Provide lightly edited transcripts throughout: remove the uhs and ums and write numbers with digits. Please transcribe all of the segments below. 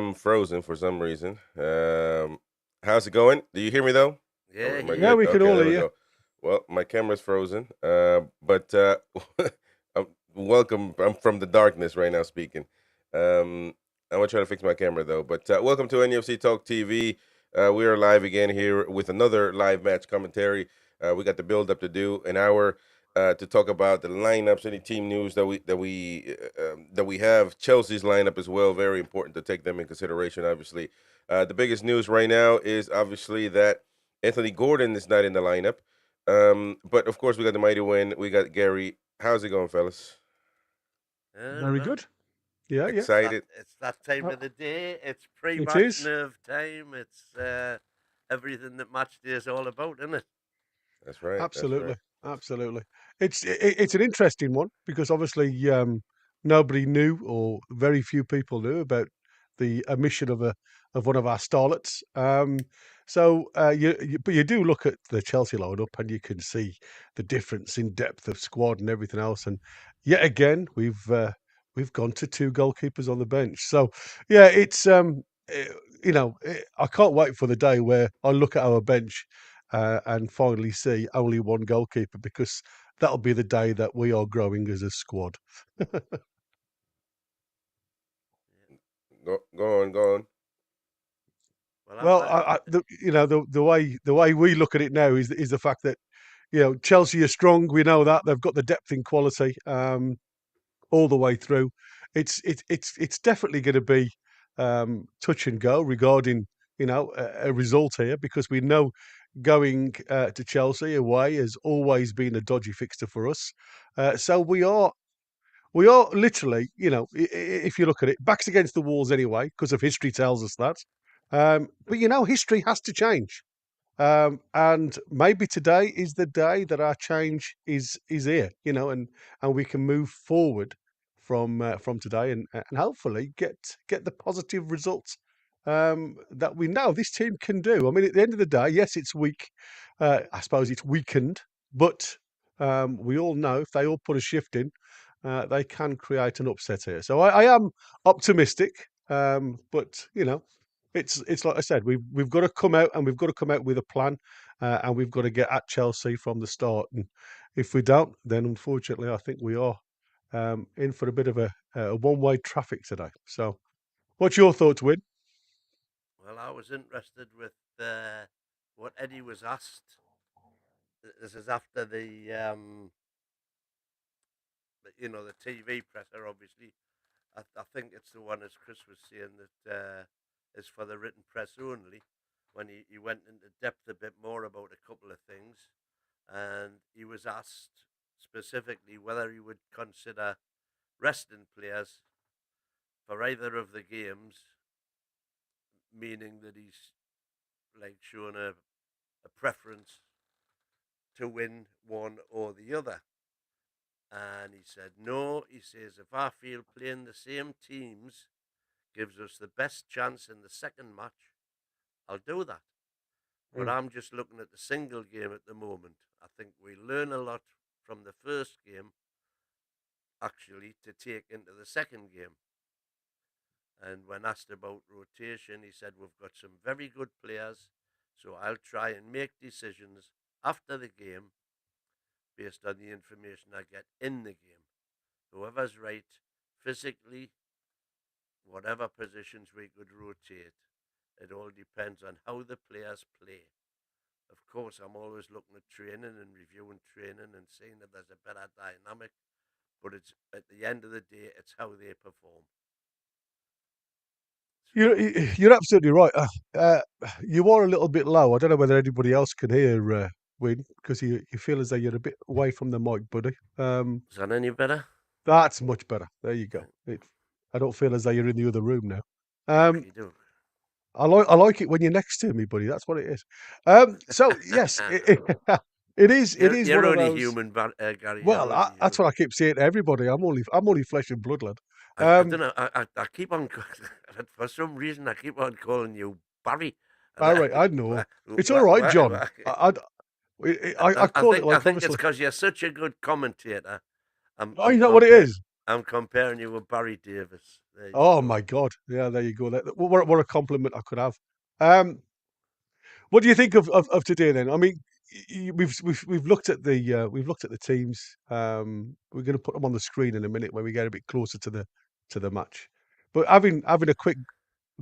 am frozen for some reason. How's it going? Do you hear me though? Yeah, Am I Yeah, good? we can Okay, all there hear we you. go. Well, my camera's frozen. But welcome. I'm from the darkness right now speaking. Um, I'm gonna try to fix my camera though. But welcome to NUFC Talk TV. We are live again here with another live match commentary. We got the build up to do an hour to talk about the lineups, any team news that we have. Chelsea's lineup as well. Very important to take them in consideration. Obviously, the biggest news right now is obviously that Anthony Gordon is not in the lineup. But of course, we got the mighty win. We got Gary. How's it going, fellas? Very well, good. Yeah, yeah. Excited? it's that time Uh, of the day. It's It pre-match is. nerve time. It's everything that match day is all about, isn't it? That's right. That's Absolutely. right. Absolutely. It's an interesting one because obviously nobody knew or very few people knew about the omission of one of our starlets. But you do look at the Chelsea lineup and you can see the difference in depth of squad and everything else. And yet again, we've gone to two goalkeepers on the bench. So yeah, eh, I can't wait for the day where I look at our bench and finally see only one goalkeeper because that'll be the day that we are growing as a squad. Go on, go on. Well, Well, the way we look at it now is the fact that Chelsea are strong. We know that they've got the depth in quality all the way through. It's definitely going to be touch and go regarding a result here because we know going to Chelsea away has always been a dodgy fixture for us. So we are literally, if you look at it, backs against the walls anyway, because of history tells us that. But history has to change. And maybe today is the day that our change is here, and we can move forward from today and hopefully get the positive results that we know this team can do. I mean, at the end of the day, yes, it's weak. I suppose it's weakened, but we all know if they all put a shift in, they can create an upset here. So I am optimistic, but it's like I said, we've got to come out and we've got to come out with a plan, and we've got to get at Chelsea from the start. And if we don't, then unfortunately, I think we are in for a bit of a one-way traffic today. So, what's your thoughts, Win? Well, I was interested with what Eddie was asked. This is after the TV presser. Obviously, I think it's the one as Chris was saying that is for the written press only. When he went into depth a bit more about a couple of things, and he was asked specifically whether he would consider resting players for either of the games, meaning that he's like shown a preference to win one or the other. And he said, no, he says, if I feel playing the same teams gives us the best chance in the second match, I'll do that. But Mm. I'm just looking at the single game at the moment. I think we learn a lot from the first game, actually, to take into the second game. And when asked about rotation, he said, we've got some very good players, so I'll try and make decisions after the game based on the information I get in the game. Whoever's right physically, whatever positions we could rotate, it all depends on how the players play. Of course, I'm always looking at training and reviewing training and seeing if there's a better dynamic, but it's at the end of the day, it's how they perform. You're absolutely right. You are a little bit low. I don't know whether anybody else can hear Win because you feel as though you're a bit away from the mic, buddy. Is that any better? That's much better. There you go. I don't feel as though you're in the other room now. Okay, do. I like it when you're next to me, buddy. That's what it is. So yes, it is one You're of only those. human, Gary. You're Well, only that's human. what I keep saying to everybody. I'm only flesh and blood, lad. I don't know. I keep on for some reason I keep on calling you Barry. All right, I know. It's all right, John. I call it I like think it's obviously. because you're such a good commentator. I know what it is. I'm comparing you with Barry Davis. There you Oh go. my God! Yeah, there you go. What a compliment I could have. Um, what do you think of today then? I mean, we've looked at the teams. We're going to put them on the screen in a minute when we get a bit closer to the match. But having a quick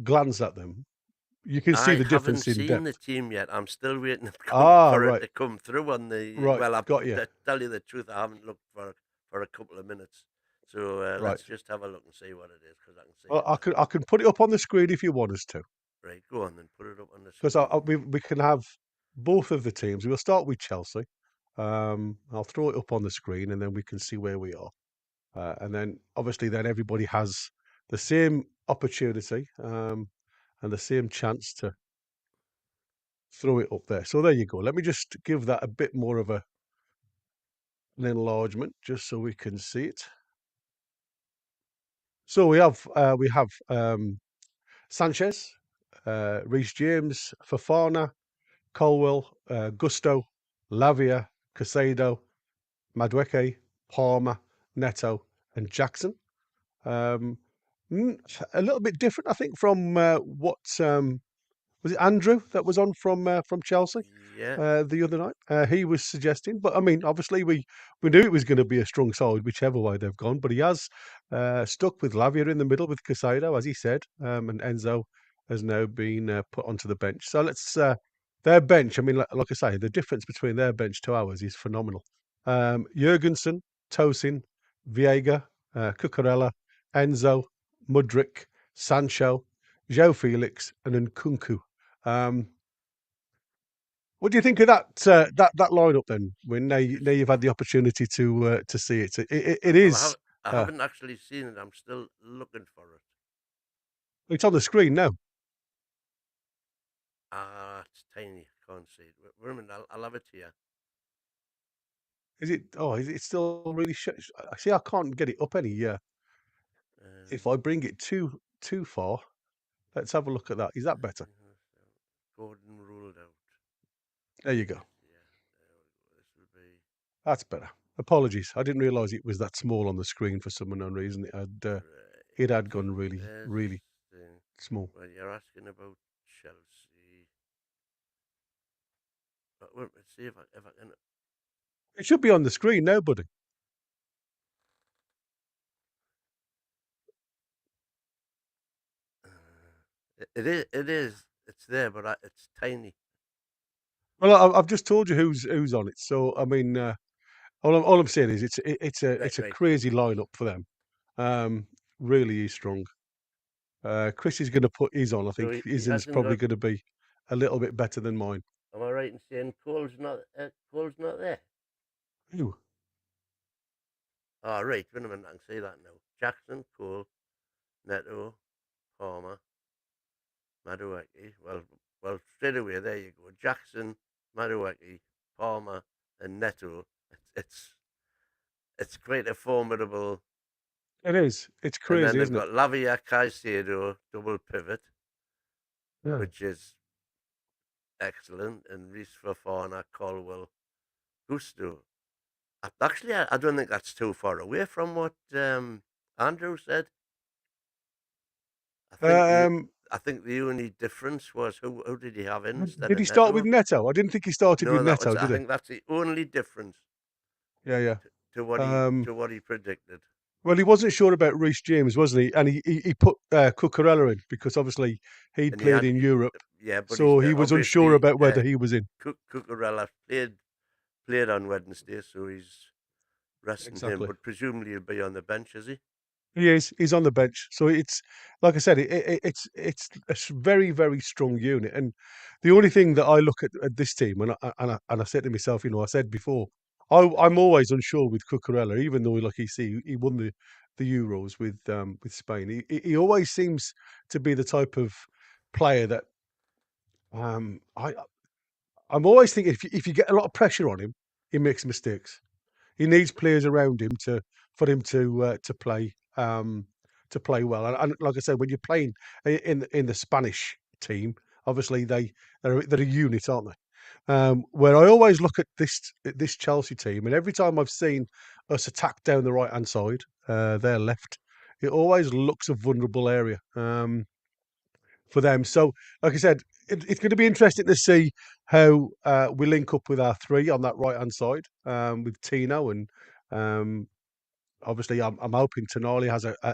glance at them, you can see I the haven't difference in seen depth. the team yet. I'm still waiting Ah, for it right, to come through on the. right, Well, got you. to tell you the truth, I haven't looked for a couple of minutes. So Right. let's just have a look and see what it is, because I can see Well, it now. I can put it up on the screen if you want us to, Right, go on then. Put it up on the because screen. we can have both of the teams. We'll start with Chelsea. I'll throw it up on the screen, and then we can see where we are. And then obviously then everybody has the same opportunity and the same chance to throw it up there. So there you go. Let me just give that a bit more of an enlargement just so we can see it. So we have Sanchez, Reece James, Fafana, Colwell, Gusto, Lavia, Casado, Madueke, Palmer, Neto, and Jackson. A little bit different, I think, from what was it Andrew that was on from Chelsea Yeah. the other night. He was suggesting, but I mean, obviously we knew it was going to be a strong side, whichever way they've gone. But he has stuck with Lavia in the middle with Casado, as he said, and Enzo has now been put onto the bench. So let's their bench. I mean, like I say, the difference between their bench to ours is phenomenal. Jurgensen, Tosin, Viega, Cucurella, Enzo, Mudrick, Sancho, Joe Felix, and Nkunku. Um, what do you think of that lineup then? When now, now you've had the opportunity to see it, it Well, is I haven't actually seen it. I'm still looking for it. it's on the screen now. Ah, it's tiny. Can't see it. Wait a minute. I'll have it here. Is it? Oh, is it still really? I see. I can't get it up any. Yeah. If I Um, bring it too far, let's have a look at that. Is that better? Gordon ruled out. There you go. Yeah, there we go. This will be That's better. Apologies. I didn't realise it was that small on the screen for some unknown reason. right. It had gone really There's really this thing. small. Well, you're asking about Chelsea. But wait, let's see if I can. It should be on the screen now, buddy. It is. It is. It's there, but it's tiny. Well, I've just told you who's on it. So I mean, all I'm saying is Right, it's a right. crazy lineup for them. Um, really is strong. Chris is going to put his on. I So think he his hasn't probably got. going to be a little bit better than mine. Am I right in saying Cole's not? Cole's not there. Ooh. Oh, right. Wait a minute. I can see that now. Jackson, Cole, Neto, Palmer, Madueke. Well, straight away there you go. Jackson, Madueke, Palmer, and Neto. It's it's quite a formidable. It is. It's And then crazy, they've isn't it? got Lavia, Caicedo, double pivot, Yeah. which is excellent, and Reese Fafana, Colwell, Gusto. Actually, I don't think that's too far away from what Andrew said. I think the Um, I think the only difference was who did he have in instead did of he start with Neto? Neto? I didn't think he started No, with that was. Neto, I did he? think that's the only difference Yeah, yeah. Um, to what he predicted. well, he wasn't sure about Reece James, wasn't he? And he put Cucurella in because obviously he'd And he played had, in Europe, yeah, but he's so he was unsure obviously about whether he was in. Cucurella played on Wednesday, so he's resting him. Exactly. But presumably he'll be on the bench, is he? He is. He's on the bench, so it's like I said. It's a very very strong unit, and the only thing that I look at this team, and I said to myself, you know, I said before, I'm always unsure with Cucurella, even though like you see he won the Euros with Spain. He always seems to be the type of player that um I I'm always thinking if you get a lot of pressure on him, he makes mistakes. He needs players around him for him to play well. And like I said, when you're playing in the Spanish team, obviously they're a unit, aren't they? Where I always look at this Chelsea team, and every time I've seen us attack down the right hand side, their left, it always looks a vulnerable area for them. So, like I said, it's going to be interesting to see how we link up with our three on that right hand side with Tino and obviously I'm hoping Tonali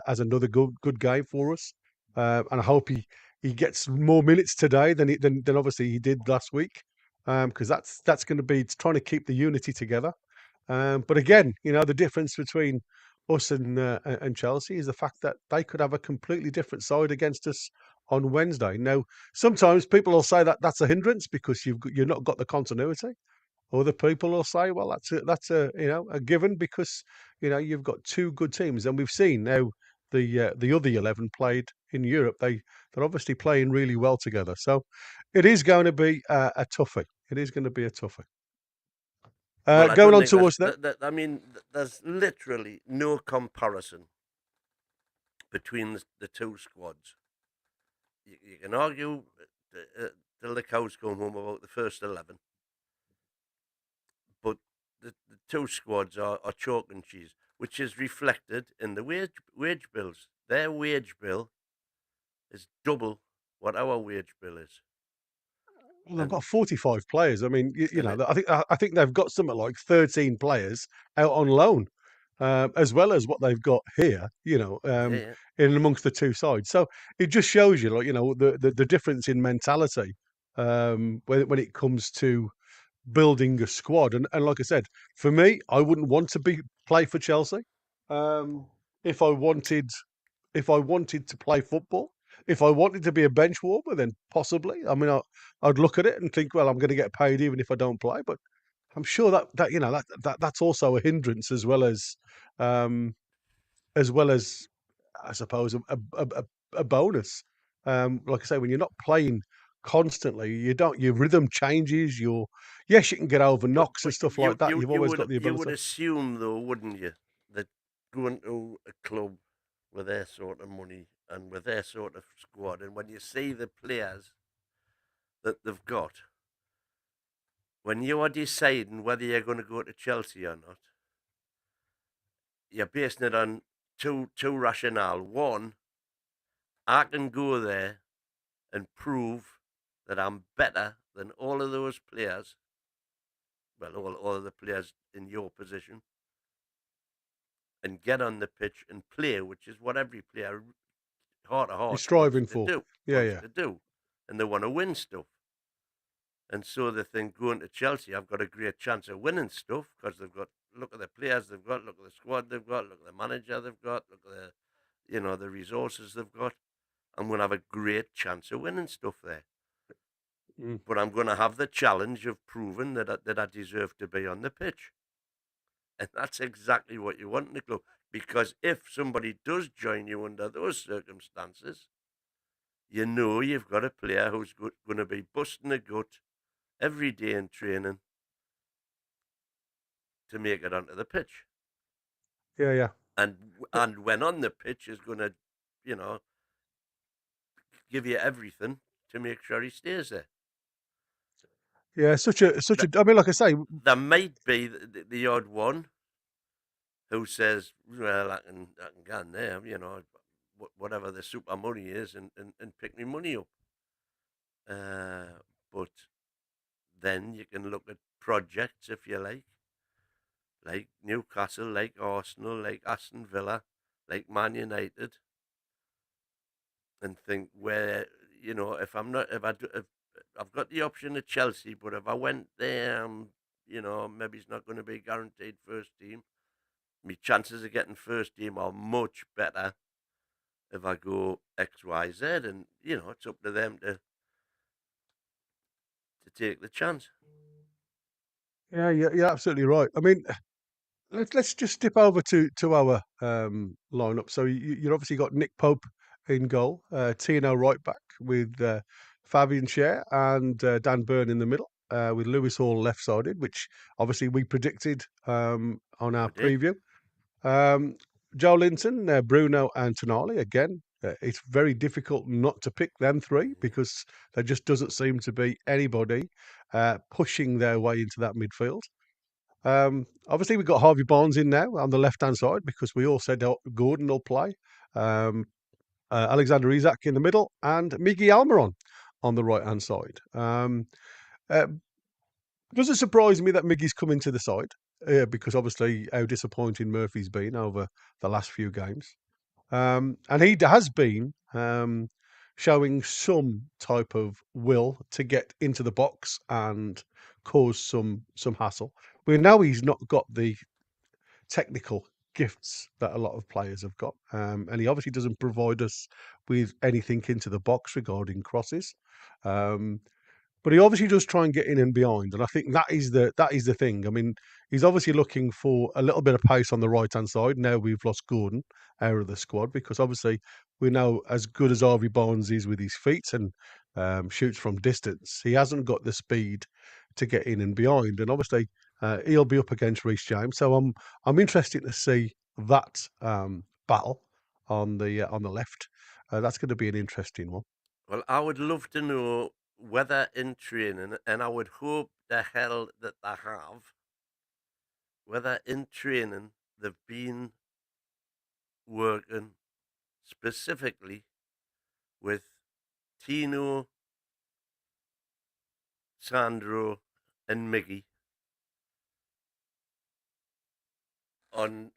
has another good game for us, and I hope he gets more minutes today than obviously he did last week, because that's going to be trying to keep the unity together. But again, the difference between us and Chelsea is the fact that they could have a completely different side against us on Wednesday. Now, sometimes people will say that that's a hindrance because you've not got the continuity. Other people will say, well, that's a a given because you've got two good teams, and we've seen now the other 11 played in Europe. They're obviously playing really well together. So it is going to be a toughie. It is going to be a toughie. Well, I Going don't on think to us then. I mean, there's literally no comparison between the two squads. You can argue till the cows come home about the first 11, but the two squads are chalk and cheese, which is reflected in the wage bills. Their wage bill is double what our wage bill is. Well, they've And got 45 players. I mean, and it, I think they've got something like 13 players out on loan, as well as what they've got here. yeah, yeah. In amongst the two sides. So it just shows you, like the difference in mentality when it comes to building a squad. And like I said, for me, I wouldn't want to play for Chelsea. Um, if I wanted to play football, if I wanted to be a bench warmer, then possibly. I mean, I'd look at it and think, well, I'm going to get paid even if I don't play. But I'm sure that's also a hindrance as well as I suppose a bonus. Like I say, when you're not playing constantly, your rhythm changes. Yes, you can get over But knocks and stuff like that. You've always got the you would ability. assume though, wouldn't you, that going to a club with their sort of money and with their sort of squad, and when you see the players that they've got, when you are deciding whether you're going to go to Chelsea or not, you're basing it on two rationale. One, I can go there and prove that I'm better than all of those players. Well, all of the players in your position, and get on the pitch and play, which is what every player, heart to You're heart, striving for. Yeah, wants yeah, to do, and they want to win stuff. And so they think going to Chelsea, I've got a great chance of winning stuff because they've got, look at the players they've got, look at the squad they've got, look at the manager they've got, look at the resources they've got. I'm going to have a great chance of winning stuff there. But I'm going to have the challenge of proving that I deserve to be on the pitch. And that's exactly what you want in the club. Because if somebody does join you under those circumstances, you know you've got a player who's going to be busting a gut every day in training to make it onto the pitch. yeah, yeah. And when on the pitch is going to, give you everything to make sure he stays there. Yeah, such a. I mean, like I say, There might be the odd one who says, well, I can go in there, whatever the super money is, and pick me money up. But then you can look at projects, if you like Newcastle, like Arsenal, like Aston Villa, like Man United, and think where, if I've got the option at Chelsea, but if I went there, maybe it's not going to be guaranteed first team. My chances of getting first team are much better if I go X, Y, Z, and it's up to them to take the chance. yeah, you're absolutely right. I mean, let's just step over to our lineup. So you obviously got Nick Pope in goal, Tino right back with Fabian Schär and Dan Burn in the middle, with Lewis Hall left sided, which obviously we predicted on our We did. preview. Joe Linton, Bruno, and Tonali again. It's very difficult not to pick them three because there just doesn't seem to be anybody pushing their way into that midfield. Obviously, we've got Harvey Barnes in now on the left-hand side because we all said Gordon will play. Alexander Isak in the middle, and Miggy Almiron on the right hand side. Doesn't surprise me that Miggy's come into the side because obviously how disappointing Murphy's been over the last few games. And he has been showing some type of will to get into the box and cause some hassle. We know he's not got the technical gifts that a lot of players have got, and he obviously doesn't provide us with anything into the box regarding crosses. But he obviously does try and get in and behind, and I think that is the thing. I mean, he's obviously looking for a little bit of pace on the right hand side. Now we've lost Gordon out of the squad because obviously we know as good as Harvey Barnes is with his feet and shoots from distance, he hasn't got the speed to get in and behind. And obviously he'll be up against Reece James, so I'm interested to see that battle on the left. That's going to be an interesting one. Well, I would love to know whether in training, and I would hope the hell that they have, whether in training they've been working specifically with Tino, Sandro, and Miggy on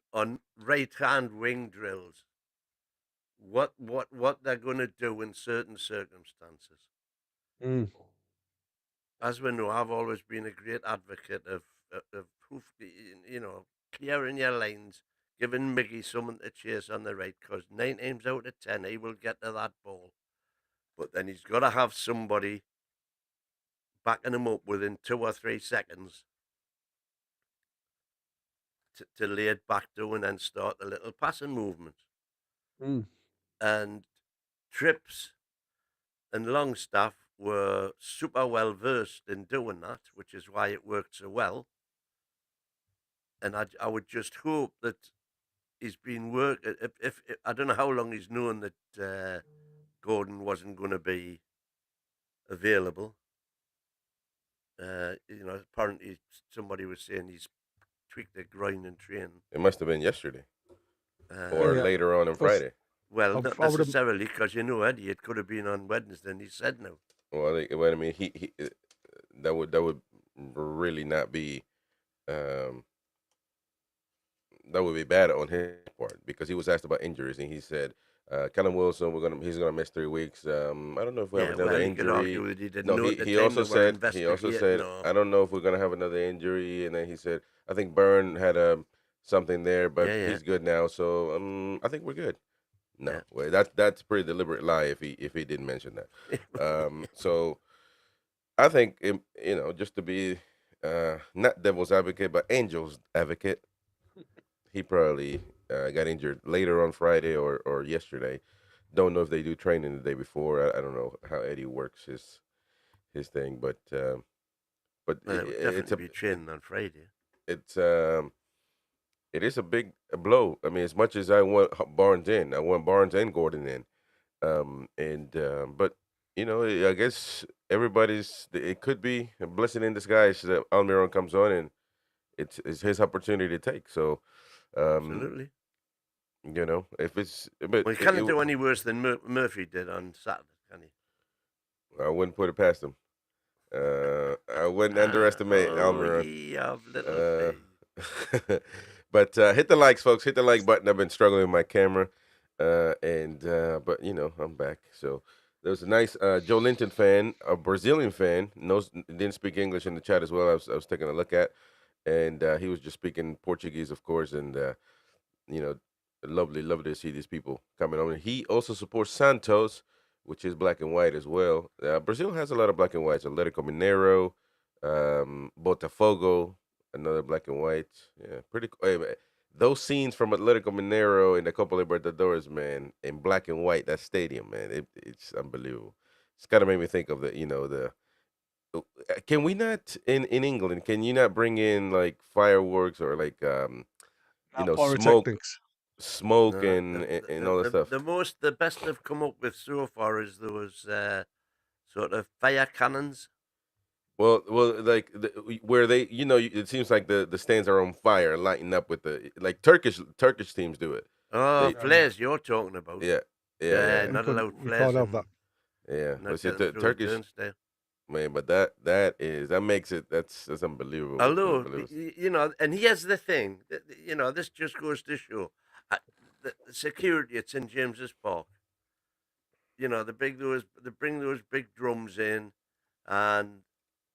right hand wing drills. What they're going to do in certain circumstances. Mm. As we know, I've always been a great advocate of clearing your lines, giving Miggy someone to chase on the right, because 9 times out of 10 he will get to that ball, but then he's got to have somebody backing him up within 2 or 3 seconds to lay it back to and then start the little passing movement. Mm. And Trips and Longstaff were super well versed in doing that, which is why it worked so well. And I would just hope that he's been working. If I don't know how long he's known that Gordon wasn't going to be available. Apparently somebody was saying he's tweaked a groin in training. It must have been yesterday or Yeah. later on Friday. Well, I not would've- necessarily, because Eddie, it could have been on Wednesday, and he said no. Well, I mean, he that would really not be that would be bad on his part because he was asked about injuries and he said Callum Wilson he's gonna miss 3 weeks. I don't know if we have another you could injury. argue that he didn't No, know at the he time also they were said investigating, or- I don't know if we're gonna have another injury, and then he said I think Byrne had something there, but Yeah. he's good now, so I think we're good. No, Yeah. well, that's a pretty deliberate lie if he didn't mention that. So I think just to be not devil's advocate but angel's advocate, he probably got injured later on Friday or yesterday. Don't know if they do training the day before. I don't know how Eddie works his thing, but Well, it would definitely be training on Friday. It is a big blow. I mean, as much as I want Barnes in, I want Barnes and Gordon in. But I guess it could be a blessing in disguise that Almiron comes on and it's his opportunity to take. So, Absolutely. if it's but Well, he can't do any worse than Murphy did on Saturday, can he? I wouldn't put it past him. I wouldn't underestimate Almiron. Ye of little faith. But hit the likes, folks. Hit the like button. I've been struggling with my camera, but I'm back. So there was a nice Joe Linton fan, a Brazilian fan, didn't speak English in the chat as well. I was taking a look at, and he was just speaking Portuguese, of course, and lovely to see these people coming on. He also supports Santos, which is black and white as well. Brazil has a lot of black and whites. Atlético Mineiro, Botafogo, another black and white. Yeah, pretty cool. Hey, man, those scenes from Atlético Mineiro in the Copa Libertadores, man, in black and white, that stadium, man, it's unbelievable. It's kind of made me think of the. Can we not in England? Can you not bring in like fireworks or like smoke and all that stuff? The best they've come up with so far is those sort of fire cannons. Well, like where they, it seems like the stands are on fire, lighting up with like Turkish teams do it. Oh, They, flares you're talking about. yeah, Yeah, yeah, not allowed You flares can't have that. yeah. not But see, getting through the Turkish turnstile. man, but that makes it that's unbelievable. Although, you know, and here's the thing, you know, this just goes to show the security at St James's Park. You know, they bring those big drums in, and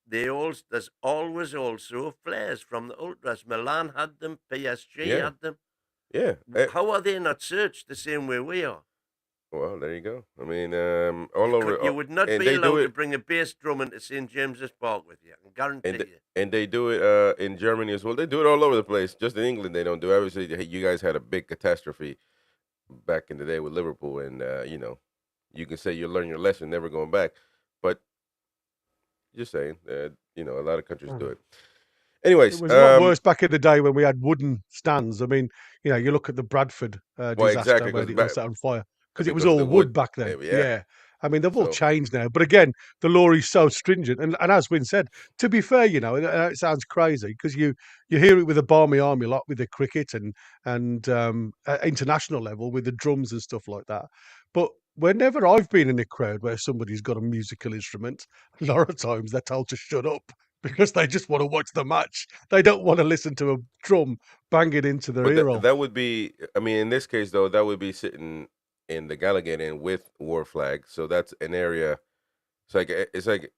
there's always also flares from the ultras. Milan had them, PSG Yeah, had them. yeah. How are they not searched the same way we are? Well, there you go. I mean, all over, You would not and be they do allowed to it, bring a bass drum into St James's Park with you. I can and guarantee you. and they do it in Germany as well. They do it all over the place. Just in England, they don't do. Obviously, you guys had a big catastrophe back in the day with Liverpool, and you know, you can say you learn your lesson, never going back. But just saying, you know, a lot of countries do Mm. it. It Anyways, was a lot worse back in the day when we had wooden stands. I mean, you know, you look at the Bradford well, disaster exactly, where because it all set on fire because it was of the all wood. wood back then. Yeah. Yeah. I mean, they've all So, changed now. But again, the law is so stringent. And as Win said, to be fair, you know, it sounds crazy because you hear it with the Barmy Army lot with the cricket and at international level with the drums and stuff like that. But whenever I've been in a crowd where somebody's got a musical instrument, a lot of times they're told to shut up because they just want to watch the match. They don't want to listen to a drum banging into their but ear hole. that would be. I mean, in this case, though, that would be sitting in the Gallagher Inn with war flag. So that's an area. It's like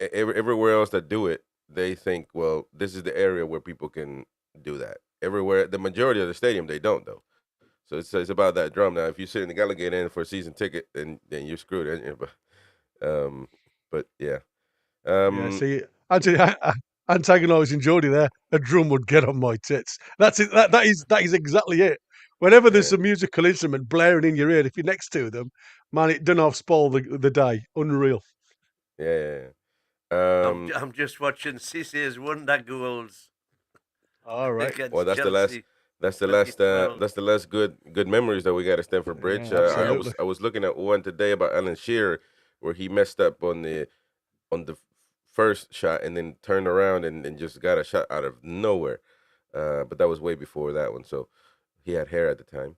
everywhere else that do it, they think, well, this is the area where people can do that. Everywhere, the majority of the stadium, they don't though. So it's about that drum. Now, if you sit in the Gallagher Inn for a season ticket, then you're screwed. But yeah, Yeah, um, see, actually, antagonising Geordie there, a drum would get on my tits. That's it. That is exactly it. Whenever there's yeah, a musical instrument blaring in your ear, if you're next to them, man, it doesn't half spoil the day. Unreal. yeah, yeah. I'm just watching Cisse's wonder goals All right. Well, against that's the last. Chelsea, That's the last. 2012. That's the last good memories that we got at Stamford Bridge. Yeah, absolutely. I was looking at one today about Alan Shearer, where he messed up on the first shot and then turned around and just got a shot out of nowhere. But that was way before that one, so he had hair at the time.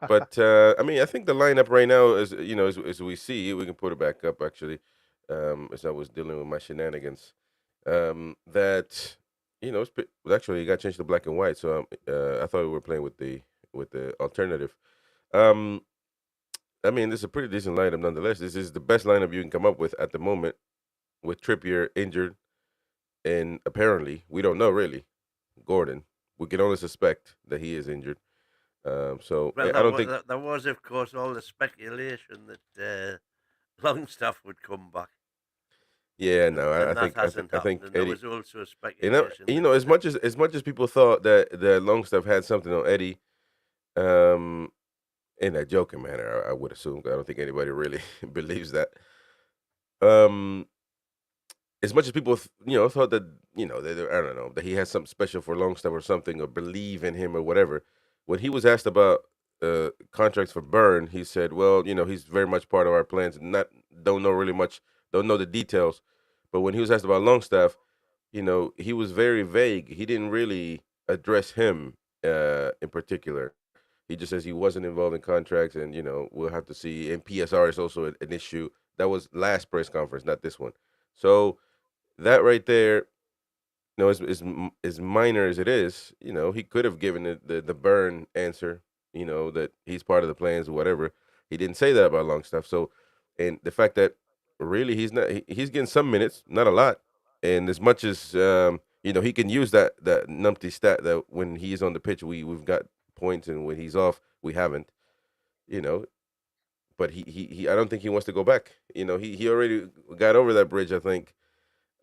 But I mean, I think the lineup right now is, you know, as we see, we can put it back up actually. As I was dealing with my shenanigans, that you know, well, actually, it got changed to black and white. So I thought we were playing with the alternative. Um, I mean, this is a pretty decent lineup nonetheless. This is the best lineup you can come up with at the moment, with Trippier injured, and apparently we don't know really Gordon. We can only suspect that he is injured. So Well, I don't think. there was, of course, all the speculation that Longstaff would come back, Yeah, no, and that I hasn't happened. think And there Eddie. was also You speculation know, that as much as people thought that Longstaff had something on Eddie, um, in a joking manner, I would assume. I don't think anybody really believes that. Um, as much as people, you know, thought that, you know, I don't know, that he had something special for Longstaff or something, or believe in him or whatever. When he was asked about contracts for Byrne, he said, "Well, you know, he's very much part of our plans. Not don't know really much, don't know the details." But when he was asked about Longstaff, you know, he was very vague. He didn't really address him in particular. He just says he wasn't involved in contracts, and you know, we'll have to see. And PSR is also an issue. That was last press conference, not this one. So that right there, you know, as minor as it is, you know, he could have given the Burn answer, you know, that he's part of the plans or whatever. He didn't say that about Longstaff. So, and the fact that really he's not, he's getting some minutes, not a lot, and as much as you know, he can use that numpty stat that when he's on the pitch, we've got points, and when he's off, we haven't, you know. But I don't think he wants to go back. You know, he already got over that bridge, I think.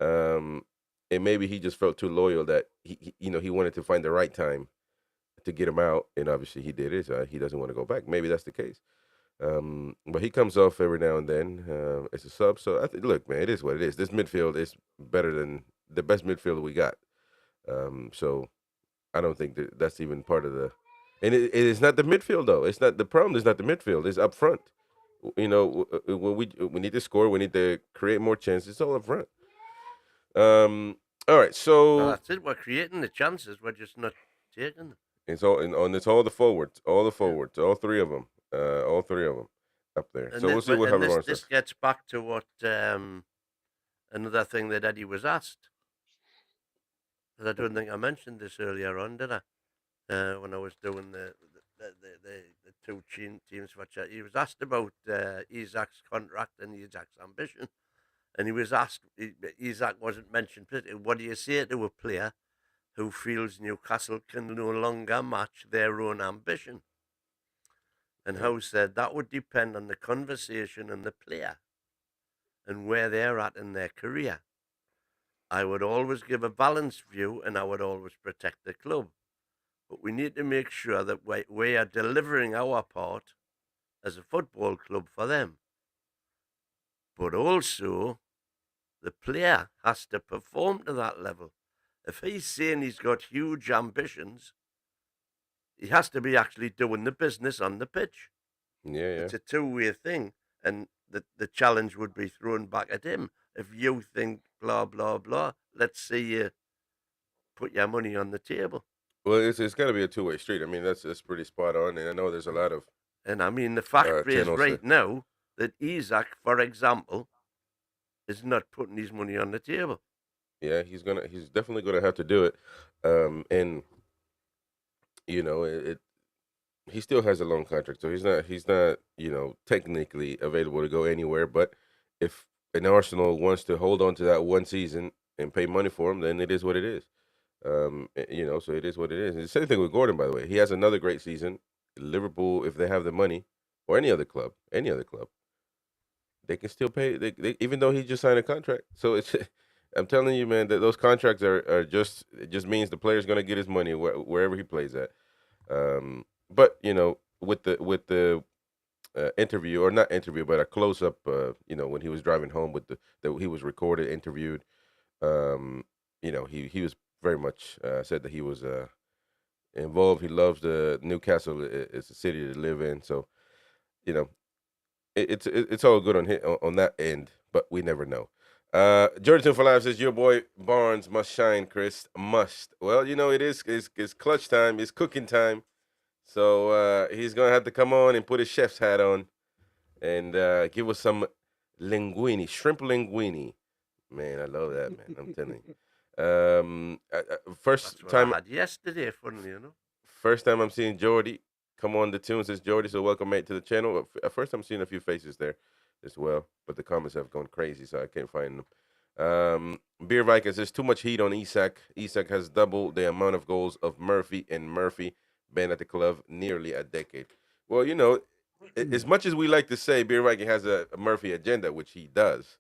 Um, and maybe he just felt too loyal that you know, he wanted to find the right time to get him out, and obviously he did it. He doesn't want to go back. Maybe that's the case. But he comes off every now and then as a sub. So I think, look, man, it is what it is. This midfield is better than the best midfield we got. So I don't think that's even part of the. And it is not the midfield though. It's not the problem. Is not the midfield. It's up front. You know, when we need to score, we need to create more chances. It's all up front. All right, well, so that's it. We're creating the chances. We're just not taking them. It's all and it's all the forwards, all Yeah. all three of them up there. And So we'll see what Harvey Barnes this does. gets back to what another thing that Eddie was asked. 'Cause I don't think I mentioned this earlier on, did I? When I was doing the two teams for chat, he was asked about Isaac's contract and Isaac's ambition, and he was asked. Isaac wasn't mentioned. What do you say to a player who feels Newcastle can no longer match their own ambition? And Yeah. Howe said that would depend on the conversation and the player and where they're at in their career. I would always give a balanced view and I would always protect the club. But we need to make sure that we are delivering our part as a football club for them. But also, the player has to perform to that level. If he's saying he's got huge ambitions, he has to be actually doing the business on the pitch. Yeah. It's a two-way thing, and the challenge would be thrown back at him. If you think blah blah blah, let's see you put your money on the table. Well, it's got to be a two-way street. I mean, that's pretty spot on, and I know there's a lot of And I mean, the fact is channels right now that Isaac, for example, is not putting his money on the table. Yeah, he's definitely gonna have to do it. And you know, he still has a long contract, so he's not technically available to go anywhere. But if an Arsenal wants to hold on to that one season and pay money for him, then it is what it is. So it is what it is. And the same thing with Gordon, by the way. He has another great season. Liverpool, if they have the money, or any other club, they can still pay. Even though he just signed a contract. So it's, I'm telling you, man, that those contracts are just it just means the player's gonna get his money wherever he plays at. But with the interview, or not interview, but a close up, when he was driving home with that he was recorded, interviewed. He was very much said that he was involved. He loves the Newcastle. It's a city to live in. So you know, it's all good on that end, but we never know. Jordan for Life says your boy Barnes must shine, Chris. Must. Well, it is it's clutch time, it's cooking time. So he's gonna have to come on and put his chef's hat on and give us some shrimp linguine. Man, I love that, man. I'm telling you. First That's what I time had yesterday, funnily enough. First time I'm seeing Jordy come on the tunes is Jordy, so welcome mate to the channel. First time seeing a few faces there as well, but the comments have gone crazy, so I can't find them. Beer Vikings, there's too much heat on Isak. Isak has double the amount of goals of Murphy, and Murphy been at the club nearly a decade. Well, as much as we like to say Beer Viking has a Murphy agenda, which he does,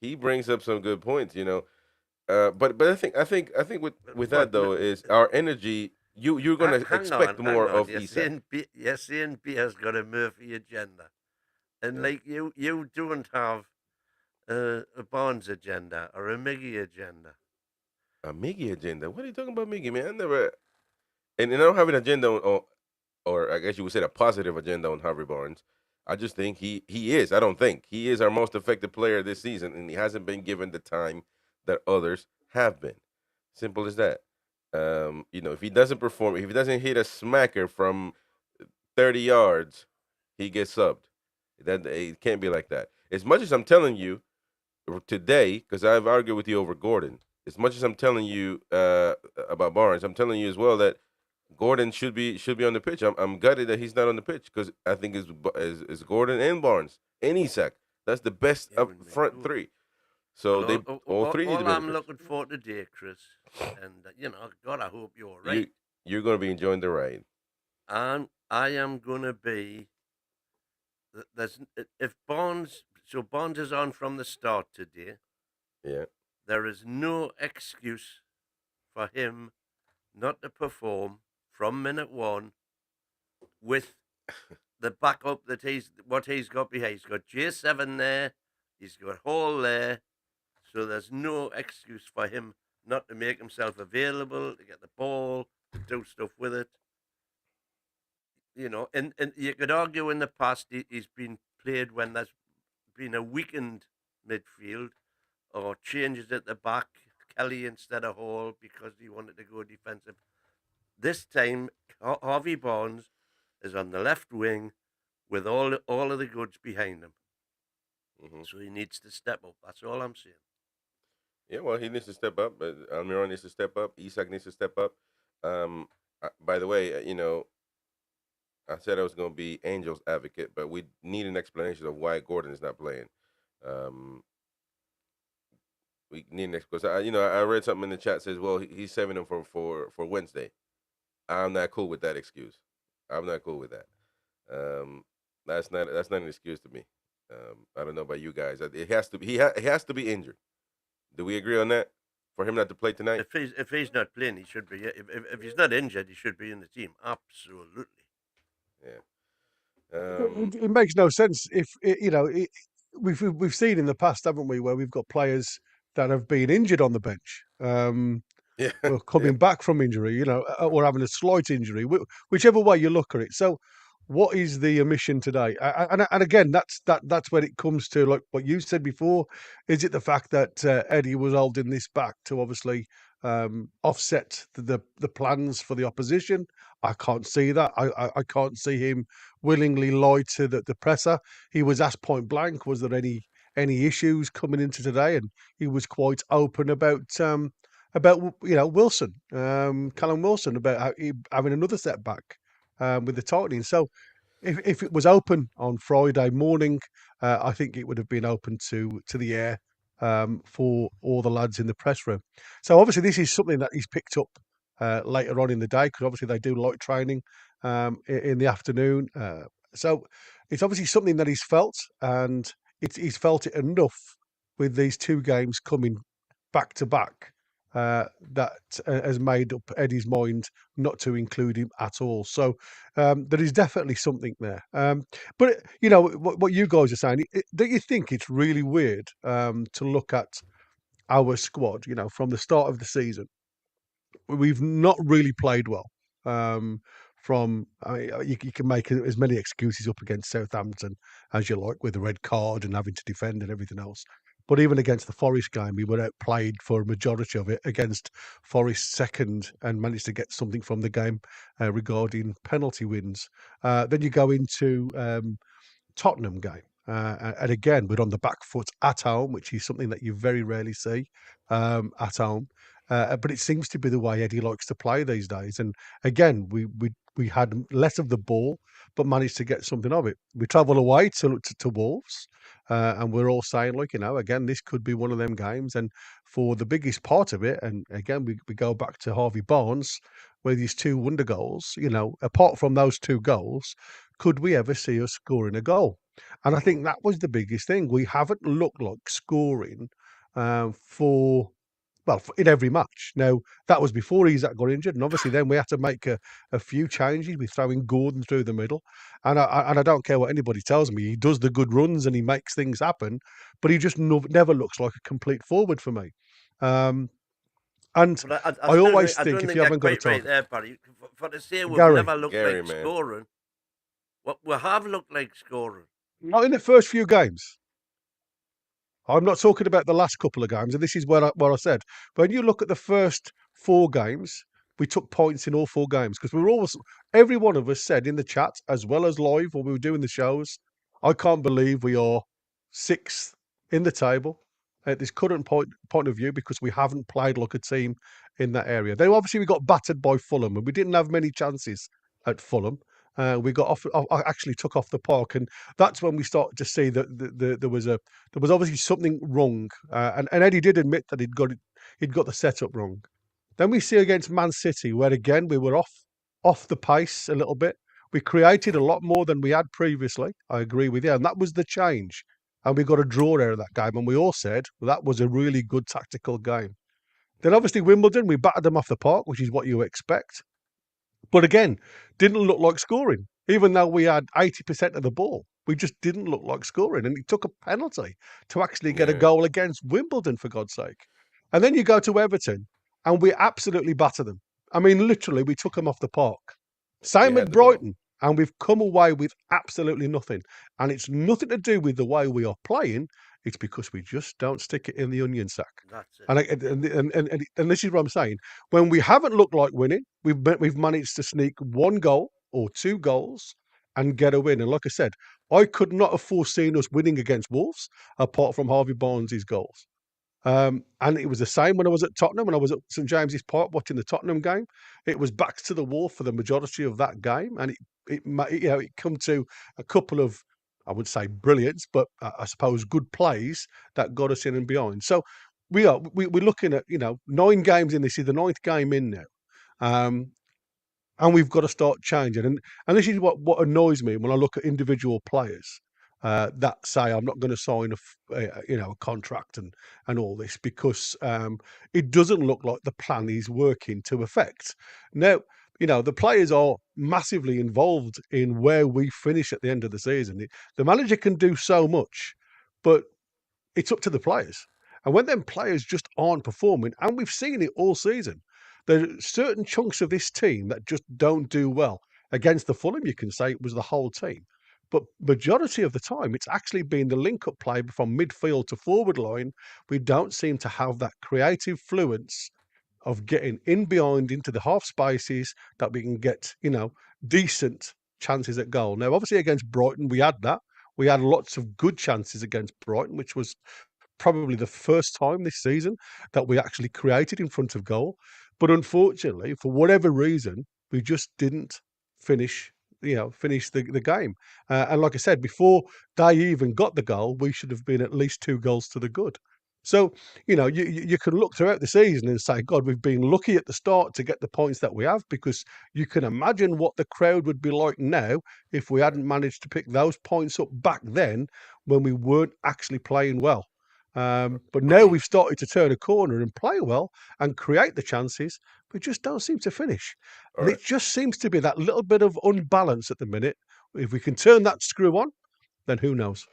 he brings up some good points. But I think with that But though is our energy. You're gonna hang expect on, hang more on. of Isak. You're saying Beer's got a Murphy agenda, and Yeah. like you don't have a Barnes agenda or a Miggy agenda. A Miggy agenda. What are you talking about, Miggy, man? I never. And I don't have an agenda or I guess you would say a positive agenda on Harvey Barnes. I just think he is. I don't think he is our most effective player this season, and he hasn't been given the time that others have been. Simple as that. If he doesn't perform, if he doesn't hit a smacker from 30 yards, he gets subbed. That it can't be like that. As much as I'm telling you today, because I've argued with you over Gordon. As much as I'm telling you about Barnes, I'm telling you as well that Gordon should be on the pitch. I'm gutted that he's not on the pitch because I think it's Gordon and Barnes and Isak. That's the best You up and me front both. three. So Well, they all three need to all be on the I'm pitch. looking for today, Chris, and God, I hope you're You right. you're going to be enjoying the ride. And I am gonna be. If Bonds is on from the start today. Yeah. There is no excuse for him not to perform from minute one with the backup that he's got behind. He's got J7 there, he's got Hall there, so there's no excuse for him not to make himself available, to get the ball, to do stuff with it. And you could argue in the past he's been played when there's been a weakened midfield or changes at the back, Kelly instead of Hall because he wanted to go defensive. This time, Harvey Barnes is on the left wing with all of the goods behind him. So he needs to step up. That's all I'm saying. Yeah, well, he needs to step up. But Almiron needs to step up. Isak needs to step up. By the way, I said I was going to be Angel's advocate, but we need an explanation of why Gordon is not playing. We need an explanation. I read something in the chat says, well, he's saving him for Wednesday. I'm not cool with that excuse. I'm not cool with that. That's not an excuse to me. I don't know about you guys. It has to be. He has to be injured. Do we agree on that? For him not to play tonight? If he's not playing, he should be. If he's not injured, he should be in the team. Absolutely. Yeah. It makes no sense if we've seen in the past, haven't we, where we've got players that have been injured on the bench. Yeah. Or coming back from injury, or having a slight injury, whichever way you look at it. So, what is the omission today? And again, that's when it comes to like what you said before. Is it the fact that Eddie was holding this back to obviously offset the plans for the opposition? I can't see that. I can't see him willingly lie to the presser. He was asked point blank, was there any issues coming into today, and he was quite open about Wilson, Callum Wilson, about having another setback with the tightening. So if it was open on Friday morning, I think it would have been open to the air for all the lads in the press room. So obviously this is something that he's picked up later on in the day, because obviously they do light training in the afternoon. So it's obviously something that he's felt, and he's felt it enough with these two games coming back to back that has made up Eddie's mind not to include him at all. So there is definitely something there. But what you guys are saying, don't you think it's really weird to look at our squad? From the start of the season, we've not really played well. You can make as many excuses up against Southampton as you like, with the red card and having to defend and everything else. But even against the Forest game, we were outplayed for a majority of it against Forest second, and managed to get something from the game regarding penalty wins. Then you go into Tottenham game. And again, we're on the back foot at home, which is something that you very rarely see at home. But it seems to be the way Eddie likes to play these days. And again, we had less of the ball, but managed to get something of it. We travel away to Wolves, and we're all saying, look, again, this could be one of them games. And for the biggest part of it, and again, we go back to Harvey Barnes, where these two wonder goals, apart from those two goals, could we ever see us scoring a goal? And I think that was the biggest thing. We haven't looked like scoring in every match. Now, that was before Isak got injured, and obviously then we had to make a few changes. We're throwing Gordon through the middle, and I don't care what anybody tells me. He does the good runs and he makes things happen, but he just never looks like a complete forward for me. And I always think if you haven't got a target, right there, Barry, for to say we've Gary. never looked Gary, like man. scoring, what we have looked like scoring. Not in the first few games. I'm not talking about the last couple of games, and this is where I said, when you look at the first 4 games, we took points in all 4 games, because every one of us said in the chat as well as live when we were doing the shows, I can't believe we are 6th in the table at this current point of view, because we haven't played like a team in that area. Then obviously we got battered by Fulham, and we didn't have many chances at Fulham. We got off. I actually took off the park, and that's when we started to see that there was obviously something wrong. And Eddie did admit that he'd got the setup wrong. Then we see against Man City, where again we were off the pace a little bit. We created a lot more than we had previously. I agree with you, and that was the change. And we got a draw out of that game, and we all said, well, that was a really good tactical game. Then obviously Wimbledon, we battered them off the park, which is what you expect. But again, didn't look like scoring. Even though we had 80% of the ball, we just didn't look like scoring. And it took a penalty to actually get a goal against Wimbledon, for God's sake. And then you go to Everton, and we absolutely batter them. I mean, literally, we took them off the park. Same at Brighton, and we've come away with absolutely nothing. And it's nothing to do with the way we are playing. It's because we just don't stick it in the onion sack. That's it. And this is what I'm saying. When we haven't looked like winning, we've managed to sneak 1 goal or 2 goals and get a win. And like I said, I could not have foreseen us winning against Wolves apart from Harvey Barnes' goals. And it was the same when I was at Tottenham, when I was at St James's Park watching the Tottenham game. It was backs to the wall for the majority of that game, and it come to a couple of, I would say brilliance, but I suppose good plays that got us in and behind. So we're looking at 9 games in. This is the 9th game in now. And we've got to start changing. And this is what annoys me when I look at individual players that say I'm not going to sign a contract and all this, because it doesn't look like the plan is working to effect. Now, the players are massively involved in where we finish at the end of the season. The manager can do so much, but it's up to the players. And when them players just aren't performing, and we've seen it all season, there are certain chunks of this team that just don't do well. Against the Fulham, you can say it was the whole team. But majority of the time, it's actually been the link-up play from midfield to forward line. We don't seem to have that creative fluence of getting in behind into the half spaces that we can get, decent chances at goal. Now, obviously, against Brighton, we had that. We had lots of good chances against Brighton, which was probably the first time this season that we actually created in front of goal. But unfortunately, for whatever reason, we just didn't finish the game. And like I said, before they even got the goal, we should have been at least 2 goals to the good. So, you can look throughout the season and say, God, we've been lucky at the start to get the points that we have, because you can imagine what the crowd would be like now if we hadn't managed to pick those points up back then when we weren't actually playing well. But now we've started to turn a corner and play well and create the chances. We just don't seem to finish. And it just seems to be that little bit of unbalance at the minute. If we can turn that screw on, then who knows?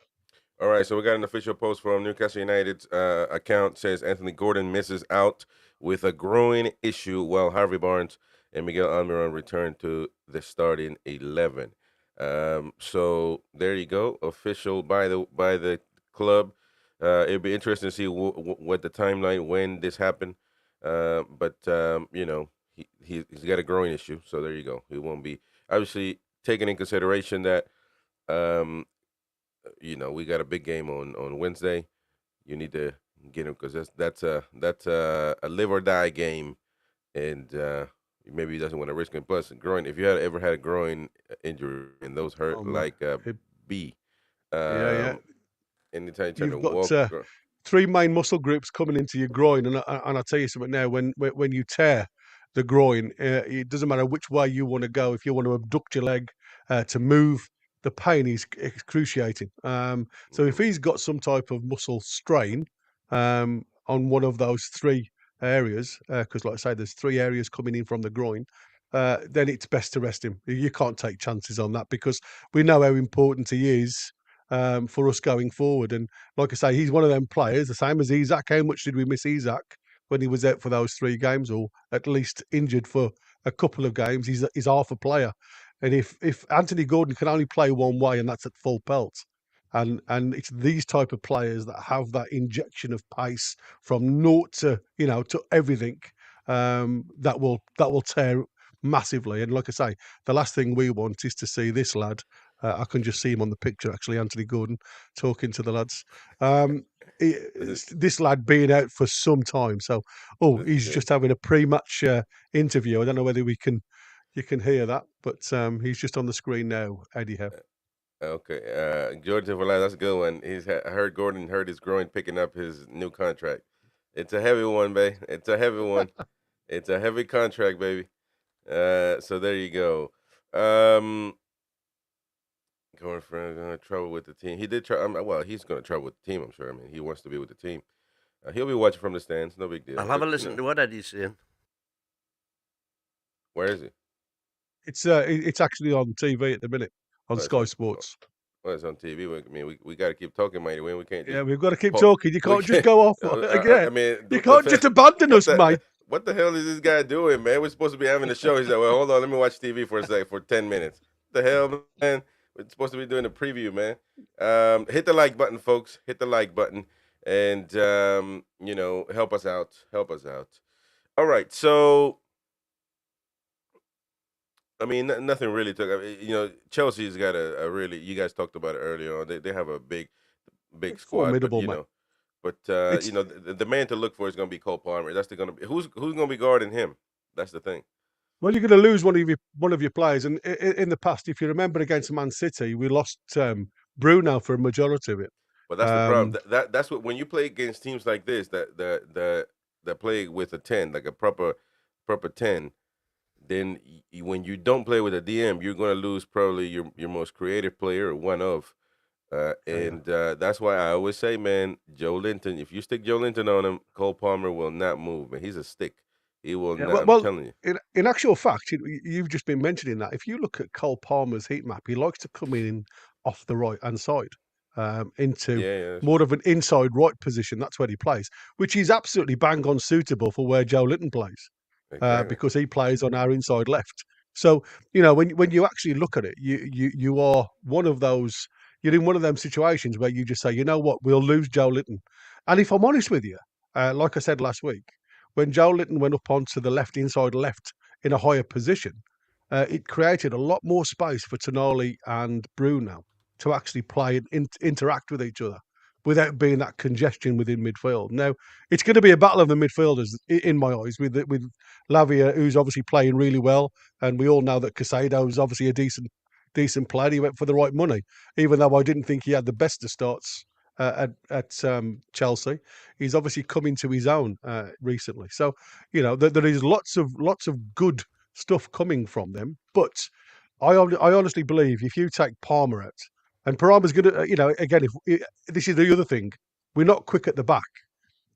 All right, so we got an official post from Newcastle United's account. Says Anthony Gordon misses out with a groin issue, while Harvey Barnes and Miguel Almiron return to the starting 11. So there you go, official by the club. It'd be interesting to see what the timeline when this happened. But he's got a groin issue, so there you go. He won't be obviously taking in consideration that we got a big game on Wednesday. You need to get him, because that's a live or die game, and maybe he doesn't want to risk it. Plus, groin. If you ever had a groin injury and those hurt B, Yeah. anytime you try to You've walk. got 3 main muscle groups coming into your groin, and I'll tell you something now. When you tear the groin, it doesn't matter which way you want to go. If you want to abduct your leg to move, the pain is excruciating. So if he's got some type of muscle strain on one of those 3 areas, because like I say, there's 3 areas coming in from the groin, then it's best to rest him. You can't take chances on that, because we know how important he is for us going forward. And like I say, he's one of them players, the same as Isak. How much did we miss Isak when he was out for those 3 games, or at least injured for a couple of games? He's half a player. And if Anthony Gordon can only play one way, and that's at full pelt, and it's these type of players that have that injection of pace from naught to everything, that will tear massively. And like I say, the last thing we want is to see this lad. I can just see him on the picture, actually, Anthony Gordon talking to the lads. This lad being out for some time. So, he's just having a pre-match interview. I don't know whether you can hear that, but he's just on the screen now, Eddie. Okay, Jordan Valais, that's a good one. I heard Gordon hurt his groin picking up his new contract. It's a heavy one, babe. It's a heavy one. It's a heavy contract, baby. So there you go. Going for trouble with the team. He did try. Well, he's going to trouble with the team, I'm sure. I mean, he wants to be with the team. He'll be watching from the stands. No big deal. I'll have a listen to what Eddie's saying. Where is he? It's actually on TV at the minute on Sky Sports. Well, it's on TV. I mean, we got to keep talking, mighty. We can't. Yeah, we've got to keep talking. You can't just go off again. I mean, you can't just abandon us, mate. What the hell is this guy doing, man? We're supposed to be having a show. He's like, well, hold on, let me watch TV for a second, for 10 minutes. What the hell, man? We're supposed to be doing a preview, man. Hit the like button, folks. Hit the like button, and help us out. Help us out. All right, so I mean, nothing really took. Chelsea's got a really. You guys talked about it earlier on. They have a big squad, but Formidable, mate. It's the man to look for is going to be Cole Palmer. That's going to be who's going to be guarding him. That's the thing. well, you're going to lose one of your players, and in the past, if you remember against Man City, we lost Bruno for a majority of it. But that's the problem. That's what when you play against teams like this that play with a 10, like a proper 10, then when you don't play with a DM, you're going to lose probably your most creative player or one of. That's why I always say, man, Joe Linton. If you stick Joe Linton on him, Cole Palmer will not move. Man, he's a stick. He will Yeah, not. I'm well, telling you. in actual fact, you've just been mentioning that. If you look at Cole Palmer's heat map, he likes to come in off the right hand side into Yeah, that's more true. of an inside right position. That's where he plays, which is absolutely bang on suitable for where Joe Linton plays. Exactly. Because he plays on our inside left. So when you actually look at it, you are one of those. You're in one of them situations where you just say, you know what, we'll lose Joe Linton. And if I'm honest with you, like I said last week, when Joe Linton went up onto the left inside left in a higher position, it created a lot more space for Tonali and Bruno to actually play and interact with each other without being that congestion within midfield. Now, it's going to be a battle of the midfielders in my eyes with Lavia, who's obviously playing really well, and we all know that Casado is obviously a decent player. He went for the right money, even though I didn't think he had the best of starts at Chelsea. He's obviously come into his own recently, so there is lots of good stuff coming from them. But I honestly believe if you take Palmer out, and Parama's going to, again, if this is the other thing, we're not quick at the back,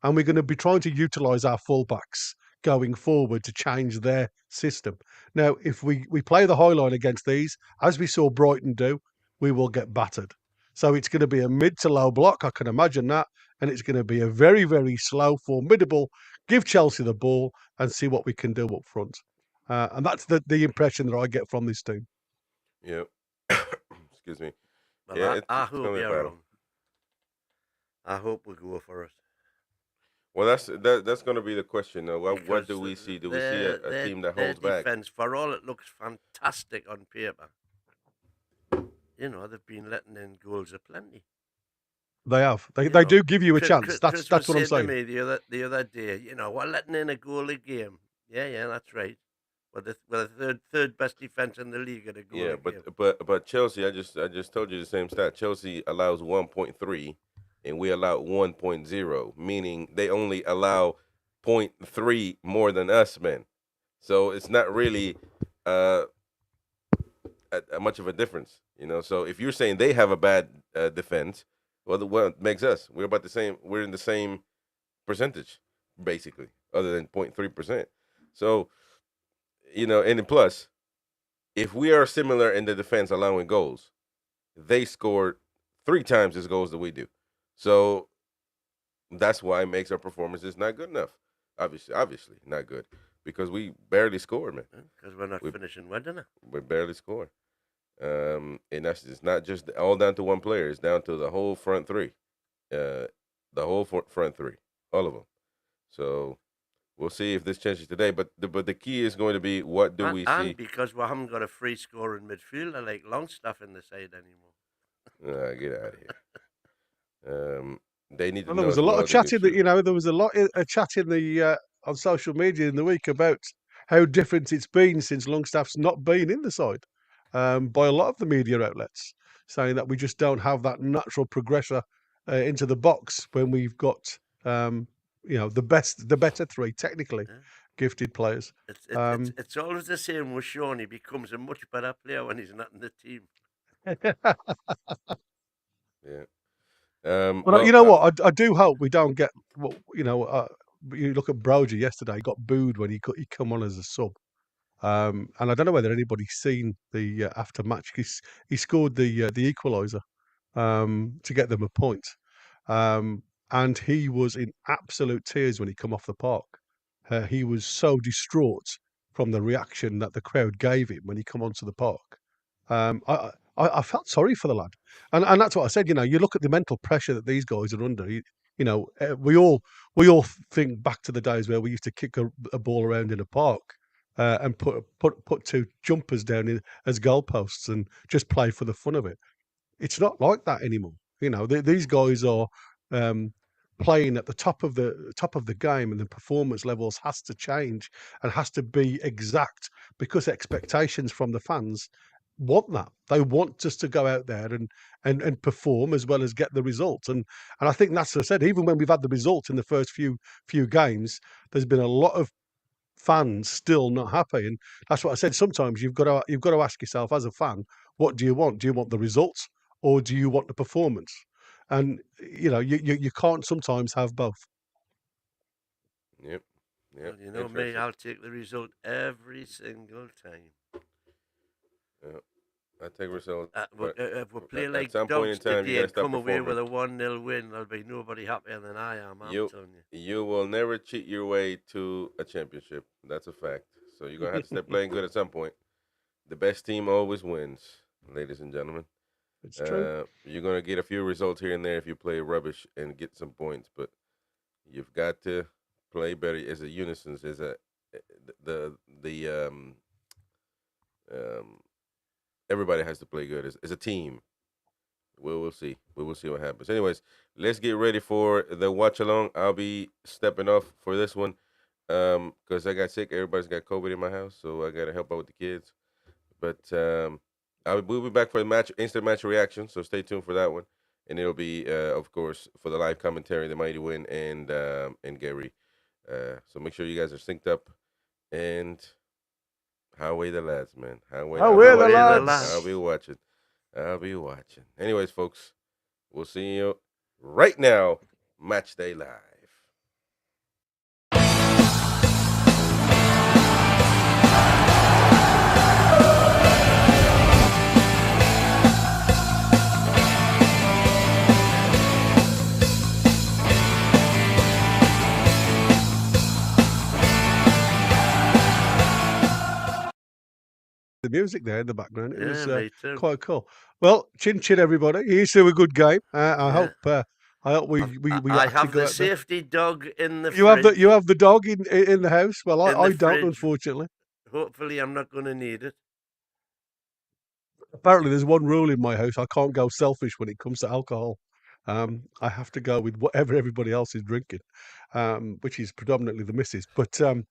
and we're going to be trying to utilise our fullbacks going forward to change their system. Now, if we play the high line against these, as we saw Brighton do, we will get battered. So it's going to be a mid to low block, I can imagine that, and it's going to be a very, very slow, formidable, give Chelsea the ball and see what we can do up front. And that's the impression that I get from this team. Yeah. Excuse me. Well, Yeah, I it's hope going to be a you're battle. wrong. I hope we go for it. Well, that's going to be the question. Though. What Because do we see? Do we see a team that holds their back? defense, for all it looks fantastic on paper, they've been letting in goals aplenty. They have. They do give you a chance. Chris That's was what I'm saying to saying. me the other day, we're letting in a goal a game. Yeah, that's right. We're the third best defense in the league at a goal Yeah, a game. but Chelsea, I just told you the same stat. Chelsea allows 1.3, and we allow 1.0, meaning they only allow 0.3 more than us, man. So it's not really uh, a much of a difference, So if you're saying they have a bad defense, well, what makes us? We're about the same. We're in the same percentage, basically, other than 0.3%. So and plus, if we are similar in the defense allowing goals, they scored 3 times as goals that we do. So that's why it makes our performances not good enough. Obviously not good because we barely score, man. Because we're not finishing well enough. We barely score. And that's it's not just all down to one player. It's down to the whole front three, the whole front three, all of them. So we'll see if this changes today. But the key is going to be what do we see? And because we haven't got a free scoring midfielder like Longstaff in the side anymore. Get out of here. They need to. Well, there was as a lot well of chat in there was a lot of chat in the on social media in the week about how different it's been since Longstaff's not been in the side by a lot of the media outlets, saying that we just don't have that natural progressor into the box when we've got the better three technically gifted players. It's always the same with Sean. He becomes a much better player when he's not in the team. Yeah. Well, you know what? I do hope we don't get. You look at Brogy yesterday. He got booed when he come on as a sub, and I don't know whether anybody's seen the after match. He scored the equalizer to get them a point, and he was in absolute tears when he come off the park. He was so distraught from the reaction that the crowd gave him when he come onto the park. I felt sorry for the lad, and that's what I said. You look at the mental pressure that these guys are under. We all think back to the days where we used to kick a ball around in a park and put two jumpers down as goalposts and just play for the fun of it. It's not like that anymore. These guys are playing at the top of the game, and the performance levels has to change and has to be exact because expectations from the fans want that. They want us to go out there and perform as well as get the results. And I think that's what I said. Even when we've had the results in the first few games, there's been a lot of fans still not happy, and that's what I said. Sometimes you've got to ask yourself as a fan, what do you want? Do you want the results or do you want the performance? And you can't sometimes have both. Yep. Well, you know me, I'll take the result every single time. Yeah. I take result. If we play like some point in dogs time, today and come away performing. with a 1-0 win, there'll be nobody happier than I am. I'm telling you. You will never cheat your way to a championship. That's a fact. So you're gonna have to start playing good at some point. The best team always wins, ladies and gentlemen. It's true. You're gonna get a few results here and there if you play rubbish and get some points, but you've got to play better as a unison, as everybody has to play good as a team. We'll see. We will see what happens. Anyways, let's get ready for the watch along. I'll be stepping off for this one because I got sick. Everybody's got COVID in my house, so I got to help out with the kids. But we'll be back for the instant match reaction, so stay tuned for that one. And it'll be, of course, for the live commentary, the Mighty Win and Gary. So make sure you guys are synced up. And how away the lads, man. How away the lads. I'll be watching. Anyways, folks, we'll see you right now. Matchday Live. The music there in the background. It was quite cool. Well, chin everybody. Here's to a good game. I hope we I have the safety dog in the fridge. You have the dog in the house. Well, I don't, unfortunately. Hopefully I'm not going to need it. Apparently there's one rule in my house. I can't go selfish when it comes to alcohol. I have to go with whatever everybody else is drinking, which is predominantly the missus. But I'll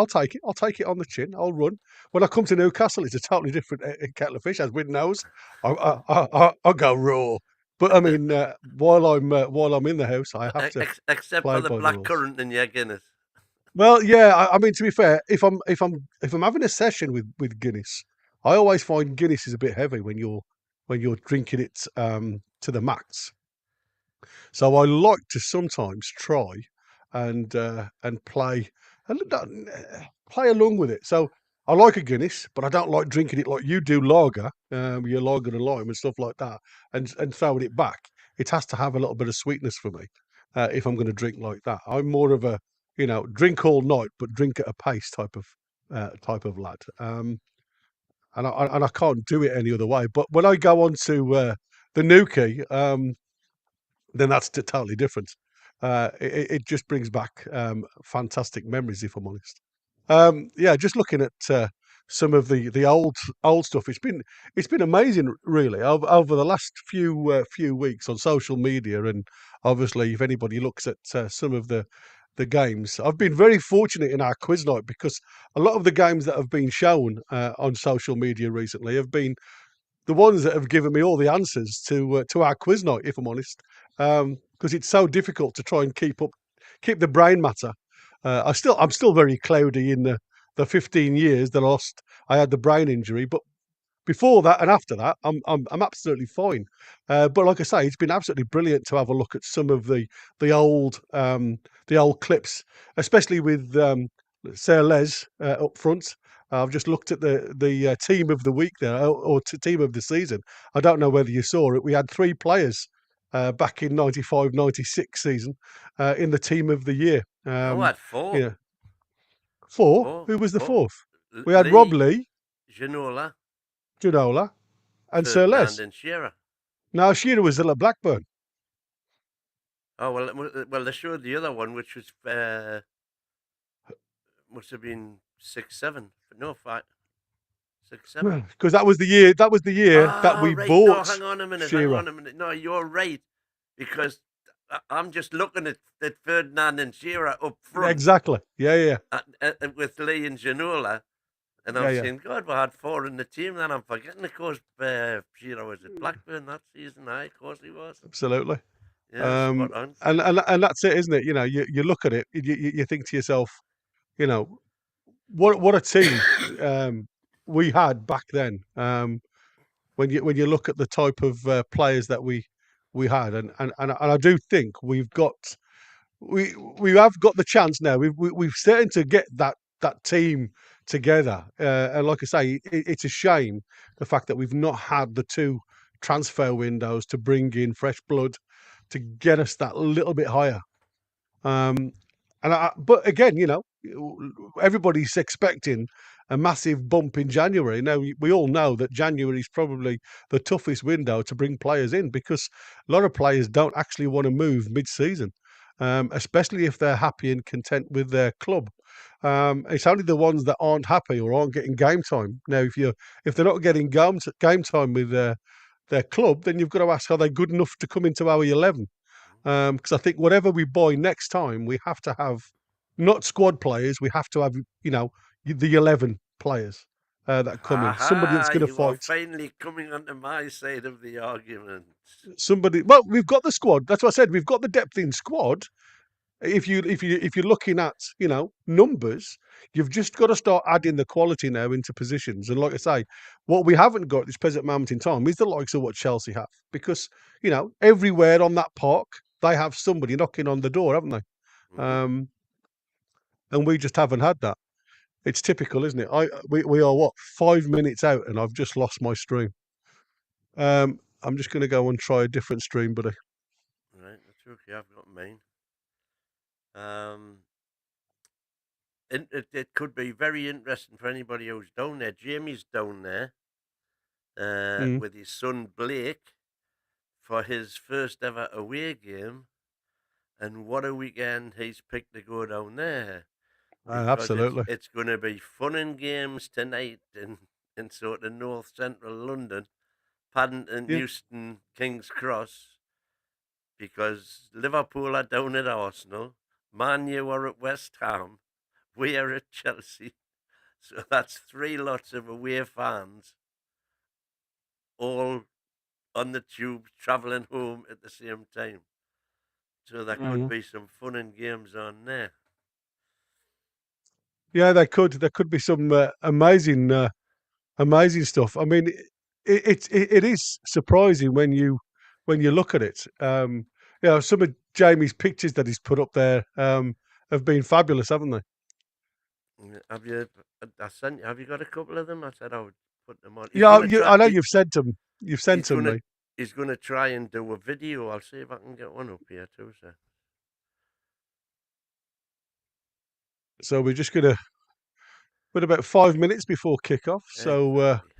take it. I'll take it on the chin. I'll run. When I come to Newcastle, it's a totally different kettle of fish. As Win knows, I'll go raw. But I mean, while I'm in the house, I have to. Except for the blackcurrant in your Guinness. Well, yeah. I mean, to be fair, if I'm having a session with Guinness, I always find Guinness is a bit heavy when you're drinking it to the max. So I like to sometimes try and play along with it. So I like a Guinness, but I don't like drinking it like you do lager, your lager and lime and stuff like that, and throwing it back. It has to have a little bit of sweetness for me if I'm going to drink like that. I'm more of a drink all night, but drink at a pace type of lad. And I can't do it any other way. But when I go on to the Nuki, then that's totally different. It just brings back fantastic memories, if I'm honest. Yeah, just looking at some of the old stuff. It's been amazing, really, over the last few weeks on social media, and obviously, if anybody looks at some of the games, I've been very fortunate in our quiz night because a lot of the games that have been shown on social media recently have been the ones that have given me all the answers to our quiz night, if I'm honest, because it's so difficult to try and keep the brain matter. I'm still very cloudy in the 15 years that I had the brain injury, but before that and after that, I'm absolutely fine. But like I say, it's been absolutely brilliant to have a look at some of the old clips, especially with Sir Les up front. I've just looked at the team of the week there, or team of the season. I don't know whether you saw it. We had 3 players back in 95-96 season in the team of the year. I had 4. Yeah. 4? Who was the 4th? We had Lee, Rob Lee. Ginola. Ginola, and Sir Ferdinand Les. and Shearer. Now Shearer was still at Blackburn. Oh well, they showed the other one, which was must have been 6-7. No, 5-6-7. Because that was the year. That was the year that Ah, we right. No, bought hang on a minute. Hang Shearer. on a minute. No, you're right. Because I'm just looking at Ferdinand and Shearer up front Exactly. Yeah. with Lee and Ginola. And I'm Yeah. saying, God, we had 4 in the team. Then I'm forgetting, of course, Shearer was at Blackburn that season. Aye, of course he was. Absolutely. Yeah, spot on. And that's it, isn't it? You know, you look at it, you think to yourself, you know, what a team we had back then. When you look at the type of players that we had, and I do think we have got the chance now. We've starting to get that team together, and like I say, it's a shame the fact that we've not had the 2 transfer windows to bring in fresh blood to get us that little bit higher. But again, you know, everybody's expecting a massive bump in January. Now, we all know that January is probably the toughest window to bring players in because a lot of players don't actually want to move mid-season, especially if they're happy and content with their club. It's only the ones that aren't happy or aren't getting game time. Now, if they're not getting game time with their club, then you've got to ask, are they good enough to come into our 11? Because I think whatever we buy next time, we have to have not squad players. We have to have, you know, the 11 players that come in. Somebody that's Aha, going to you are fight. finally coming onto my side of the argument. Somebody. Well, we've got the squad. That's what I said. We've got the depth in squad. If you're looking at, you know, numbers, you've just got to start adding the quality now into positions. And like I say, what we haven't got at this present moment in time is the likes of what Chelsea have, because you know everywhere on that park they have somebody knocking on the door, haven't they? Mm-hmm. And we just haven't had that. It's typical, isn't it? We are what 5 minutes out, and I've just lost my stream. I'm just going to go and try a different stream, buddy. Right, that's okay. I've got mine. It could be very interesting for anybody who's down there. Jamie's down there Mm. with his son Blake for his first ever away game. And what a weekend he's picked to go down there, because Absolutely. it's going to be fun and games tonight in sort of north central London, Paddington, Yeah. Euston, King's Cross, because Liverpool are down at Arsenal, Man U are at West Ham, we are at Chelsea. So that's 3 lots of away fans, all on the tube travelling home at the same time. So there could be some fun and games on there. Yeah, they could. There could be some amazing stuff. I mean, it is surprising when you look at it. You know, some of Jamie's pictures that he's put up there have been fabulous, haven't they? Have you? I sent you. Have you got a couple of them? I said I would put them on. He's Yeah, gonna try. I know you've sent them. You've sent He's them gonna. me. He's gonna try and do a video. I'll see if I can get one up here too, sir. So we're just gonna. We're about 5 minutes before kickoff, so Exactly.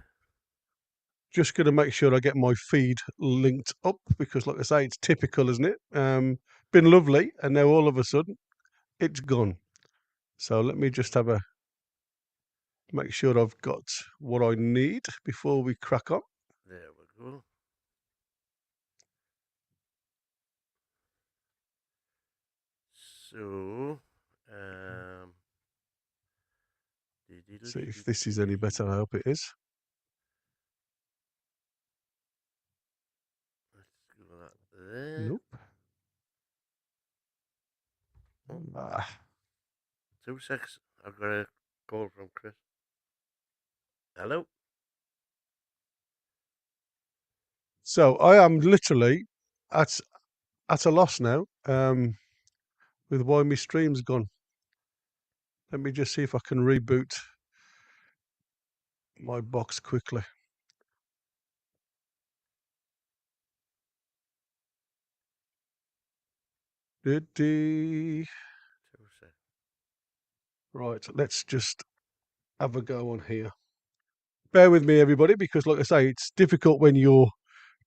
just gonna make sure I get my feed linked up because, like I say, it's typical, isn't it? Been lovely, and now all of a sudden it's gone. So let me just have a make sure I've got what I need before we crack on. There we go. So, See if this is any better. I hope it is. Let's go that there. Nope. Ah. 2 seconds. I've got a call from Chris. Hello. So I am literally at a loss now with why my stream's gone. Let me just see if I can reboot my box quickly. Right, let's just have a go on here. bear with me, everybody, because, like I say, it's difficult when you're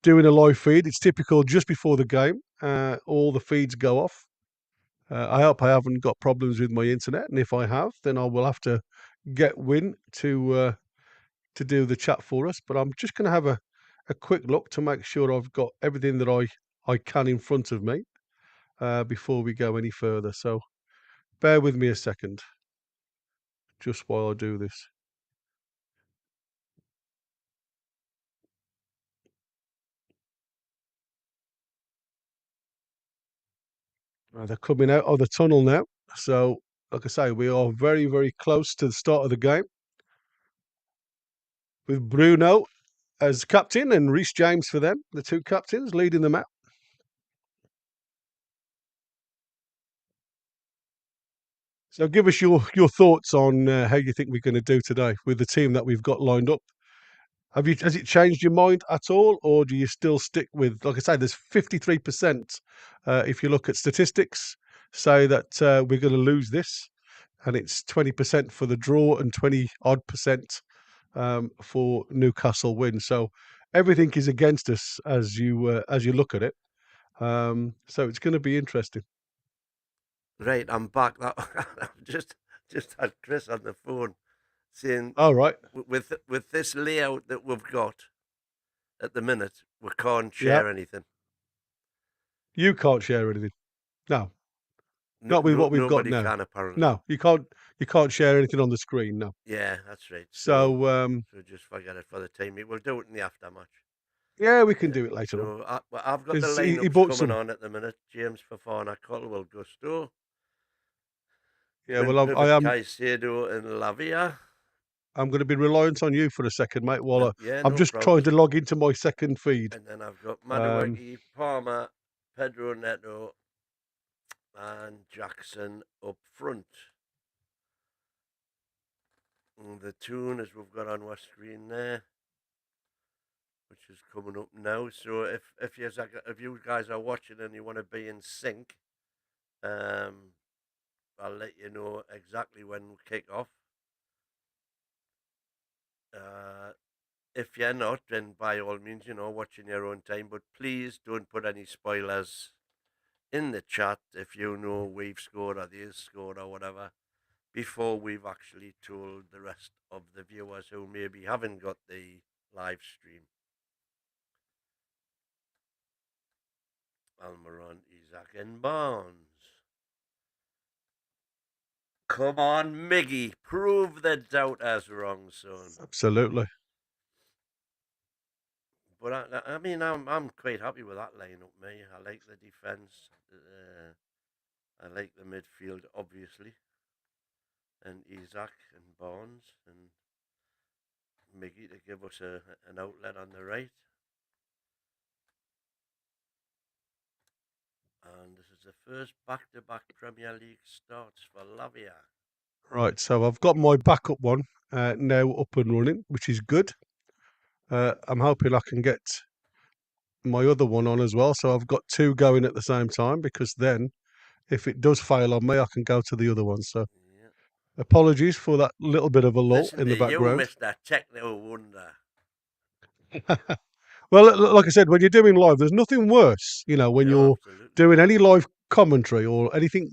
doing a live feed. It's typical just before the game. All the feeds go off. I hope I haven't got problems with my internet, and if I have, then I will have to get Win to do the chat for us. But I'm just going to have a quick look to make sure I've got everything that I can in front of me before we go any further. So bear with me a second, just while I do this. They're coming out of the tunnel now. So, like I say, we are very, very close to the start of the game with Bruno as captain and Reece James for them, the two captains leading them out. So give us your thoughts on how you think we're going to do today with the team that we've got lined up. Has it changed your mind at all, or do you still stick with, like I say, there's 53%, if you look at statistics, say that we're going to lose this, and it's 20% for the draw and 20-odd% for Newcastle win. So everything is against us as you look at it. So it's going to be interesting. Right, I'm back. I've just had Chris on the phone saying, All right. with this layout that we've got at the minute, we can't share anything. You can't share anything. No. Not with what we've got Nobody now. can, apparently. No, you can't share anything on the screen. No. Yeah, that's right. So so just forget it for the time. We'll do it in the aftermatch. yeah, we can do it later on. I've got the 'Cause lineups coming on at the minute. James Fofana, Colwell, Gusto. Yeah, well, I am. Caicedo and Lavia. I'm going to be reliant on you for a second, mate. While I'm no just problem. trying to log into my second feed. And then I've got Madueke, Palmer, Pedro Neto, and Jackson up front. And the tune, as we've got on our screen there, which is coming up now. So if you guys are watching and you want to be in sync, I'll let you know exactly when we kick off. If you're not, then by all means, watch in your own time. But please don't put any spoilers in the chat if you know we've scored or they've scored or whatever, before we've actually told the rest of the viewers who maybe haven't got the live stream. Almiron, Isaac and Barnes. Come on, Miggy, prove the doubters wrong, son. Absolutely. But I mean, I'm quite happy with that lineup, me. I like the defence. I like the midfield, obviously, and Isaac and Barnes and Miggy to give us an outlet on the right. And this is the first back-to-back Premier League starts for Lavia. Right, so I've got my backup one now up and running, which is good. I'm hoping I can get my other one on as well. So I've got two going at the same time, because then if it does fail on me, I can go to the other one. So apologies for that little bit of a lull in the background. You, Mr. Techno Wonder. Well, like I said, when you're doing live, there's nothing worse, when you're doing any live commentary or anything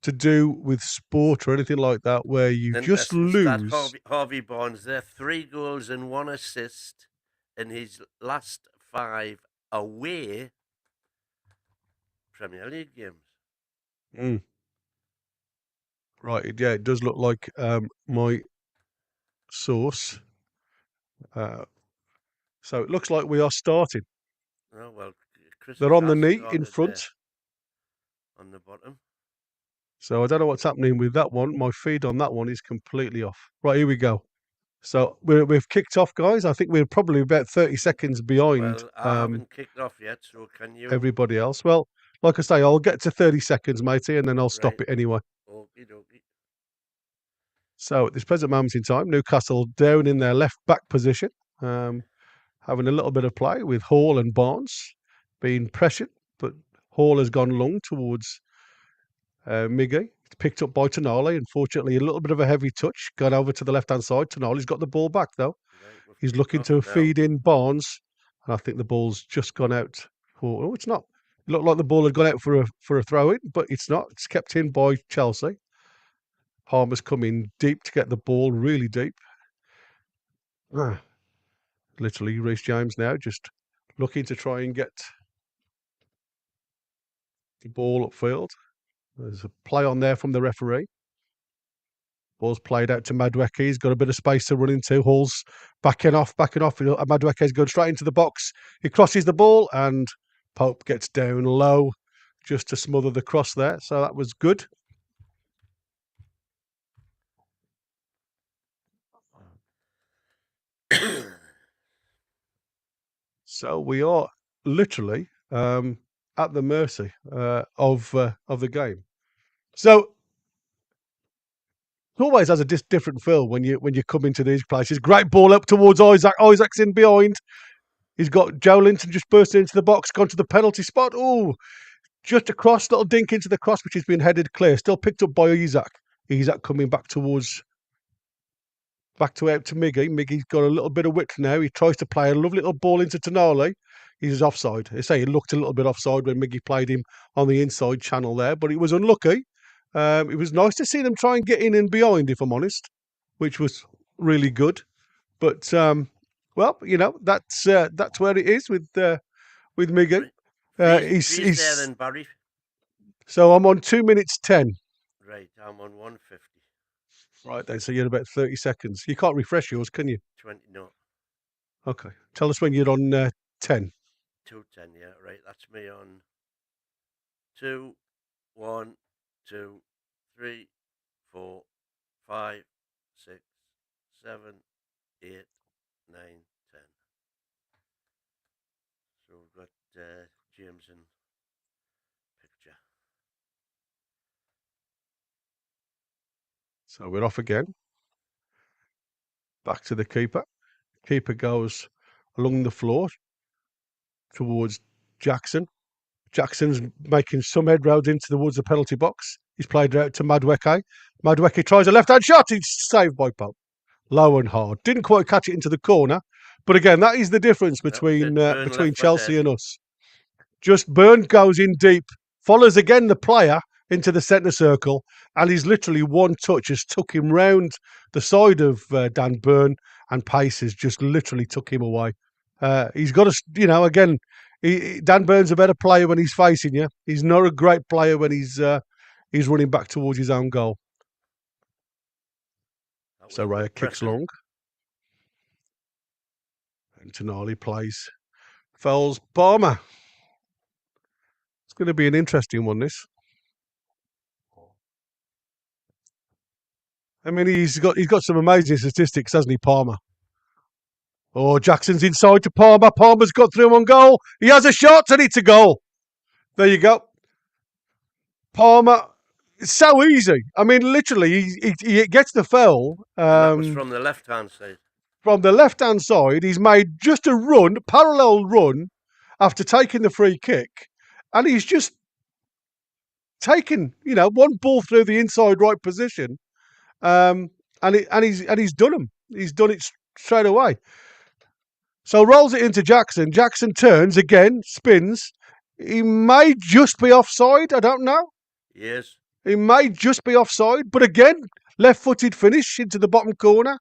to do with sport or anything like that, where you just lose. That Harvey Barnes there, 3 goals and 1 assist in his last 5 away Premier League games. Right, yeah, it does look like my source. So it looks like we are starting. Oh, well, Chris, they're on the knee in front. On the bottom. So I don't know what's happening with that one. My feed on that one is completely off. Right, here we go. So we've kicked off, guys. I think we're probably about 30 seconds behind. Well, I haven't kicked off yet, so can you? Everybody else. Well, like I say, I'll get to 30 seconds, matey, and then I'll stop it anyway. Okie dokie. So at this present moment in time, Newcastle down in their left back position, having a little bit of play with Hall and Barnes being pressured, but Hall has gone long towards Miggy. It's picked up by Tonali. Unfortunately, a little bit of a heavy touch. Gone over to the left-hand side. Tonali's got the ball back, though. we've He's kicked looking off to now. feed in Barnes, and I think the ball's just gone out for. Oh, it's not. It looked like the ball had gone out for a throw in, but it's not. It's kept in by Chelsea. Palmer's come in deep to get the ball, really deep. Literally, Reece James now just looking to try and get the ball upfield. There's a play on there from the referee. Ball's played out to Madueke. He's got a bit of space to run into. Hall's backing off. Madueke's going straight into the box. He crosses the ball and Pope gets down low just to smother the cross there. So that was good. So we are literally at the mercy of the game. So it always has a different feel when you come into these places. Great ball up towards Isaac. Isaac's in behind. He's got Joe Linton just bursting into the box, gone to the penalty spot. Oh, just a cross, little dink into the cross, which has been headed clear. Still picked up by Isaac. Isaac coming back to out to Miggy. Miggy's got a little bit of width now. He tries to play a lovely little ball into Tonali. He's offside. They say he looked a little bit offside when Miggy played him on the inside channel there, but it was unlucky. It was nice to see them try and get in and behind, if I'm honest, which was really good. But well, that's where it is with Miggy. He's there then, Barry. So I'm on 2 minutes 10. Right, I'm on 150. Right then, so you're about 30 seconds. You can't refresh yours, can you? 20, no. Okay. Tell us when you're on 10. 2:10, yeah, right. That's me on 2, 1, 2, 3, 4, 5, 6, 7, 8, 9, 10. So we've got James in picture. So we're off again. Back to the keeper. Keeper goes along the floor towards Jackson. Jackson's making some headroads into towards the penalty box. He's played out to Madueke. Madueke tries a left-hand shot. He's saved by Pope. Low and hard. Didn't quite catch it into the corner. But again, that is the difference between Chelsea and us. Just Byrne goes in deep, follows again the player into the centre circle, and he's literally one touch has took him round the side of Dan Byrne, and pace has just literally took him away. He's got to, again, Dan Byrne's a better player when he's facing you. He's not a great player when he's running back towards his own goal. So Raya kicks long. And Tonali plays. Fouls Palmer. It's going to be an interesting one, this. I mean, he's got some amazing statistics, hasn't he, Palmer? Oh, Jackson's inside to Palmer. Palmer's got through on goal. He has a shot and it's a goal. There you go. Palmer, it's so easy. I mean, literally, he gets the foul. That was from the left-hand side. From the left-hand side, he's made just a run, parallel run, after taking the free kick, and he's just taken, one ball through the inside right position, and he's done him. He's done it straight away. So rolls it into Jackson. Jackson turns again, spins. He may just be offside. I don't know. Yes. He may just be offside, but again, left-footed finish into the bottom corner.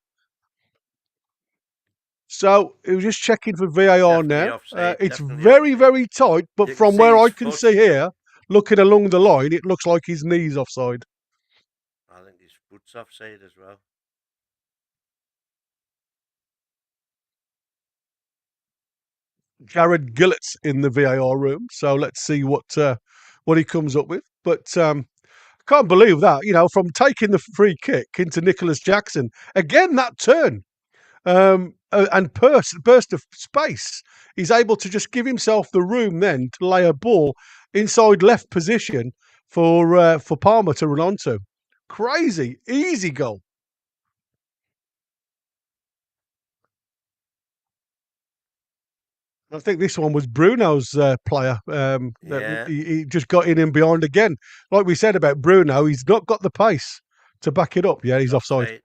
So he was just checking for VAR now. It's very, very tight, but from where I can see here, looking along the line, it looks like his knee's offside. I think his foot's offside as well. Jared Gillett's in the VAR room, so let's see what he comes up with. But I can't believe that, from taking the free kick into Nicholas Jackson, again, that turn. And burst of space. He's able to just give himself the room then to lay a ball inside left position for Palmer to run onto. Crazy, easy goal. I think this one was Bruno's player. He just got in and beyond again. Like we said about Bruno, he's not got the pace to back it up. Yeah, he's offside.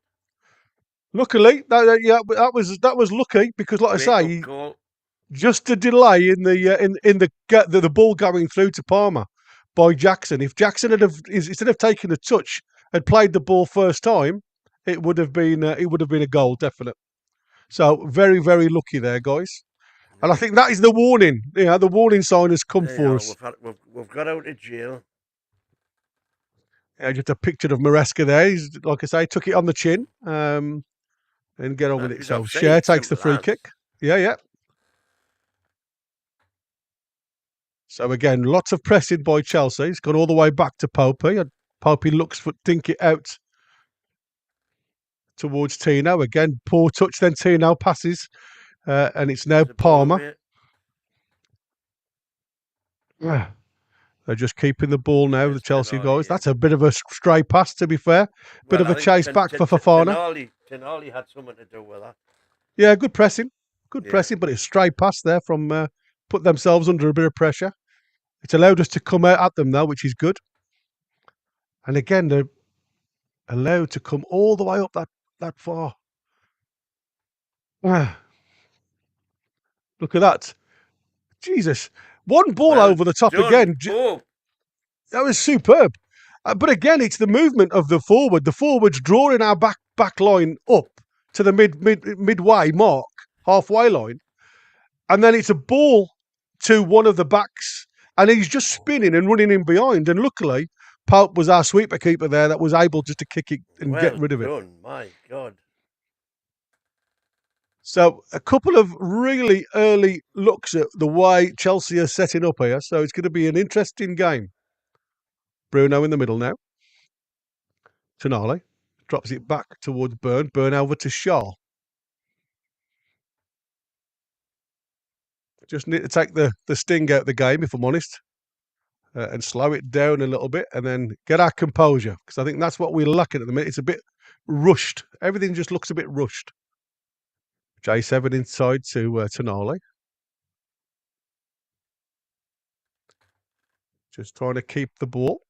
Luckily, that was lucky because, like Wake I up say, call. just a delay in the ball going through to Palmer by Jackson. If Jackson instead of taking a touch, had played the ball first time, it would have been a goal, definite. So very very lucky there, guys. And I think that is the warning. The warning sign has come There you for are. us. We've got out of jail. Just a picture of Maresca there. He's, like I say, took it on the chin and get on Well, with he it. was So Cher offside, takes the simple free as. kick. Yeah. So again, lots of pressing by Chelsea. It's gone all the way back to Popey. Popey looks for think it out towards Tino. Again, poor touch. Then Tino passes, and it's now Gives the ball Palmer. away. They're just keeping the ball now, the There's Chelsea Tenali guys. again. That's a bit of a stray pass, to be fair. Bit Well, of I a think chase back for Fofana. Tenali had something to do with that. Yeah, good pressing. Yeah. But it's a stray pass there from put themselves under a bit of pressure. It's allowed us to come out at them, though, which is good. And again, they're allowed to come all the way up that far. Look at that. Jesus. One ball Well over the top done, again. Pope. That was superb. But again, it's the movement of the forward. The forward's drawing our back line up to the midway mark, halfway line. And then it's a ball to one of the backs. And he's just spinning and running in behind. And luckily, Pope was our sweeper keeper there that was able just to kick it and get Well rid of it. done, my God. So a couple of really early looks at the way Chelsea are setting up here. So it's going to be an interesting game. Bruno in the middle now. Tonali drops it back towards Burn. Burn over to Shaw. Just need to take the sting out of the game, if I'm honest, and slow it down a little bit and then get our composure, because I think that's what we're lacking at the minute. It's a bit rushed. Everything just looks a bit rushed. J7 inside to Tonali. Just trying to keep the ball.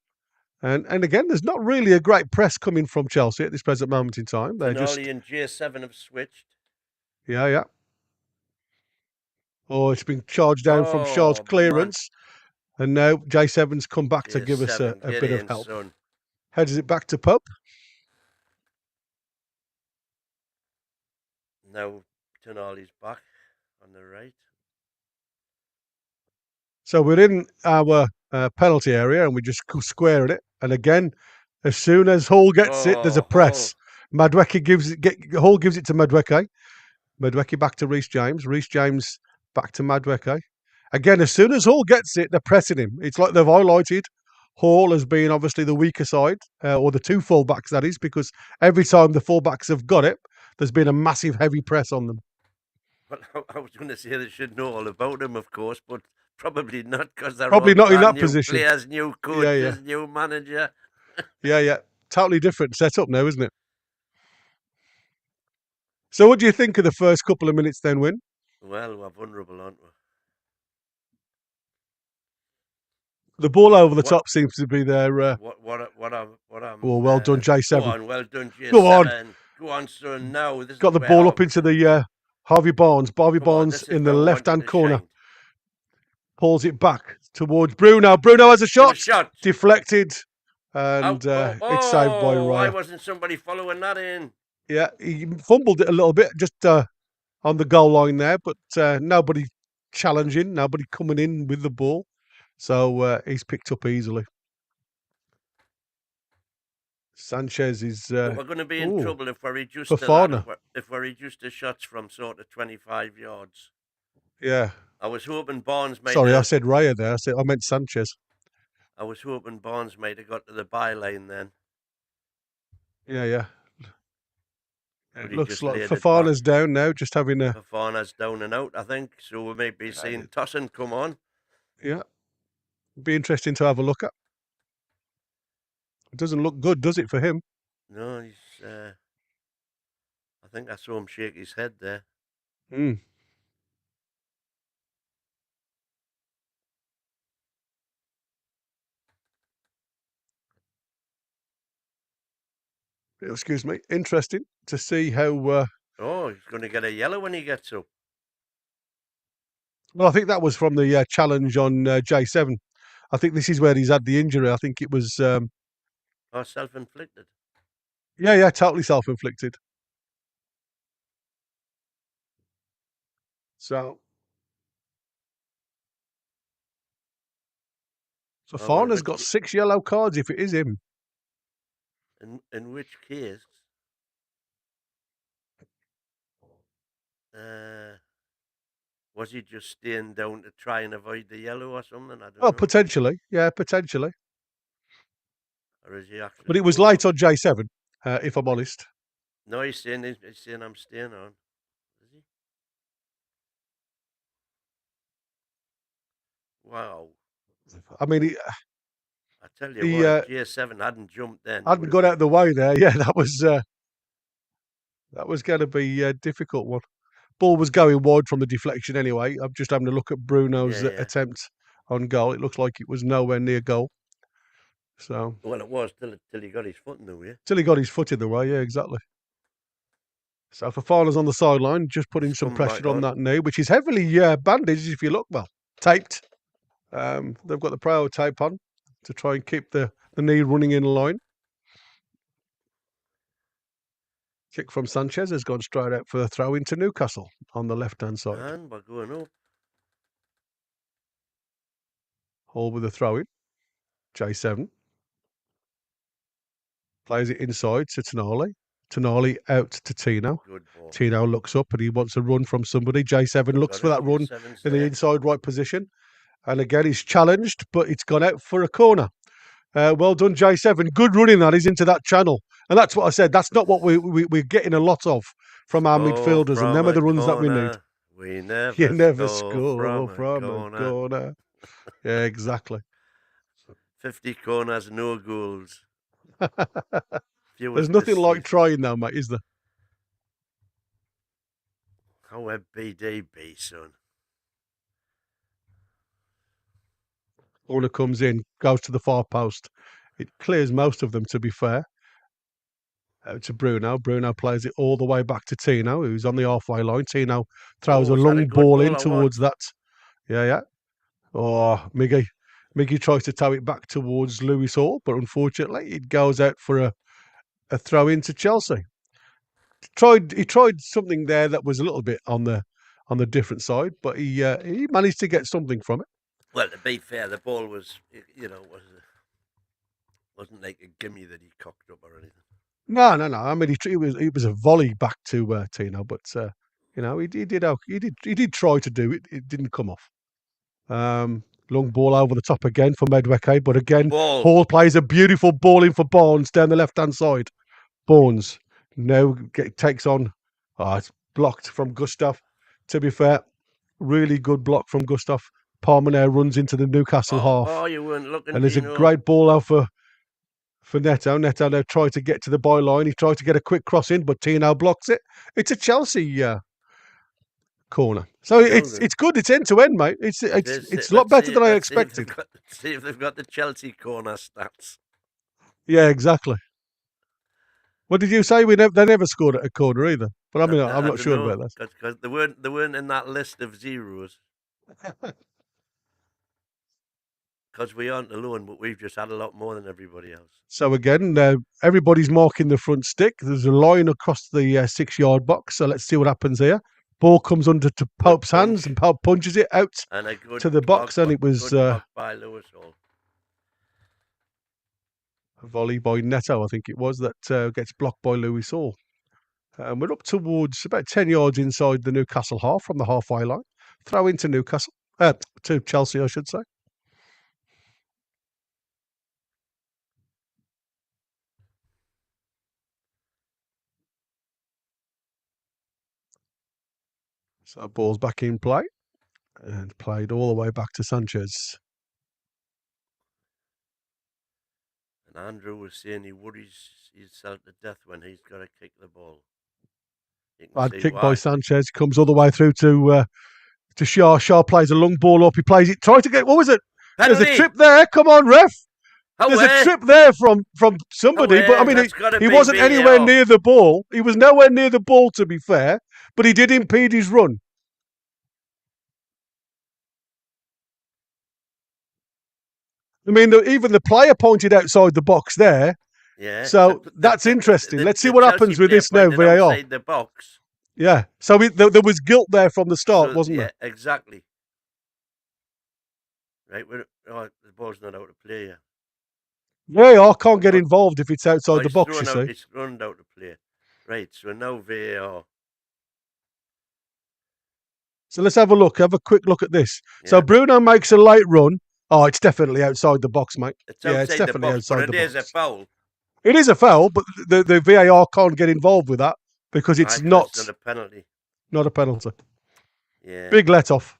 And again, there's not really a great press coming from Chelsea at this present moment in time. They're just... Tenali and J7 have switched. Yeah. Oh, it's been charged down from Shaw's Oh, man. clearance. And now J7's come back to give us a J7, get bit of in, help. son. Heads it back to Pope. Now Tenali's back on the right. So we're in our penalty area and we're just squaring it. And again, as soon as Hall gets it, there's a press. Madueke Hall gives it to Madueke. Madueke back to Reece James. Reece James back to Madueke. Again, as soon as Hall gets it, they're pressing him. It's like they've highlighted Hall as being obviously the weaker side, or the two fullbacks, that is, because every time the fullbacks have got it, there's been a massive heavy press on them. Well, I was going to say they should know all about him, of course, but probably not, because they're Probably all not in that new position. players, new coaches, new manager. Yeah. Totally different setup now, isn't it? So what do you think of the first couple of minutes then, Win? Well, we're vulnerable, aren't we? The ball over the top seems to be their... What I'm well done, J7. Go on, well done, J7. Go on. Go on, son, now. This Got is the where ball up into the Harvey Barnes. Harvey Come on, Barnes this is in the where we want you left-hand to corner. shine. Pulls it back towards Bruno. Bruno has a Give a shot. shot. Deflected. And it's saved by Why Raya. wasn't somebody following that in? Yeah, he fumbled it a little bit just on the goal line there, but nobody challenging, nobody coming in with the ball. So he's picked up easily. Sanchez is... But we're going to be in trouble if we're reduced Fofana. to that. If we're reduced to shots from sort of 25 yards. Yeah. I was hoping Barnes made... Sorry, I said Raya there. I meant Sanchez. I was hoping Barnes might have got to the byline then. Yeah. But It looks like Fofana's Fofana's down now, just having a... Fofana's down and out, I think. So we may be seeing Tosin come on. Yeah. Be interesting to have a look at. It doesn't look good, does it, for him? No, he's... I think I saw him shake his head there. excuse me, interesting to see how. Oh, he's going to get a yellow when he gets up. Well, I think that was from the challenge on J7. I think this is where he's had the injury. I think it was. Oh, self-inflicted. Yeah, totally self-inflicted. So Fafana's got 6 yellow cards if it is him. In which case, was he just staying down to try and avoid the yellow or something? I don't know. Potentially. Yeah, potentially. Or is he actually? But it was late on J7, if I'm honest. No, he's saying I'm staying on. Is he? Wow. I mean, I tell you what, if J7 hadn't jumped then, hadn't got out of the way there. Yeah, that was going to be a difficult one. Ball was going wide from the deflection anyway. I'm just having a look at Bruno's attempt on goal. It looks like it was nowhere near goal. So well, it was till he got his foot in the way. Till he got his foot in the way, yeah, exactly. So Fafana's on the sideline, just putting some pressure on that knee, which is heavily bandaged. If you look, well, taped. They've got the Pro tape on to try and keep the knee running in line. Kick from Sanchez has gone straight out for a throw into Newcastle on the left-hand side. And we're going up. Hall with a throw in. J7. Plays it inside to Tonali. Tonali out to Tino. Tino looks up and he wants a run from somebody. J7 looks for that run in the inside right position. And again, he's challenged, but it's gone out for a corner. Well done, J7. Good running that is into that channel. And that's what I said. That's not what we're getting a lot of from our midfielders. And them are the runs that we need. You never score from a corner. Yeah, exactly. 50 corners, no goals. There's nothing like trying though, mate, is there? How BDB, son. Corner comes in, goes to the far post. It clears most of them, to be fair. Out to Bruno. Bruno plays it all the way back to Tino, who's on the halfway line. Tino throws a long ball in towards that. Yeah. Oh, Miggy tries to tow it back towards Lewis Hall, but unfortunately it goes out for a throw into Chelsea. He tried something there that was a little bit on the different side, but he managed to get something from it. Well, to be fair, the ball was, wasn't like a gimme that he cocked up or anything. No. I mean, it was a volley back to Tino, but he did try to do it. It didn't come off. Long ball over the top again for Medweke, but again, Hall plays a beautiful ball in for Barnes down the left-hand side. Barnes now takes on. It's blocked from Gustav. To be fair, really good block from Gustav. Palmer now runs into the Newcastle half. Oh, you weren't looking. And there's a great ball out for Neto. Neto now tried to get to the byline. He tried to get a quick cross in, but Tino blocks it. It's a Chelsea corner. So it's good. It's end to end, mate. It's a lot better than I expected. See if they've got the Chelsea corner stats. Yeah, exactly. What did you say? They never scored at a corner either. But I mean, I'm not sure about that. Because they weren't in that list of zeros. Because we aren't alone, but we've just had a lot more than everybody else. So again, everybody's marking the front stick. There's a line across the 6-yard box. So let's see what happens here. Ball comes under to Pope's hands, and Pope punches it out to the box, and it was by Lewis Hall. A volley by Neto, I think it was, that gets blocked by Lewis Hall. And we're up towards about 10 yards inside the Newcastle half from the halfway line. Throw into Newcastle, to Chelsea, I should say. So ball's back in play and played all the way back to Sanchez. And Andrew was saying he worries himself to death when he's got to kick the ball. Bad kick by Sanchez, comes all the way through to Shaw. Shaw plays a long ball up. He plays it, tries to get, what was it? Penalty. There's a trip there. Come on, ref. There's a trip there from somebody, but I mean, he wasn't anywhere near the ball. He was nowhere near the ball, to be fair, but he did impede his run. I mean, even the player pointed outside the box there. Yeah. So that's interesting. Let's see what happens with this now, VAR. Outside the box. Yeah. So there was guilt there from the start, wasn't there? Yeah, exactly. Right. The ball's not out of play yet. VAR can't get involved if it's outside the box, you see. It's run out of play. Right, so now VAR. So let's have a quick look at this. Yeah. So Bruno makes a late run. Oh, it's definitely outside the box, mate. It's definitely outside the box. But it is a foul. It is a foul, but the VAR can't get involved with that because it's not a penalty. Not a penalty. Yeah. Big let off.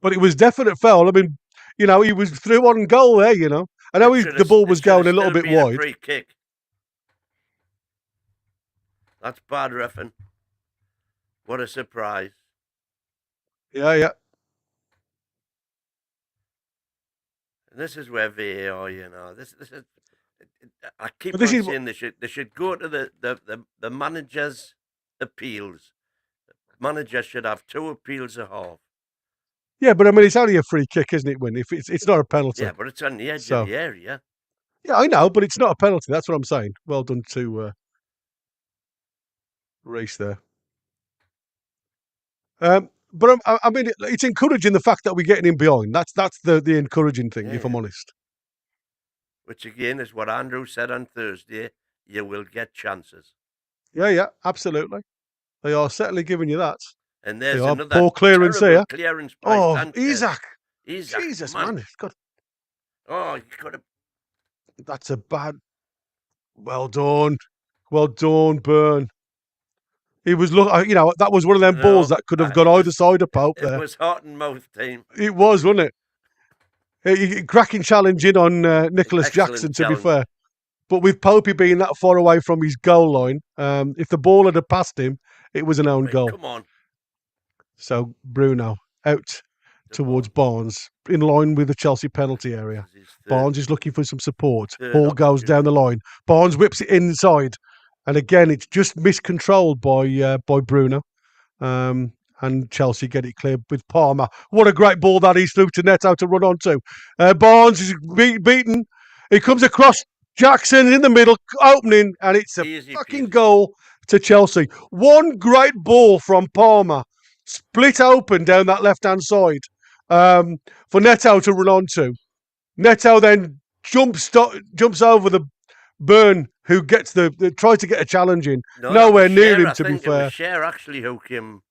But it was definite foul. I mean, you know, he was through on goal there, you know. I know the ball was going a little bit wide. A free kick. That's bad reffing. What a surprise. Yeah. And this is where VAR, you know, this is. I keep on saying they should go to the manager's appeals. The manager should have 2 appeals a half. Yeah, but I mean, it's only a free kick, isn't it? When if it's not a penalty. Yeah, but it's on the edge of the area. Yeah, I know, but it's not a penalty. That's what I'm saying. Well done to Reece there. But I mean, it's encouraging the fact that we're getting in behind. That's the encouraging thing, if I'm honest. Which again is what Andrew said on Thursday. You will get chances. Yeah, absolutely. They are certainly giving you that. And there's another poor clearance here. Clearance by Sanchez. Isaac. Jesus, man. God. Oh, you could have. That's a bad. Well done, Burn. He was that was one of them balls that could have gone either side of Pope. There. It was heart and mouth team. It was, wasn't it? Cracking challenge in on Nicholas Jackson, to be fair. But with Popey being that far away from his goal line, if the ball had passed him, it was an own goal. Come on. So Bruno out towards Barnes, in line with the Chelsea penalty area. Barnes is looking for some support. Ball goes down the line. Barnes whips it inside. And again, it's just miscontrolled by Bruno. And Chelsea get it clear with Palmer. What a great ball that is through to Neto to run onto. Barnes is beaten. He comes across. Jackson in the middle, opening, and it's a fucking goal to Chelsea. One great ball from Palmer, split open down that left-hand side for Neto to run onto. Neto then jumps over the Burn, who gets tries to get a challenge in. Nowhere near him, to be fair. It was Cher actually who came.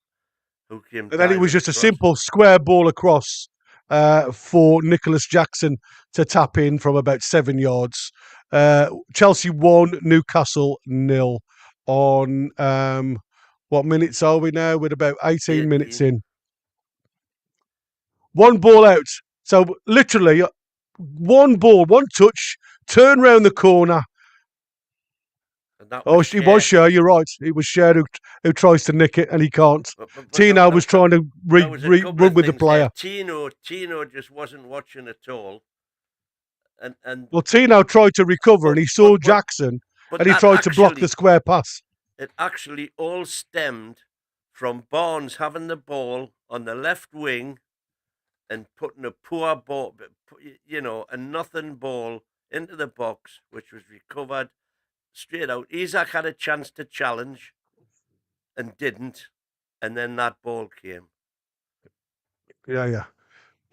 And then it was just a simple square ball across for Nicholas Jackson to tap in from about 7 yards. Chelsea 1, Newcastle 0 on what minutes are we now? We're about 18 minutes in. One ball out. So literally one ball, one touch, turn round the corner. It was Cher, you're right. It was Cher who tries to nick it and he can't. But Tino was trying to run with the player. Tino just wasn't watching at all. And well, Tino tried to recover and he saw Jackson and he tried to block the square pass. It actually all stemmed from Barnes having the ball on the left wing and putting a poor ball, a nothing ball into the box, which was recovered straight out. Isaac had a chance to challenge and didn't, and then that ball came. Yeah.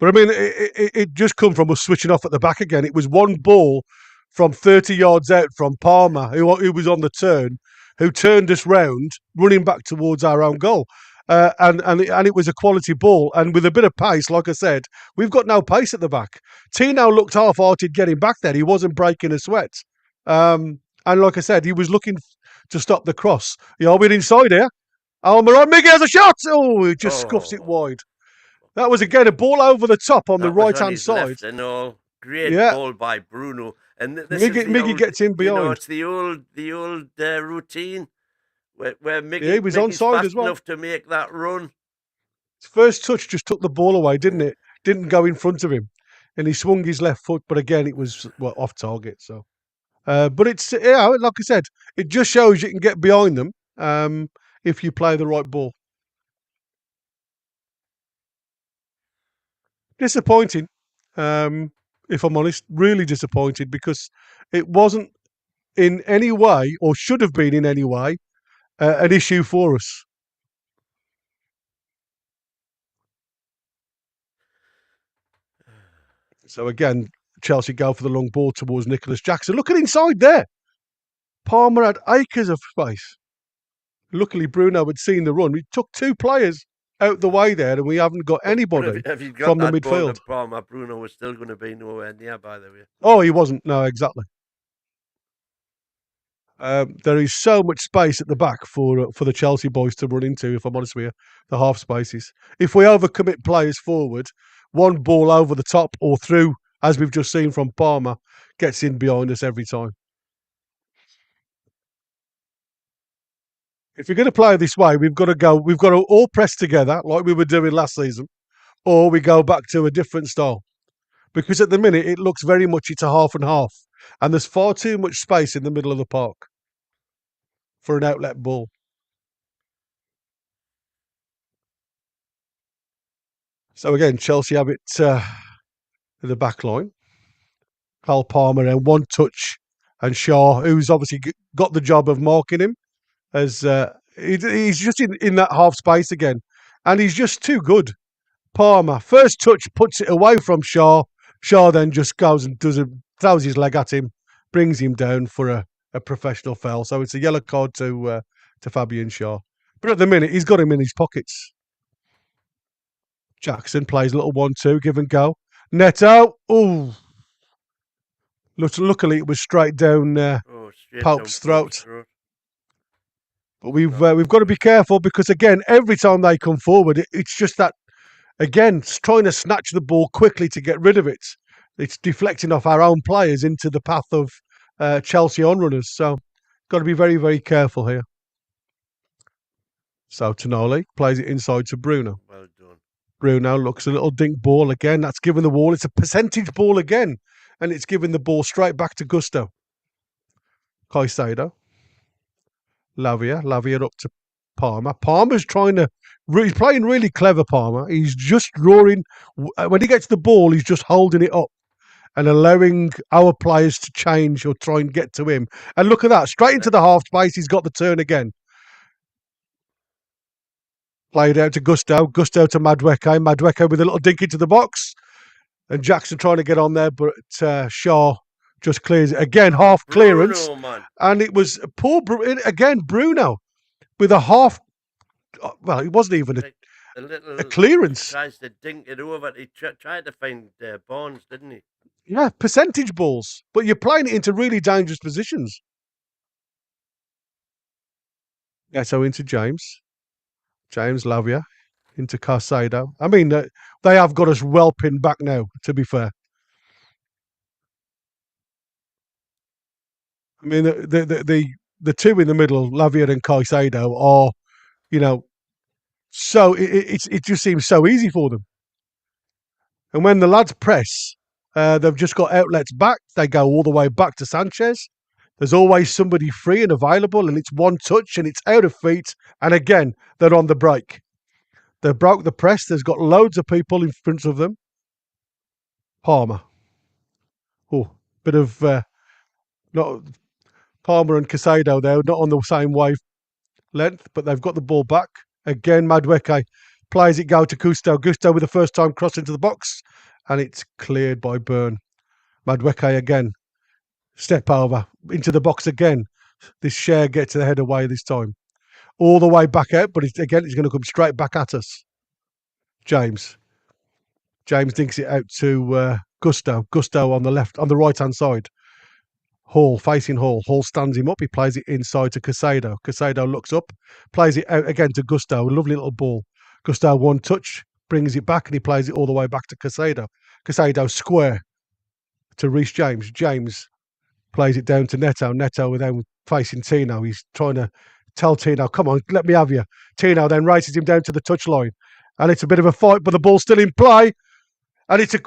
But I mean, it just come from us switching off at the back again. It was one ball from 30 yards out from Palmer, who was on the turn, who turned us round, running back towards our own goal. And it was a quality ball. And with a bit of pace, like I said, we've got no pace at the back. Tino looked half-hearted getting back there. He wasn't breaking a sweat. And like I said, he was looking to stop the cross. We're inside here. Almiron, Miggy has a shot. Oh, he just scuffs it wide. That was, again, a ball over the top on the right-hand side. And all. Great ball by Bruno. And Miggy gets in behind. It's the old routine where he was onside as well. Enough to make that run. His first touch just took the ball away, didn't it? Didn't go in front of him. and he swung his left foot, but again, it was off target. So, but it's like I said, it just shows you can get behind them if you play the right ball. Disappointing, if I'm honest, really disappointed because it wasn't in any way, or should have been in any way, an issue for us. So again, Chelsea go for the long ball towards Nicholas Jackson. Look at inside there. Palmer had acres of space. Luckily, Bruno had seen the run. We took two players out the way there, and we haven't got anybody if you'd got from the that ball midfield. to Palmer, Bruno was still going to be nowhere near, by the way. Oh, he wasn't. No, exactly. There is so much space at the back for the Chelsea boys to run into, if I'm honest with you, the half spaces. If we overcommit players forward, one ball over the top or through, as we've just seen from Palmer, gets in behind us every time. If you're going to play this way, we've got to all press together like we were doing last season, or we go back to a different style. Because at the minute, it looks very much it's a half and half. And there's far too much space in the middle of the park for an outlet ball. So again, Chelsea have it in the back line. Cole Palmer and one touch, and Shaw, who's obviously got the job of marking him, as he's just in that half space again, and he's just too good. Palmer, first touch, puts it away from Shaw. Shaw then just goes and throws his leg at him, brings him down for a professional foul. So it's a yellow card to Fabian Shaw. But at the minute, he's got him in his pockets. Jackson plays a little 1-2, give and go. Neto, oh, luckily it was straight down Pope's throat. But we've got to be careful because again, every time they come forward, it's just that again trying to snatch the ball quickly to get rid of it. It's deflecting off our own players into the path of Chelsea on runners. So got to be very, very careful here. So Tonali plays it inside to Bruno. Well done. Bruno looks a little dink ball again. That's given the ball. It's a percentage ball again. And it's giving the ball straight back to Gusto. Caicedo. Lavia up to Palmer. Palmer's he's playing really clever, Palmer. He's just drawing. When he gets the ball, he's just holding it up and allowing our players to change or try and get to him. And look at that. Straight into the half space. He's got the turn again. Played out to Gusto. Gusto to Madueke. Madueke with a little dink into the box. And Jackson trying to get on there, but Shaw just clears it. Again, half clearance. Man. And it was again, Bruno with a half. Well, it wasn't even a clearance. He tries to dink it over. He tried to find Barnes, didn't he? Yeah, percentage balls. But you're playing it into really dangerous positions. Yeah, so into James. James Lavia into Caicedo. I mean, they have got us well pinned back now, to be fair. I mean, the two in the middle, Lavia and Caicedo, are, so it just seems so easy for them. And when the lads press, they've just got outlets back. They go all the way back to Sanchez. There's always somebody free and available, and it's one touch and it's out of feet. And again, they're on the break. They broke the press. There's got loads of people in front of them. Palmer. Oh, bit of not Palmer and Caicedo there, not on the same wavelength, but they've got the ball back. Again, Madueke plays it go to Gusto. Gusto with the first time cross into the box, and it's cleared by Byrne. Madueke again. Step over into the box again. This share gets the head away this time. All the way back out, but it's going to come straight back at us. James dinks it out to Gusto. Gusto on the right-hand side. Hall, facing Hall. Hall stands him up. He plays it inside to Caicedo. Caicedo looks up, plays it out again to Gusto. A lovely little ball. Gusto one touch, brings it back, and he plays it all the way back to Caicedo. Caicedo square to Reece James. James plays it down to Neto. Neto then facing Tino. He's trying to tell Tino, come on, let me have you. Tino then races him down to the touchline. And it's a bit of a fight, but the ball's still in play. And it's a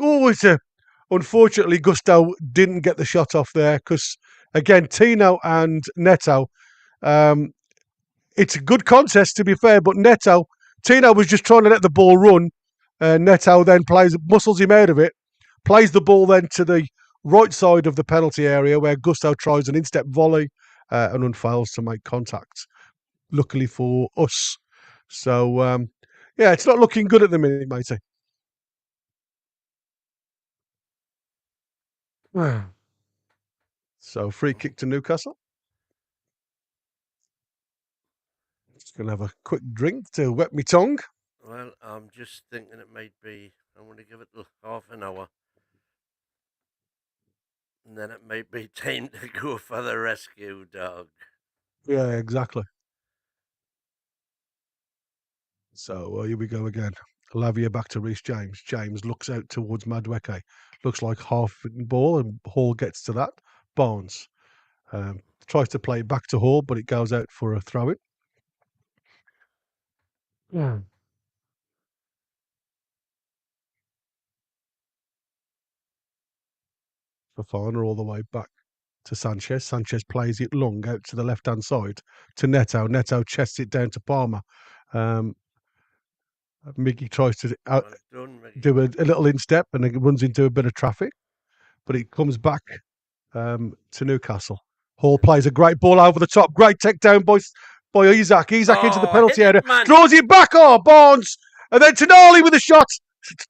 Unfortunately, Gusto didn't get the shot off there because, again, Tino and Neto, it's a good contest to be fair, but Tino was just trying to let the ball run. Neto then muscles him out of it, plays the ball then to the right side of the penalty area where Gusto tries an instep volley and unfails to make contact. Luckily for us. So, yeah, it's not looking good at the minute, matey. So, free kick to Newcastle. Just going to have a quick drink to wet my tongue. Well, I'm just thinking it might be, I'm going to give it half an hour. And then it might be time to go for the rescue dog. Yeah, exactly. So, here we go again. Lavia back to Reece James. James looks out towards Madueke. Looks like half ball, and Hall gets to that. Barnes tries to play it back to Hall, but it goes out for a throw-in. Yeah. Fofana all the way back to Sanchez. Sanchez plays it long out to the left-hand side to Neto. Neto chests it down to Palmer. Miggy tries to do a little instep and it runs into a bit of traffic, but it comes back to Newcastle. Hall plays a great ball over the top. Great takedown by Isaac. Isaac into the penalty area. Draws it back. Oh, Barnes. And then Tonali with a shot.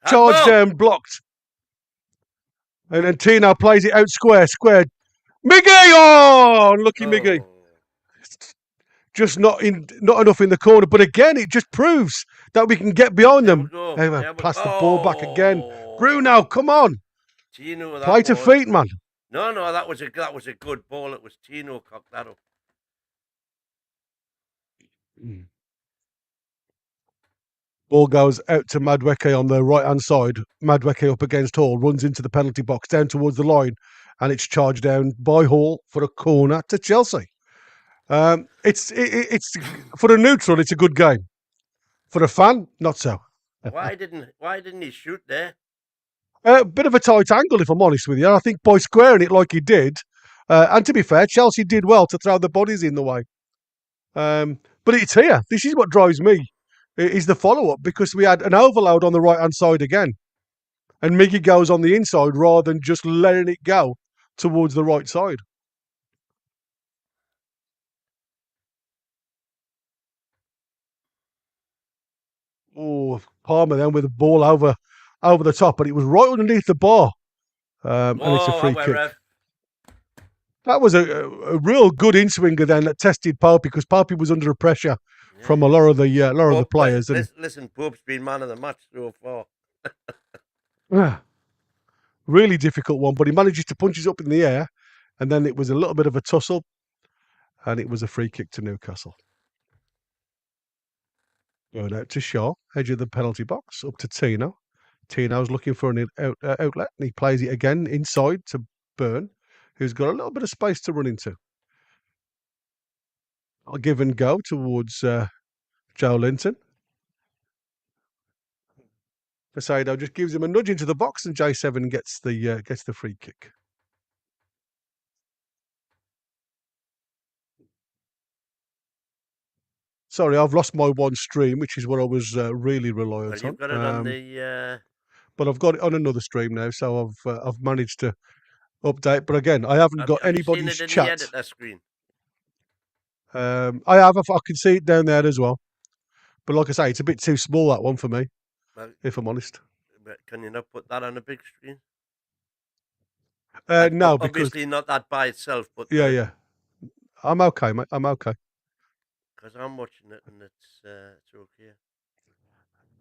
Charged down, blocked. And then Tino plays it out square. Miggy! Oh, unlucky Miggy. Just not enough in the corner. But again, it just proves that we can get behind them. Pass the ball back again. Bruno, come on. Tino, play to feet, man. No, that was a good ball. It was Tino cocked that up. Ball goes out to Madueke on the right-hand side. Madueke up against Hall, runs into the penalty box, down towards the line, and it's charged down by Hall for a corner to Chelsea. It's for a neutral, it's a good game. For a fan, not so. Why didn't he shoot there? A bit of a tight angle, if I'm honest with you. I think by squaring it like he did, and to be fair, Chelsea did well to throw the bodies in the way. But it's here. This is what drives me. Is the follow-up, because we had an overload on the right-hand side again. And Miggy goes on the inside rather than just letting it go towards the right side. Oh, Palmer then with the ball over the top, but it was right underneath the bar. And it's a free kick. That was a real good in-swinger then that tested Pope, because Pope was under pressure from a lot of the players. Listen, Pope's been man of the match so far. Really difficult one, but he manages to punch it up in the air, and then it was a little bit of a tussle, and it was a free kick to Newcastle. Going out to Shaw, edge of the penalty box, up to Tino. Tino's looking for an outlet, and he plays it again inside to Byrne, who's got a little bit of space to run into. I'll give and go towards Joe Linton. Fasado just gives him a nudge into the box, and J7 gets the free kick. Sorry, I've lost my one stream, which is what I was really reliant on. You've got it on the. But I've got it on another stream now, so I've managed to update. But again, I haven't got anybody's chat. You edit that screen? I have. I can see it down there as well. But like I say, it's a bit too small, that one, for me, if I'm honest. But can you not put that on a big screen? No, because obviously not that by itself, but yeah. I'm okay, mate. I'm okay. Because I'm watching it and it's okay.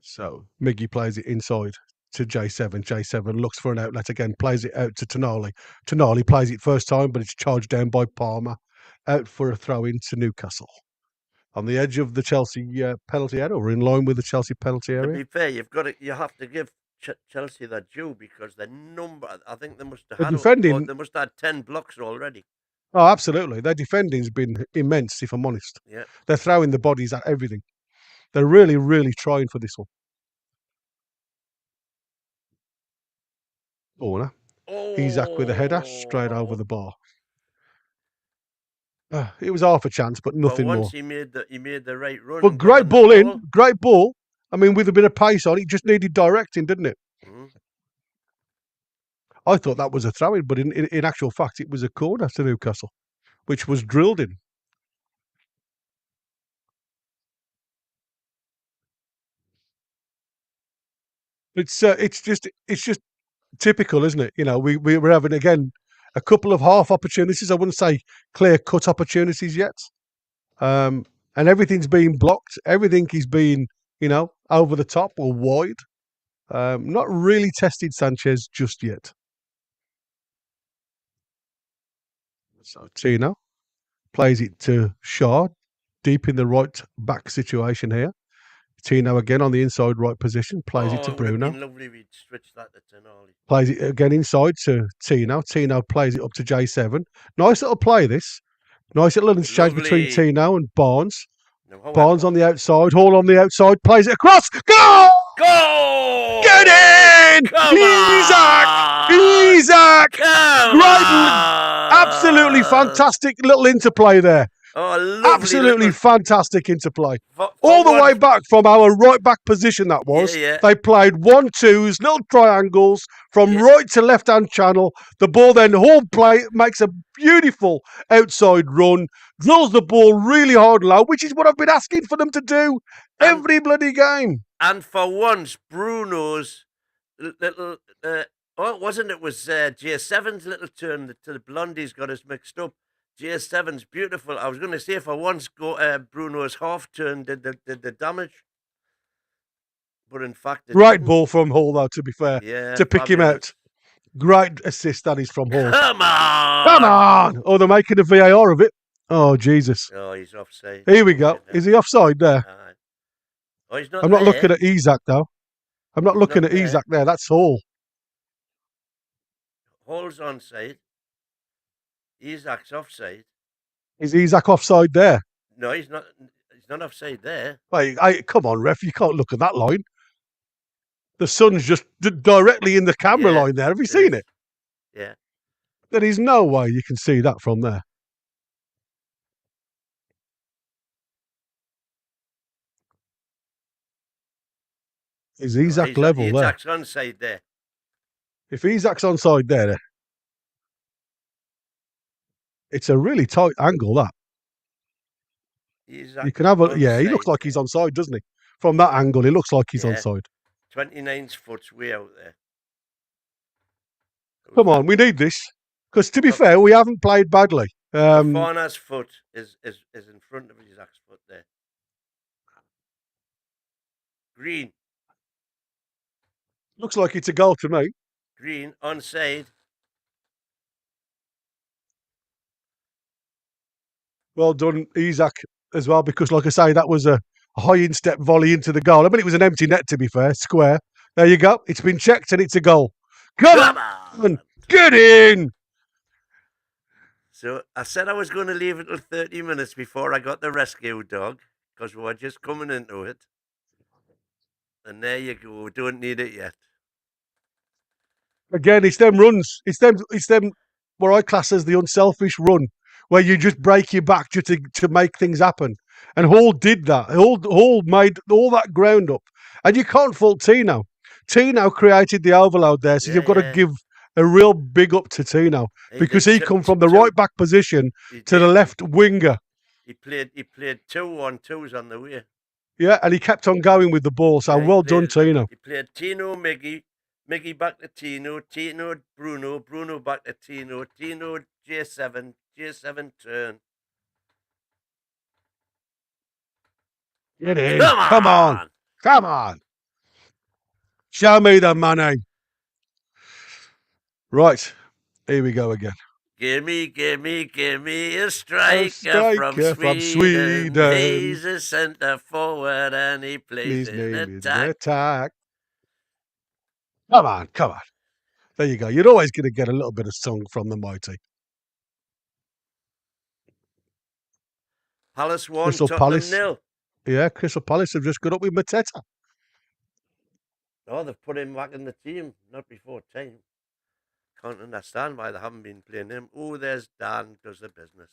So Miggy plays it inside to J7. J7 looks for an outlet again, plays it out to Tonali. Tonali plays it first time, but it's charged down by Palmer. Out for a throw in to Newcastle. On the edge of the Chelsea penalty area, or in line with the Chelsea penalty area. To be fair, you have to give Chelsea that due, because the number, I think they must have they must have had 10 blocks already. Oh, absolutely. Their defending's been immense, if I'm honest. Yeah. They're throwing the bodies at everything. They're really, really trying for this one. Corner. Isak with a header straight over the bar. It was half a chance, but nothing more. Once he made the right run. But great ball in, great ball. I mean, with a bit of pace on it, just needed directing, didn't it? Mm-hmm. I thought that was a throw-in, but in actual fact, it was a corner to Newcastle, which was drilled in. It's just typical, isn't it? You know, we're having again a couple of half opportunities. I wouldn't say clear cut opportunities yet, and everything's being blocked. Everything is being, you know, over the top or wide. Not really tested Sanchez just yet. So Tino plays it to Shaw, deep in the right back situation here. Tino again on the inside right position, plays it to Bruno. Lovely, we'd switch that to Tonali. Plays it again inside to Tino. Tino plays it up to J7. Nice little play this. Nice little exchange between Tino and Barnes. Barnes on the outside, Hall on the outside, plays it across. Goal! Goal! Get in! Come Isak! on! Isak! Come Great, on! absolutely fantastic little interplay there. Oh, lovely. Absolutely fantastic interplay. All the way back from our right back position, that was. Yeah. They played 1-2s, little triangles from right to left hand channel. The ball then, Hall play, makes a beautiful outside run, drills the ball really hard low, which is what I've been asking for them to do every bloody game. And for once, Bruno's little, it was J7's little turn to the blondies got us mixed up. J7's beautiful. I was going to say for once, Bruno's half turn did the damage, but in fact, great ball from Hall though. To be fair, to pick him out, great assist that is from Hall. Come on, come on! Oh, they're making a VAR of it. Oh Jesus! Oh, he's offside. Here we go. Is he offside there? Oh, he's not. I'm not looking at Isak though. I'm not looking at Isak there. That's Hall. Hall's onside. Isak's offside. Is Isak offside there? No, he's not. He's not offside there. Hey, come on, ref! You can't look at that line. The sun's just directly in the camera line there. Have you seen it? Yeah. There is no way you can see that from there. Is Isak level there? Isak's onside there. If Isak's onside there, it's a really tight angle, that. Isak's you can have a, he looks like he's onside, doesn't he? From that angle, he looks like he's onside. 29's foot's way out there. Come on, we need this. Because to be fair, we haven't played badly. Fofana's foot is in front of Isak's foot there. Green. Looks like it's a goal to me. Green, onside. Well done, Isak, as well, because, like I say, that was a high instep volley into the goal. I mean, it was an empty net, to be fair, square. There you go. It's been checked and it's a goal. Come on! Get in! So I said I was going to leave it till 30 minutes before I got the rescue dog, because we were just coming into it. And there you go. We don't need it yet. Again, it's them runs. It's them what I class as the unselfish run, where you just break your back just to make things happen. And Hall did that. Hall made all that ground up. And you can't fault Tino. Tino created the overload there, so you've got to give a real big up to Tino, because he come from the right back position to the left winger. He played 2-1-2s on the way. Yeah, and he kept on going with the ball. So well done, Tino. He played Tino, Miggy back to Tino, Tino, Bruno back to Tino, J7 turn. Get in. Come on. Show me the money. Right, here we go again. Give me a striker from Sweden. He's a centre forward and he plays in attack. Come on. There you go. You're always going to get a little bit of song from the mighty. Palace 1, Tottenham 0. Yeah, Crystal Palace have just got up with Mateta. Oh, they've put him back in the team, not before time. Can't understand why they haven't been playing him. Oh, there's Dan does the business.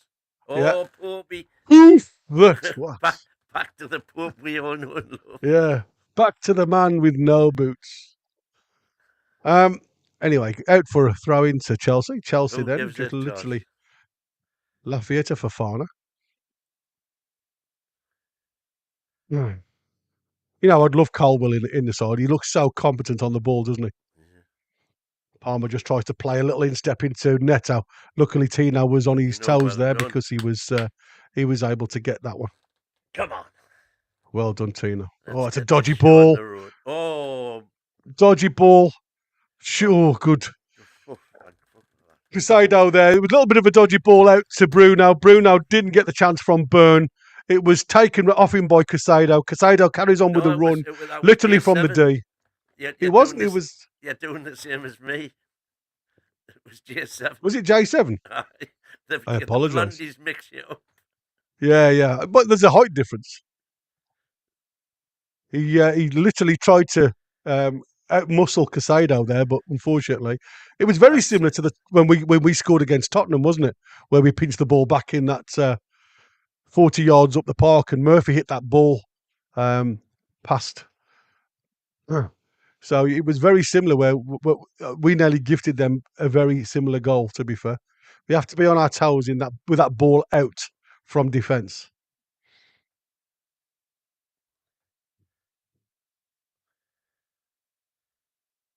Yeah. Oh, Popey. Oof, that's what. Back to the Pope we all know and love. Yeah. Back to the man with no boots. Anyway, out for a throw into Chelsea. Chelsea Who then gives just it, Josh? literally Lafayette to Fofana. You know, I'd love Colwell in the side. He looks so competent on the ball, doesn't he? Yeah. Palmer just tries to play a little instep into Neto. Luckily, Tino was on his toes well there done. because he was able to get that one. Come on. Well done, Tino. Let's It's a get this dodgy show on ball. the road. Oh, Dodgy ball. Sure, good. Casado there. It was a little bit of a dodgy ball out to Bruno. Bruno didn't get the chance from Byrne. It was taken off him by Casado. Casado carries on with the run, literally from the D. It wasn't. It was. You're doing the same as me. It was J7. Was it J7? I apologise. The mix you up. Yeah. But there's a height difference. He literally tried to outmuscle Casado there, but unfortunately, it was very similar to when we scored against Tottenham, wasn't it? Where we pinched the ball back in that 40 yards up the park, and Murphy hit that ball past. So it was very similar. Where we nearly gifted them a very similar goal. To be fair, we have to be on our toes in that with that ball out from defence.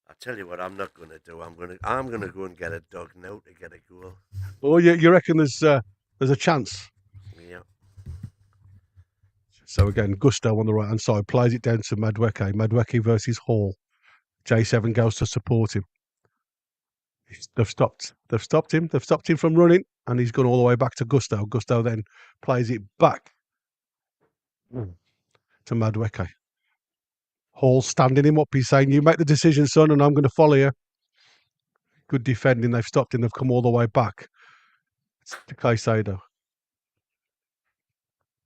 I tell you what, I'm not going to do. I'm going to go and get a dog now to get a goal. Oh, you reckon there's a chance? Yeah. So again, Gusto on the right hand side plays it down to Madueke. Madueke versus Hall. J7 goes to support him. They've stopped him. They've stopped him from running, and he's gone all the way back to Gusto. Gusto then plays it back to Madueke. Hall standing him up. He's saying, "You make the decision, son, and I'm going to follow you." Good defending. They've stopped him. They've come all the way back to Caicedo.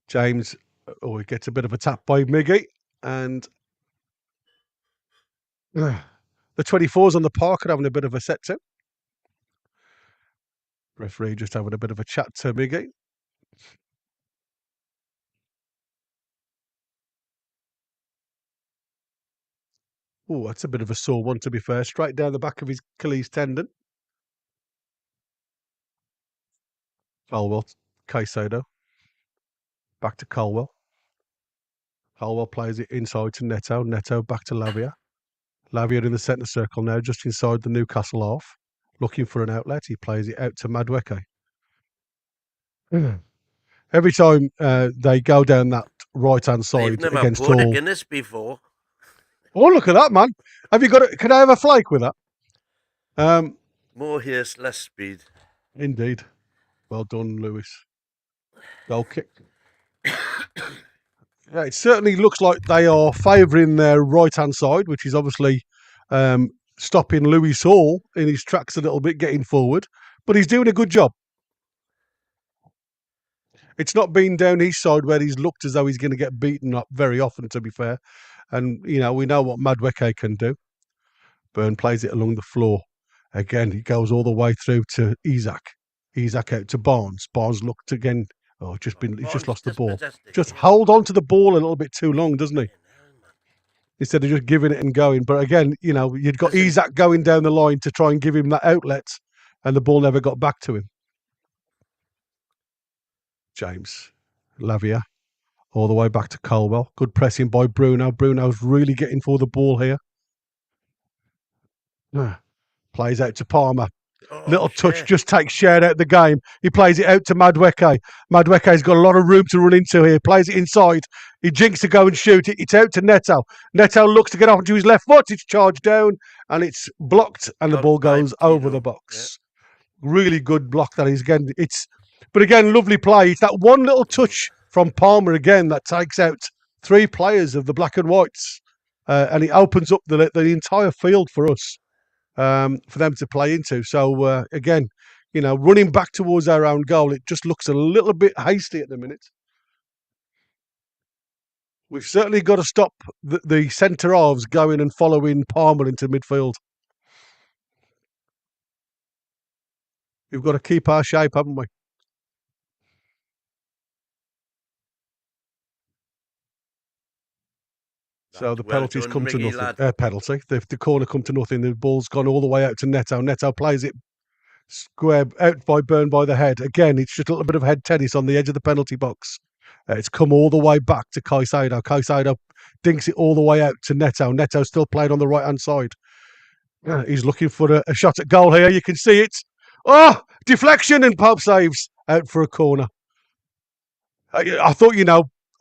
James, he gets a bit of a tap by Miggy, and the 24s on the park are having a bit of a set to. Referee just having a bit of a chat to Miggy. Oh, that's a bit of a sore one, to be fair. Straight down the back of his Achilles tendon. Colwell, Caicedo. Back to Colwell. Colwell plays it inside to Neto. Neto back to Lavia. Lavia in the centre circle now, just inside the Newcastle half. Looking for an outlet. He plays it out to Madueke. Every time they go down that right-hand side They've never against poured Hall. a Guinness before. Oh, look at that, man. Have you got it? Can I have a flake with that? More haste, less speed. Indeed. Well done, Lewis. Goal kick. Yeah, it certainly looks like they are favouring their right-hand side, which is obviously stopping Lewis Hall in his tracks a little bit, getting forward. But he's doing a good job. It's not been down his side where he's looked as though he's going to get beaten up very often, to be fair. And, we know what Madueke can do. Byrne plays it along the floor. Again, he goes all the way through to Isak. Isak out to Barnes. Barnes looked again. He's just lost the ball. Just hold on to the ball a little bit too long, doesn't he? Instead of just giving it and going. But again, you'd got Isak going down the line to try and give him that outlet, and the ball never got back to him. James, Lavia, all the way back to Colwell. Good pressing by Bruno. Bruno's really getting for the ball here. Plays out to Palmer. Little touch, just takes Shared out the game. He plays it out to Madueke. Madueke's got a lot of room to run into here. Plays it inside. He jinks to go and shoot it. It's out to Neto. Neto looks to get off onto his left foot. It's charged down and it's blocked, and the ball goes over the box. Yeah. Really good block that is. But again, lovely play. It's that one little touch from Palmer again that takes out 3 players of the black and whites, and it opens up the entire field for us. For them to play into. So, again, running back towards our own goal, it just looks a little bit hasty at the minute. We've certainly got to stop the centre halves going and following Palmer into midfield. We've got to keep our shape, haven't we? So the penalties come to nothing. Penalty. The corner come to nothing. The ball's gone all the way out to Neto. Neto plays it square out by Byrne by the head. Again, it's just a little bit of head tennis on the edge of the penalty box. It's come all the way back to Caicedo. Caicedo dinks it all the way out to Neto. Neto still played on the right-hand side. He's looking for a shot at goal here. You can see it. Oh, deflection, and Pope saves out for a corner. I thought,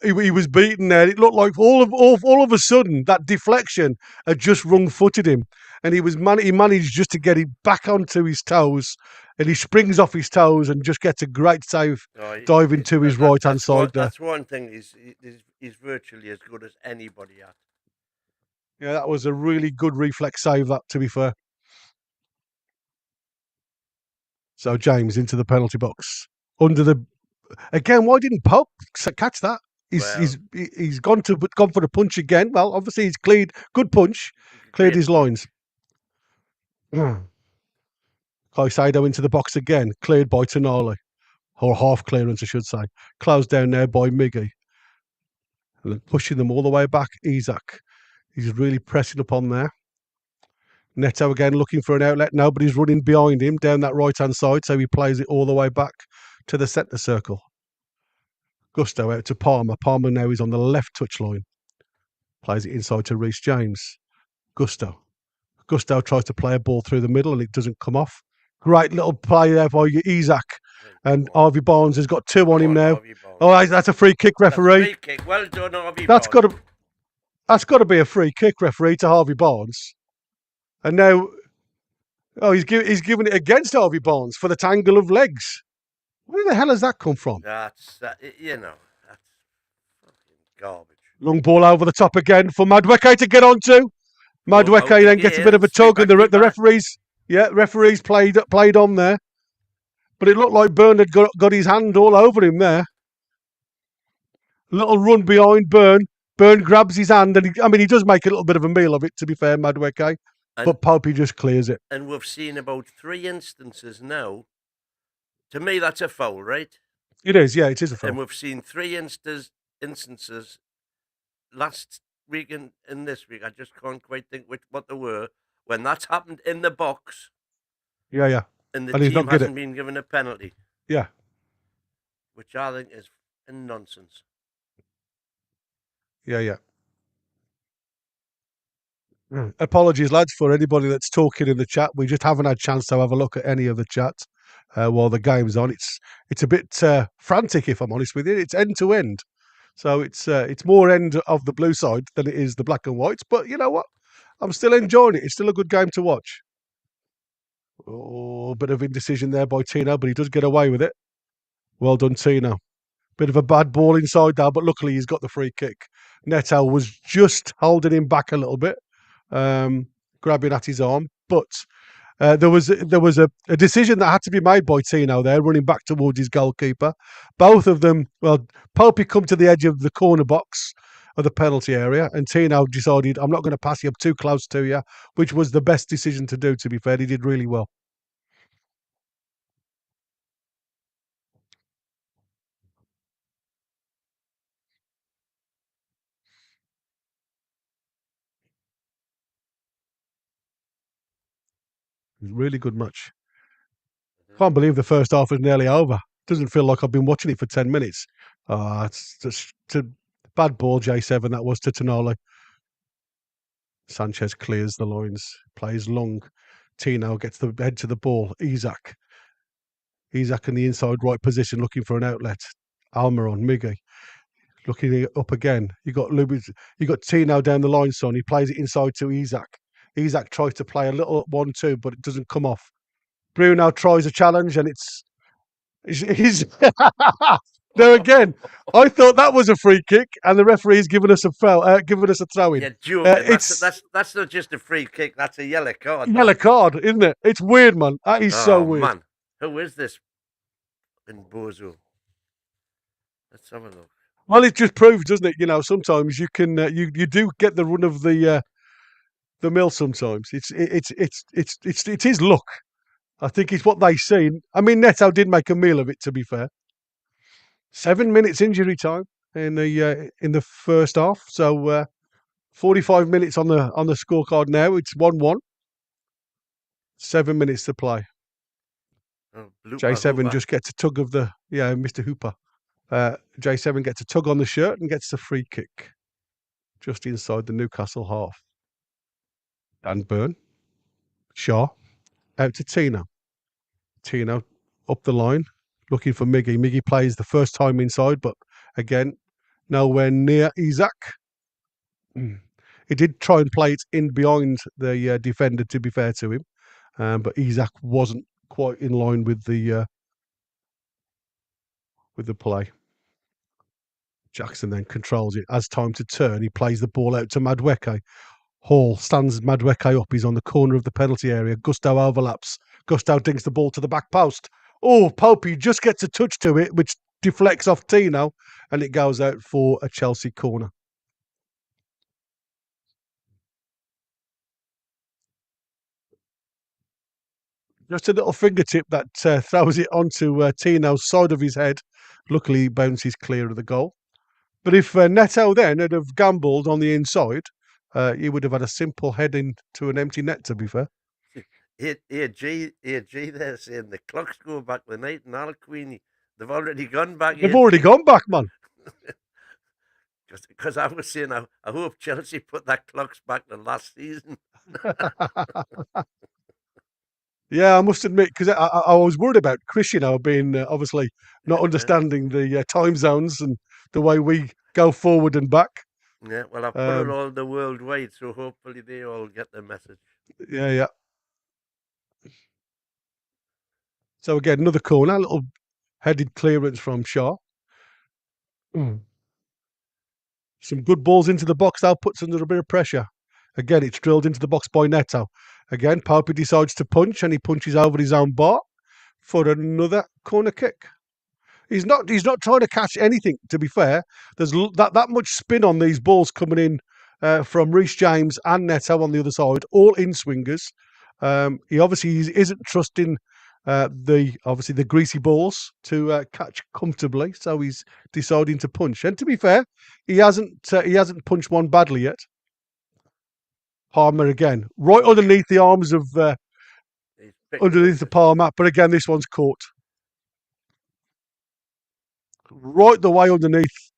he was beaten there. It looked like all of a sudden that deflection had just wrong-footed him, and he managed just to get it back onto his toes, and he springs off his toes and just gets a great save, diving to his right-hand side there. That's one thing he's virtually as good as anybody at. Yeah, that was a really good reflex save, that, to be fair. So James into the penalty box. Again, why didn't Pope catch that? He's gone for the punch again. Well, obviously he's cleared. Good punch. Cleared his lines. Caicedo into the box again. Cleared by Tonali. Or half clearance, I should say. Closed down there by Miggy. Pushing them all the way back. Isak. He's really pressing up on there. Neto again looking for an outlet. Nobody's running behind him down that right-hand side, so he plays it all the way back to the centre circle. Gusto out to Palmer. Palmer now is on the left touchline. Plays it inside to Reece James. Gusto tries to play a ball through the middle and it doesn't come off. Great little play there by Isak. And Harvey Barnes has got two on him now. Oh, that's a free kick, referee. Free kick. Well done, Harvey Barnes. That's got to be a free kick, referee, to Harvey Barnes. And now, he's giving it against Harvey Barnes for the tangle of legs. Where the hell has that come from? That's fucking garbage. Long ball over the top again for Madueke to get onto. Madueke then gets a bit of a tug, and the referees played on there. But it looked like Byrne had got his hand all over him there. Little run behind Byrne. Byrne grabs his hand, and he does make a little bit of a meal of it, to be fair, Madueke. But Popey just clears it. And we've seen about 3 instances now. To me, that's a foul, right? It is, yeah, it is a foul. And we've seen 3 instances last week and this week. I just can't quite think what they were. When that's happened in the box. Yeah. And the team hasn't been given a penalty. Yeah. Which I think is nonsense. Yeah. Apologies, lads, for anybody that's talking in the chat. We just haven't had a chance to have a look at any of the chat while the game's on. It's a bit frantic, if I'm honest with you. It's end to end, so it's more end of the blue side than it is the black and whites. But you know what? I'm still enjoying it. It's still a good game to watch. Oh, a bit of indecision there by Tino, but he does get away with it. Well done, Tino. Bit of a bad ball inside there, but luckily he's got the free kick. Neto was just holding him back a little bit. Grabbing at his arm, but there was a decision that had to be made by Tino there, running back towards his goalkeeper. Both of them, Popey come to the edge of the corner box of the penalty area, and Tino decided, I'm not going to pass you up too close to you, which was the best decision to do, to be fair. He did really well. Really good match. Can't believe the first half is nearly over. Doesn't feel like I've been watching it for 10 minutes. It's just a bad ball, J7, that was to Tonali. Sanchez clears the lines, plays long. Tino gets the head to the ball. Isak in the inside right position, looking for an outlet. Almiron, Miggy, looking up again. You got Tino down the line, son. He plays it inside to Isak. Isak tries to play a little 1-2, but it doesn't come off. Bruno tries a challenge, and he's there again. I thought that was a free kick, and the referee's given us a throw in. Yeah, that's not just a free kick. That's a yellow card. Yellow card, isn't it? It's weird, man. That is so weird. Man, who is this in Bozo? Let's have a look. Well, it just proves, doesn't it? Sometimes you can you do get the run of the mill. Sometimes it's his luck. I think it's what they seen. I mean, Neto did make a meal of it, to be fair. 7 minutes injury time in the first half. So 45 minutes on the scorecard now. It's 1-1. 7 minutes to play. Oh, blooper, J7 Hooper. just gets a tug of Mr. Hooper. J7 gets a tug on the shirt and gets a free kick just inside the Newcastle half. Dan Burn. Shaw. Out to Tino. Tino up the line, looking for Miggy. Miggy plays the first time inside, but again, nowhere near Isaac. He did try and play it in behind the defender, to be fair to him, but Isaac wasn't quite in line with the play. Jackson then controls it. As time to turn, he plays the ball out to Madueke. Hall stands Madueke up. He's on the corner of the penalty area. Gusto overlaps. Gusto dinks the ball to the back post. Oh, Popey just gets a touch to it, which deflects off Tino, and it goes out for a Chelsea corner. Just a little fingertip that throws it onto Tino's side of his head. Luckily, he bounces clear of the goal. But if Neto then had have gambled on the inside, he would have had a simple head into an empty net, to be fair. AG there saying the clocks go back the night and all, Queenie. They've already gone back. They've already gone back, man. Because I was saying, I hope Chelsea put that clocks back to last season. Yeah, I must admit, because I was worried about Chris, being obviously not understanding the time zones and the way we go forward and back. Yeah, well, I've put it all the worldwide, so hopefully they all get the message. Yeah. So again, another corner, a little headed clearance from Shaw. Some good balls into the box, though, puts under a bit of pressure. Again, it's drilled into the box by Neto. Again, Popey decides to punch, and he punches over his own bar for another corner kick. He's not trying to catch anything, to be fair. There's that much spin on these balls coming in from Reece James and Neto on the other side, all in swingers. He obviously isn't trusting the greasy balls to catch comfortably, so he's deciding to punch. And to be fair, he hasn't punched one badly yet. Palmer again, right underneath the arms of underneath the palm, but again this one's caught right the way underneath.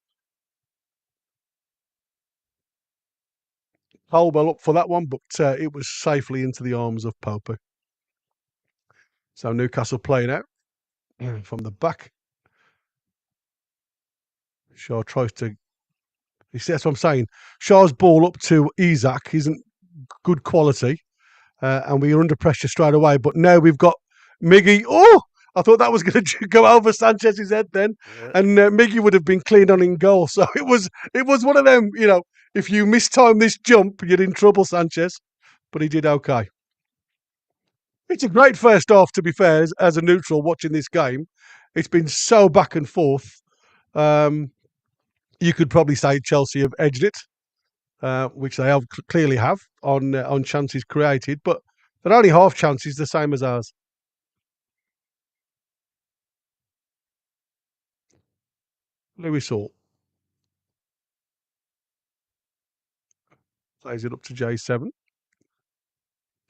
Colwell up for that one, but it was safely into the arms of Popey. So Newcastle playing out from the back. Shaw tries to. That's what I'm saying. Shaw's ball up to Isaac isn't good quality, and we are under pressure straight away. But now we've got Miggy. Oh, I thought that was going to go over Sanchez's head then, and Miggy would have been clean on in goal. So it was one of them. If you mistime this jump, you're in trouble, Sanchez. But he did okay. It's a great first half, to be fair, as a neutral watching this game. It's been so back and forth. You could probably say Chelsea have edged it, which they clearly have on chances created, but they're only half chances, the same as ours. Lewis Hall plays it up to J7.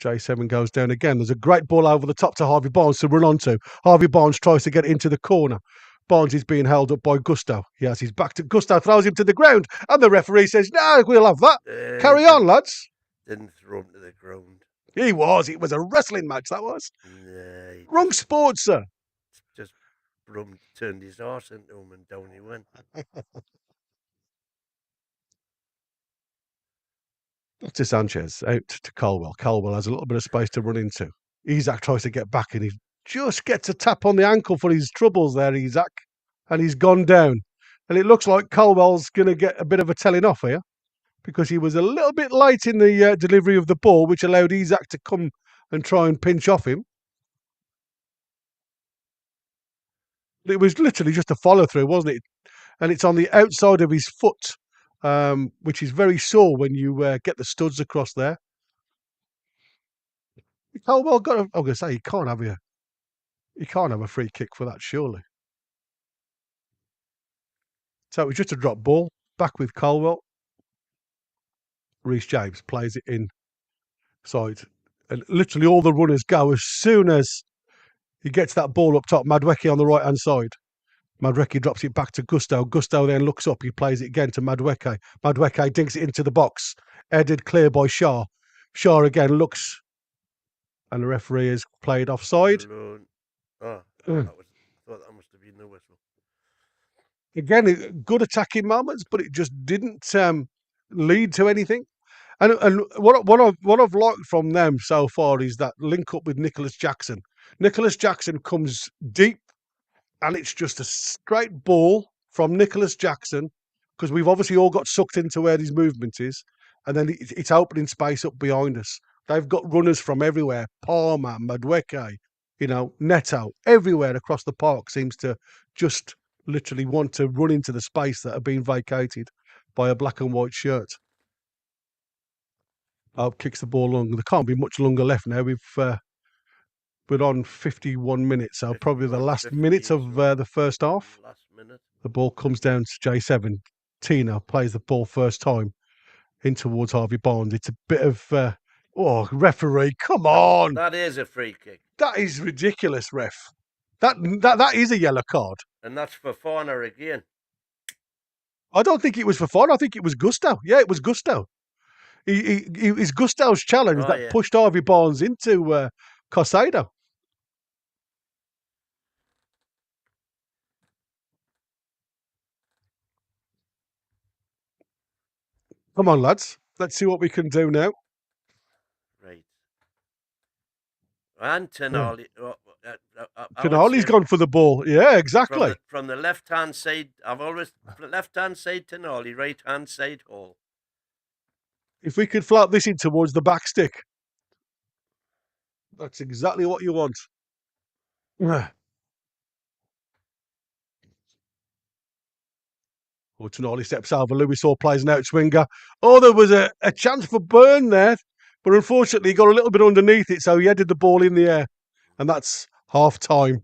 J7 goes down again. There's a great ball over the top to Harvey Barnes to run onto. Harvey Barnes tries to get into the corner. Barnes is being held up by Gusto. He has his back to Gusto, throws him to the ground, and the referee says, "No, we'll have that. Carry on, lads." Didn't throw him to the ground. He was. It was a wrestling match, that was. Nah, Wrong sport, sir. Just Brum turned his arse into him and down he went. To Sanchez, out to Colwell. Colwell has a little bit of space to run into. Isaac tries to get back and he just gets a tap on the ankle for his troubles there, Isaac. And he's gone down. And it looks like Colwell's going to get a bit of a telling off here because he was a little bit late in the delivery of the ball, which allowed Isaac to come and try and pinch off him. It was literally just a follow through, wasn't it? And it's on the outside of his foot, which is very sore when you get the studs across there. Colwell got. I'm going to say he can't have a free kick for that, surely. So it was just a drop ball. Back with Colwell. Reece James plays it inside. And literally all the runners go as soon as he gets that ball up top. Madueke on the right-hand side. Madueke drops it back to Gusto. Gusto then looks up. He plays it again to Madueke. Madueke dinks it into the box. Headed clear by Shaw. Shaw again looks, and the referee has played offside. Oh, Mm. I thought that must have been the whistle. Again, good attacking moments, but it just didn't lead to anything. And what I've liked from them so far is that link up with Nicholas Jackson. Nicholas Jackson comes deep, and it's just a straight ball from Nicholas Jackson, because we've obviously all got sucked into where his movement is, and then it's opening space up behind us. They've got runners from everywhere. Palmer, Madueke, Neto, everywhere across the park seems to just literally want to run into the space that have been vacated by a black and white shirt. Kicks the ball long. There can't be much longer left now. We're on 51 minutes, so probably the last minute of the first half. Last minute. The ball comes down to J7. Tina plays the ball first time in towards Harvey Barnes. It's a bit of referee, come on! That is a free kick. That is ridiculous, ref. That is a yellow card. And that's for Fafana again. I don't think it was for fun. I think it was Gusto. Yeah, it was Gusto. It's Gusto's challenge that pushed Harvey Barnes into Cosado. Come on, lads. Let's see what we can do now. Right. And Tenali. Tenali's gone for the ball. Yeah, exactly. From the left-hand side, I've always left-hand side Tenali, right-hand side Hall. If we could flout this in towards the back stick, that's exactly what you want. Tenali steps over. Lewis Hall plays an out swinger. Oh, there was a chance for Burn there, but unfortunately he got a little bit underneath it, so he headed the ball in the air, and that's half time.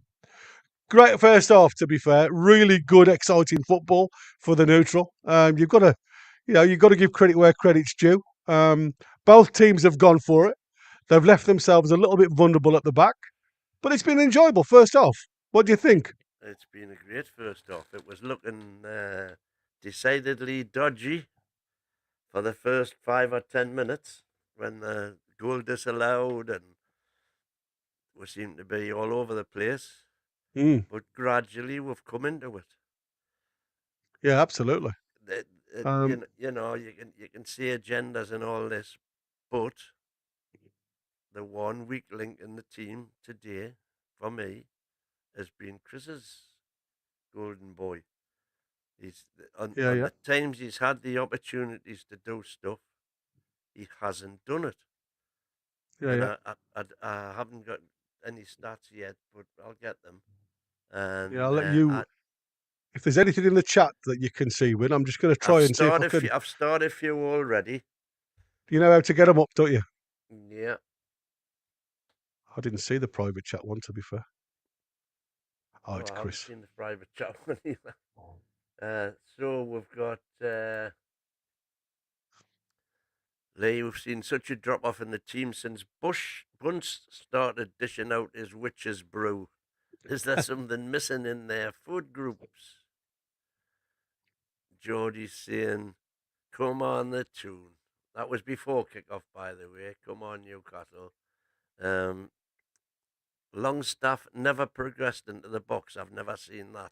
Great first half, to be fair. Really good, exciting football for the neutral. You've got to give credit where credit's due. Both teams have gone for it. They've left themselves a little bit vulnerable at the back, but it's been enjoyable first half. What do you think? It's been a great first half. It was looking decidedly dodgy for the first 5 or 10 minutes when the goal disallowed, and we seemed to be all over the place. But gradually we've come into it. Yeah, absolutely. You can see agendas and all this, but the one weak link in the team today, for me, has been Chris's golden boy. The times he's had the opportunities to do stuff, he hasn't done it. I haven't got any stats yet, but I'll get them. And I'll let you. If there's anything in the chat that you can see, Win, I'm just going to try and see if I can. I've started a few already. You know how to get them up, don't you? Yeah. I didn't see the private chat one, to be fair. It's Chris. I haven't seen the private chat one either. So we've got Lee. We've seen such a drop off in the team since Bunce started dishing out his witch's brew. Is there something missing in their food groups? Geordie's saying, "Come on the tune." That was before kickoff, by the way. Come on, Newcastle. Longstaff never progressed into the box. I've never seen that.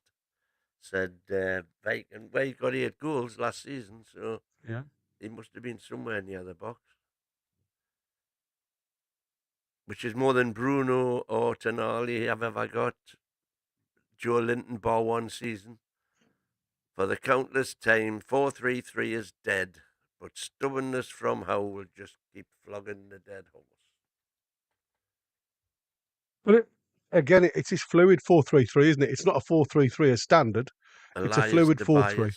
Said Bacon. Well, he got 8 goals last season, so yeah, he must have been somewhere near the box. Which is more than Bruno or Tonali have ever got. Joe Linton bar one season. For the countless time, 4-3-3 is dead, but stubbornness from Howe will just keep flogging the dead horse. But it's this fluid 4-3-3, isn't it? It's not a 4-3-3 as standard. It's a fluid 4-3.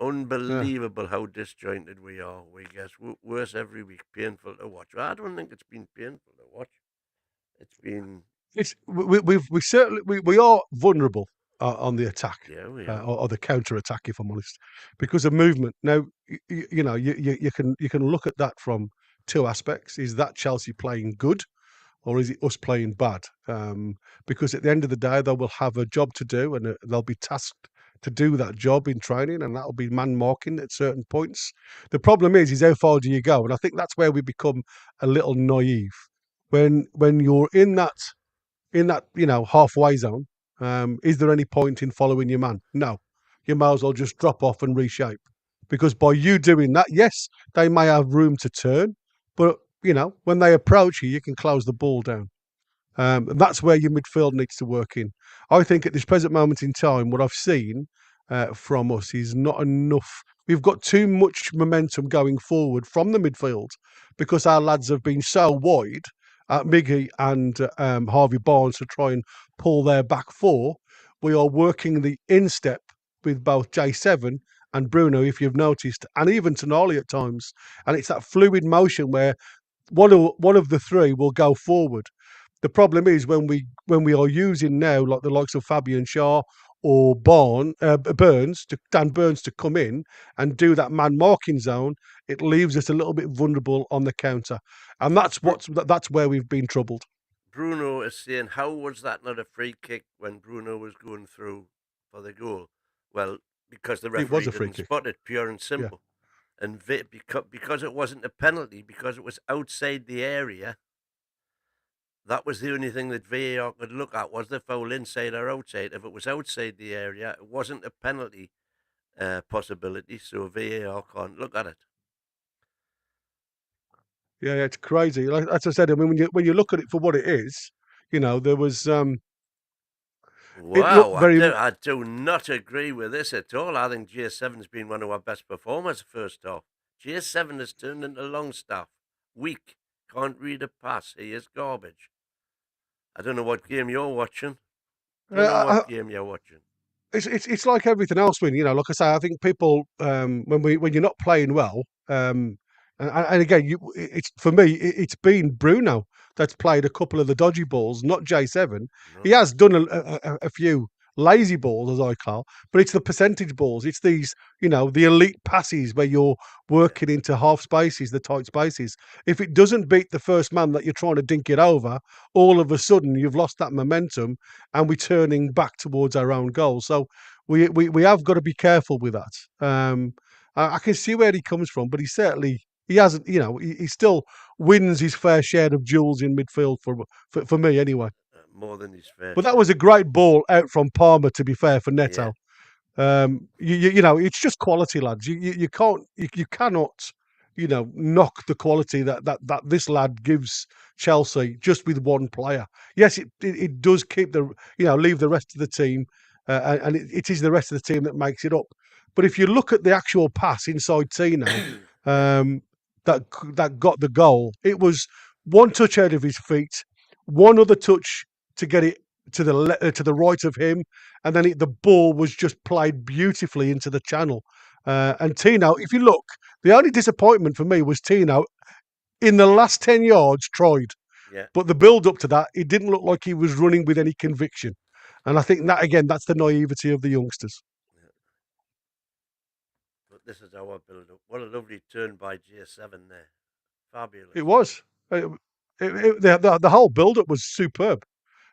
Unbelievable how disjointed we are. We guess worse every week. Painful to watch. I don't think it's been painful to watch. It's been We certainly we are vulnerable on the attack, yeah, we are. or the counter attack, if I'm honest, because of movement. Now, you know, you can look at that from two aspects. Is that Chelsea playing good, or is it us playing bad? Because at the end of the day, they will have a job to do, and they'll be tasked to do that job in training, and that'll be man marking at certain points. The problem is how far do you go? And I think that's where we become a little naive when you're in that, you know, halfway zone. Is there any point in following your man? No. You might as well just drop off and reshape. Because by you doing that, yes, they may have room to turn, but you know, when they approach you, you can close the ball down. And that's where your midfield needs to work in. I think at this present moment in time, what I've seen from us is not enough. We've got too much momentum going forward from the midfield because our lads have been so wide at Miggy and Harvey Barnes to try and pull their back four. We are working the instep with both J7 and Bruno, if you've noticed, and even Tonali at times. And it's that fluid motion where one of the three will go forward. The problem is when we are using now like the likes of Fabian Shaw or Dan Burns to come in and do that man marking zone, it leaves us a little bit vulnerable on the counter, and that's where we've been troubled. Bruno is saying, how was that not a free kick when Bruno was going through for the goal? Well, because the It was referee a free didn't kick. spot it, pure and Yeah. simple. And because it wasn't a penalty, because it was outside the area, that was the only thing that VAR could look at, was the foul inside or outside. If it was outside the area, it wasn't a penalty possibility, so VAR can't look at it. Yeah, it's crazy. Like as I said, I mean, when you look at it for what it is, you know, there was it looked Wow, very. I do not agree with this at all. I think GS7's been one of our best performers first half. GS7 has turned into Longstaff. Weak. Can't read a pass. He is garbage. I don't know what game you're watching. Don't know what game you're watching. It's like everything else. When you know, like I say, I think people when you're not playing well, and again, it's for me, it's been Bruno that's played a couple of the dodgy balls, not J7. No. He has done a few lazy balls, as I call, but it's the percentage balls. It's these, you know, the elite passes where you're working into half spaces, the tight spaces. If it doesn't beat the first man that you're trying to dink it over, all of a sudden you've lost that momentum, and we're turning back towards our own goal. So we have got to be careful with that. I can see where he comes from, but he hasn't, you know, he still wins his fair share of duels in midfield for me anyway. More than his fair But that share. was a great ball out from Palmer, to be fair, for Neto. Yeah. You know, it's just quality, lads. You can't you cannot, you know, knock the quality that this lad gives Chelsea just with one player. Yes, it does keep leave the rest of the team, and it is the rest of the team that makes it up. But if you look at the actual pass inside Tino, that got the goal, it was one touch out of his feet, one other touch to get it to the right of him, and then the ball was just played beautifully into the channel. And Tino, if you look, the only disappointment for me was Tino in the last 10 yards tried. Yeah. But the build up to that, it didn't look like he was running with any conviction. And I think that, again, that's the naivety of the youngsters. Yeah. But this is our build up. What a lovely turn by GS7 there. Fabulous. It was. The whole build up was superb.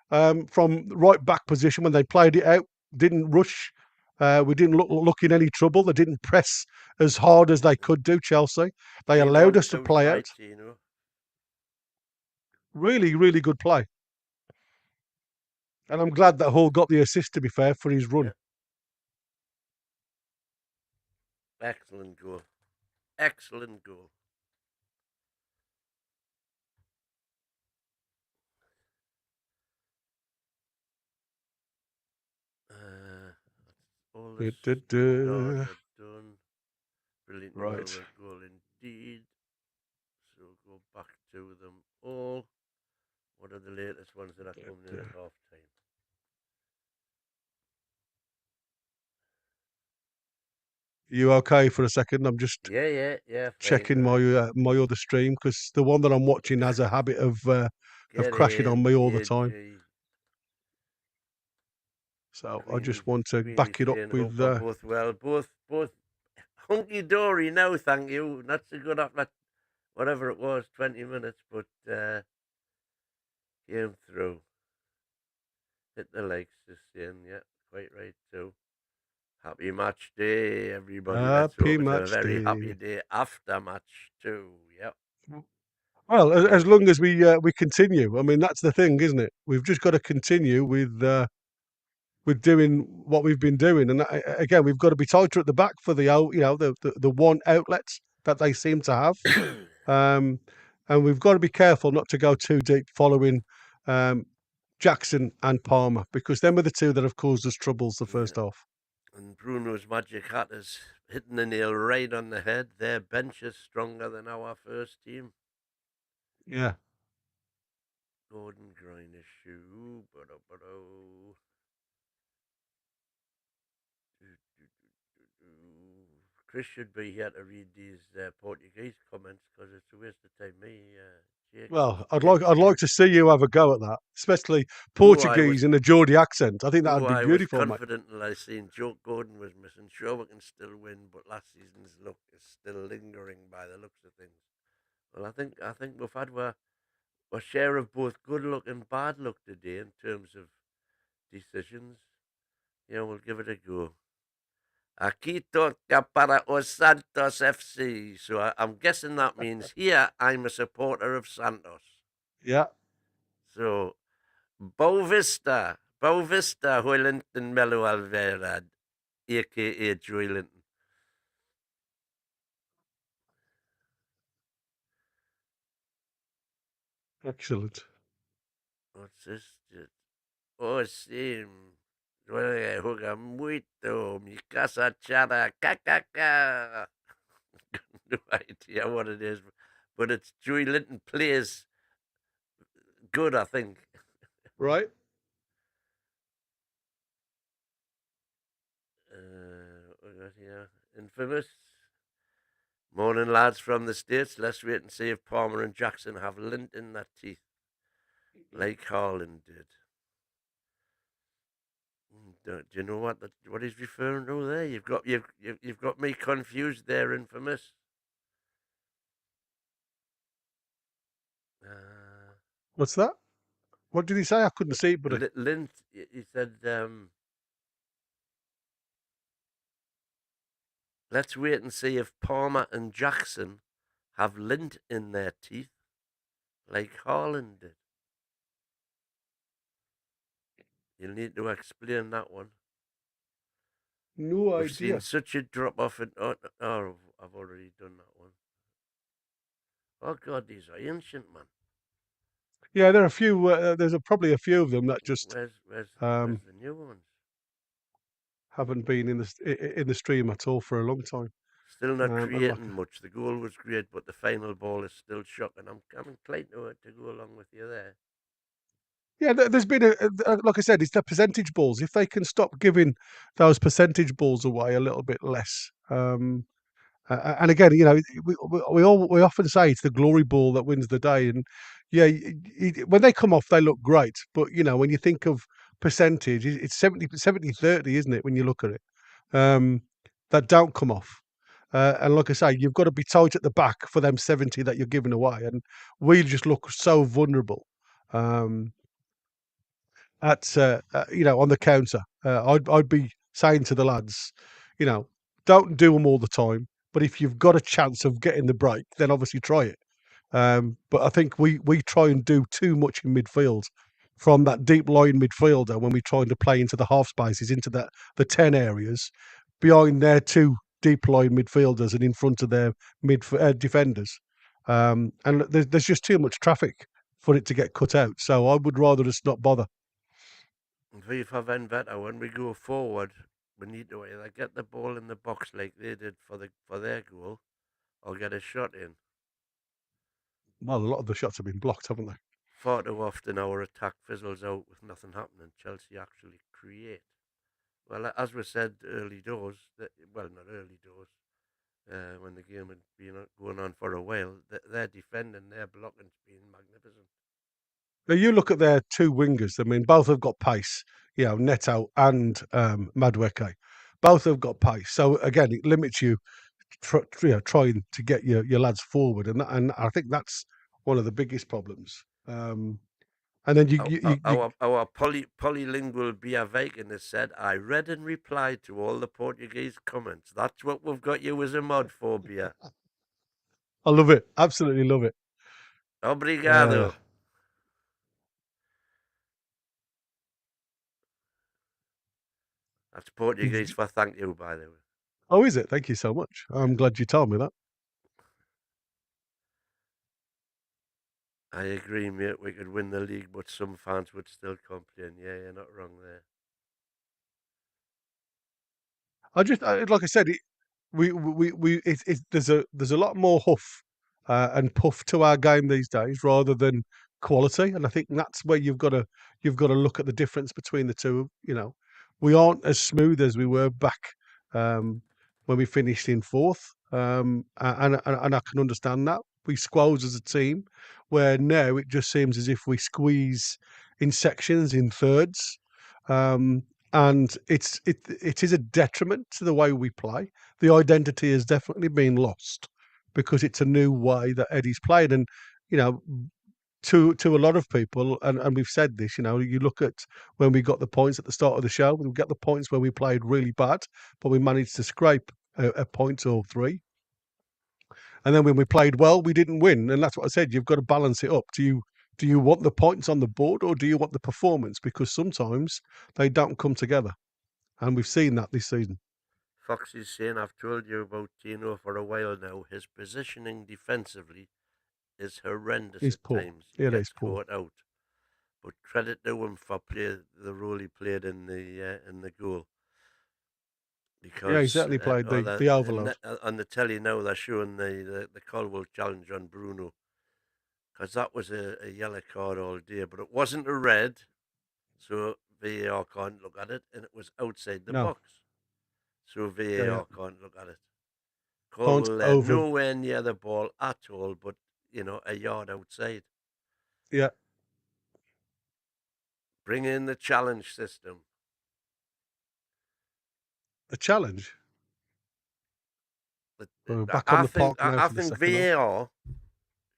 From right back position when they played it out, didn't rush. We didn't look in any trouble. They didn't press as hard as they could do, Chelsea. They allowed us to play out. Tino. Really, really good play. And I'm glad that Hull got the assist, to be fair, for his run. Yeah. Excellent goal. Excellent goal. All the stars are done. Brilliant Right. goal indeed. So go back to them all. What are the latest ones that are coming in at half time? You okay for a second? I'm just Yeah. checking my other stream, because the one that I'm watching has a habit of of Get crashing on in, me all the time. AG. So I Queenie, just want to Queenie back it up saying, with. hope we're both well. Both hunky dory now, thank you. Not so good after whatever it was, 20 minutes, but came through. Hit the legs this in, yeah, quite right too. Happy match day, everybody. Let's Happy hope it's a match very happy day. day after match too. Yep. Well, Yeah. as long as we continue. I mean, that's the thing, isn't it? We've just got to continue with doing what we've been doing, and again, we've got to be tighter at the back for the one outlets that they seem to have, um, and we've got to be careful not to go too deep following Jackson and Palmer, because them are the two that have caused us troubles the Yeah. first half. And Bruno's magic hat is hitting the nail right on the head. Their bench is stronger than our first team. Yeah. Gordon Grinder shoe. Chris should be here to read these Portuguese comments because it's a waste of time. Well, I'd like to see you have a go at that, especially Who I Portuguese was in a Geordie accent. I think that who would be I was beautiful, mate. confident that I seen Joe Gordon was missing. Sure, we can still win, but last season's luck is still lingering by the looks of things. Well, I think we've had our share of both good luck and bad luck today in terms of decisions. Yeah, we'll give it a go. Aquí toca para os Santos FC. So I'm guessing that means here I'm a supporter of Santos. Yeah, So Boa Vista, Hoylinton Melo Alverad, aka Joy Linton. excellent. What's this? Oh, sim. Juega muito. Mi casa chara. Cacaca. No idea what it is, but it's Joy Linton plays good, I think. Right. What we got here? Infamous. Morning, lads from the States. Let's wait and see if Palmer and Jackson have lint in their teeth, like Harlan did. Do you know what he's referring to there? You've got me confused there, Infamous. What's that? What did he say? I couldn't see it, but Lint. He said, "Let's wait and see if Palmer and Jackson have lint in their teeth, like Harlan did." You'll need to explain that one. no We've idea. seen such a drop off in. Oh, I've already done that one. Oh God, these are ancient, man. Yeah, there are a few. Probably a few of them that just Where's the new ones? haven't been in the stream at all for a long time. Still not And like, creating much. The goal was great, but the final ball is still shocking. I'm inclined to go along with you there. yeah, there's been like I said, it's the percentage balls. If they can stop giving those percentage balls away a little bit less, and again, we often say it's the glory ball that wins the day, and yeah, when they come off, they look great. But when you think of percentage, it's 70-30, isn't it? When you look at it, that don't come off. And like I say, you've got to be tight at the back for them 70 that you're giving away, and we just look so vulnerable. On the counter. I'd be saying to the lads, don't do them all the time, but if you've got a chance of getting the break, then obviously try it. But I think we try and do too much in midfield from that deep line midfielder when we're trying to play into the half spaces, into the 10 areas, behind their two deep line midfielders and in front of their defenders. And there's just too much traffic for it to get cut out. So I would rather just not bother. FIFA Vendetta, when we go forward, we need to either get the ball in the box like they did for their goal, or get a shot in. Well, a lot of the shots have been blocked, haven't they? Far too often our attack fizzles out with nothing happening. Chelsea actually create. Well, as we said early doors, not early doors, when the game had been going on for a while, their defending, their blocking's been magnificent. Now you look at their two wingers. I mean, both have got pace. Neto and Madueke. Both have got pace. So again, it limits you, trying to get your lads forward, and I think that's one of the biggest problems. And then Our polylingual Biavacan has said, I read and replied to all the Portuguese comments. That's what we've got you as a mod for, Bia. I love it. Absolutely love it. Obrigado. That's Portuguese for thank you, by the way. Oh, is it? Thank you so much. I'm glad you told me that. I agree, mate. We could win the league, but some fans would still complain. Yeah, you're not wrong there. Like I said, there's a lot more huff and puff to our game these days rather than quality, and I think that's where you've got to look at the difference between the two. We aren't as smooth as we were back when we finished in fourth, and I can understand that. We squoze as a team, where now it just seems as if we squeeze in sections, in thirds. And it is a detriment to the way we play. The identity has definitely been lost because it's a new way that Eddie's played, and you know, to a lot of people, and we've said this. You look at when we got the points at the start of the show, we get the points when we played really bad, but we managed to scrape a point or three. And then when we played well, we didn't win, and that's what I said. You've got to balance it up. Do you want the points on the board, or do you want the performance? Because sometimes they don't come together. And we've seen that this season. Foxy's saying, I've told you about Tino for a while now. His positioning defensively is horrendous He's at poor. times. He He is gets poor. caught out. But credit to him for the role he played in the goal. Because Yeah, he certainly played the overload. on the telly now they're showing the Colwell challenge on Bruno, because that was a yellow card all day, but it wasn't a red, so VAR can't look at it, and it was outside the No, box, so VAR yeah. can't look at it. Can't Colwell over. nowhere near the ball at all, but a yard outside. Yeah. Bring in the challenge system. The challenge. We're back on the park now I for the think second half. VAR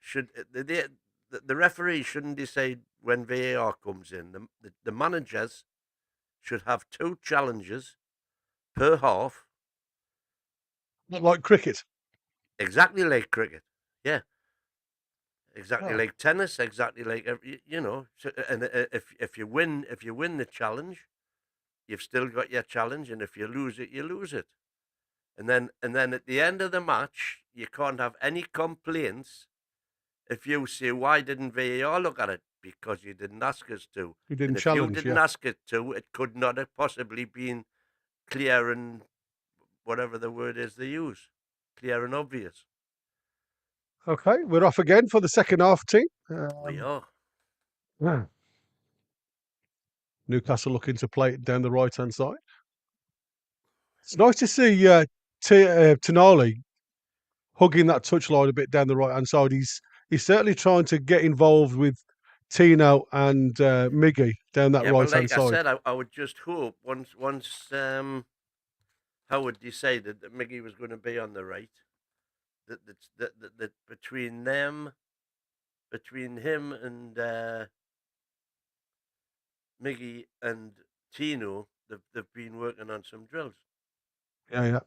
should the referee shouldn't decide when VAR comes in. The managers should have 2 challenges per half, Not like cricket. exactly like cricket. Yeah, exactly Oh, like tennis. Exactly like So, and if you win the challenge, you've still got your challenge, and if you lose it, you lose it. And then at the end of the match, you can't have any complaints if you say, why didn't VAR look at it? Because you didn't ask us to. you didn't And if you challenge. didn't Yeah. ask it to, it could not have possibly been clear and whatever the word is they use. Clear and obvious. Okay, we're off again for the second half, team. We are. Yeah. Newcastle looking to play it down the right hand side. It's nice to see Tonali hugging that touchline a bit down the right hand side. He's certainly trying to get involved with Tino and Miggy down that Yeah, right but hand like I side. said, I would just hope once Howard decided that Miggy was going to be on the right, that between him and Miggy and Tino, they've been working on some drills. Yeah.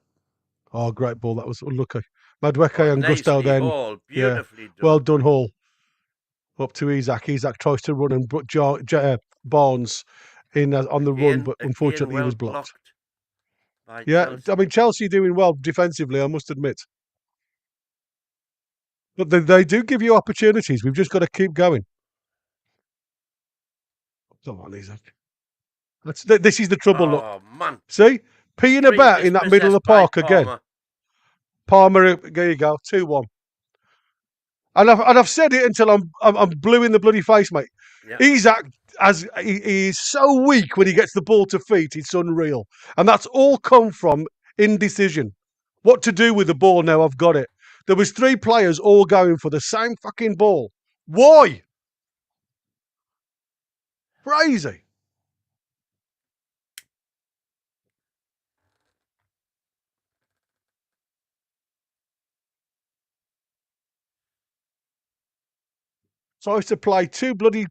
Oh, great ball. That was unlucky. Madweke Oh, and Gusto nicely then. Hall, Yeah. beautifully done. Well done, Hall. Up to Isaac. Isaac tries to run and Barnes in on the run, but unfortunately he was blocked. By Yeah, Chelsea. I mean, Chelsea doing well defensively, I must admit. But they do give you opportunities. We've just got to keep going. Come on, Isaac. This is the trouble, look. Oh, man. See? Peeing about in that middle of the park again. Palmer, there you go, 2-1. And I've said it until I'm blue in the bloody face, mate. Yeah. Isaac, he is so weak when he gets the ball to feet, it's unreal. And that's all come from indecision. What to do with the ball now? I've got it. There was 3 players all going for the same fucking ball. Why? Crazy. So I used to play two bloody.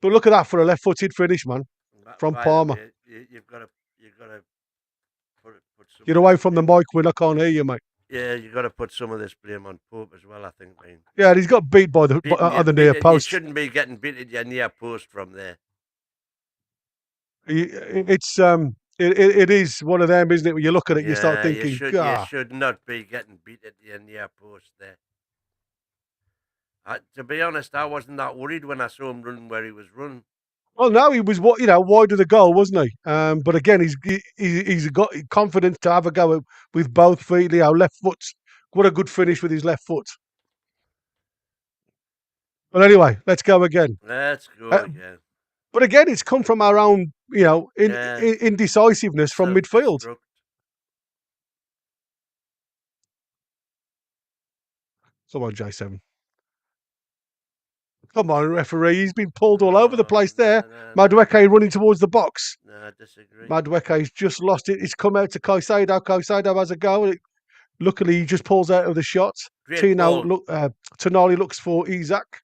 But look at that for a left-footed finish, man, from By the Palmer. way, you've got to put some. Get away from the mic when I can't hear you, mate. Yeah, you've got to put some of this blame on Pope as well. I think. Yeah, and he's got beat by the near You post. shouldn't be getting beat at your near post from there. It is one of them, isn't it? When you look at it, you start thinking, you should not be getting beat at your near post there. To be honest, I wasn't that worried when I saw him running where he was running. Well, no, he was wide of the goal, wasn't he? But again, he's got confidence to have a go with both feet. Left foot. What a good finish with his left foot. But anyway, let's go again. Let's go again. But again, it's come from our own, indecisiveness from midfield. Come on, J7. Come on, referee. He's been pulled all over the place there. Madueke running towards the box. No, I disagree. Madueke's just lost it. It's come out to Caicedo. Caicedo has a go. Luckily, he just pulls out of the shot. Tonali looks for Isak.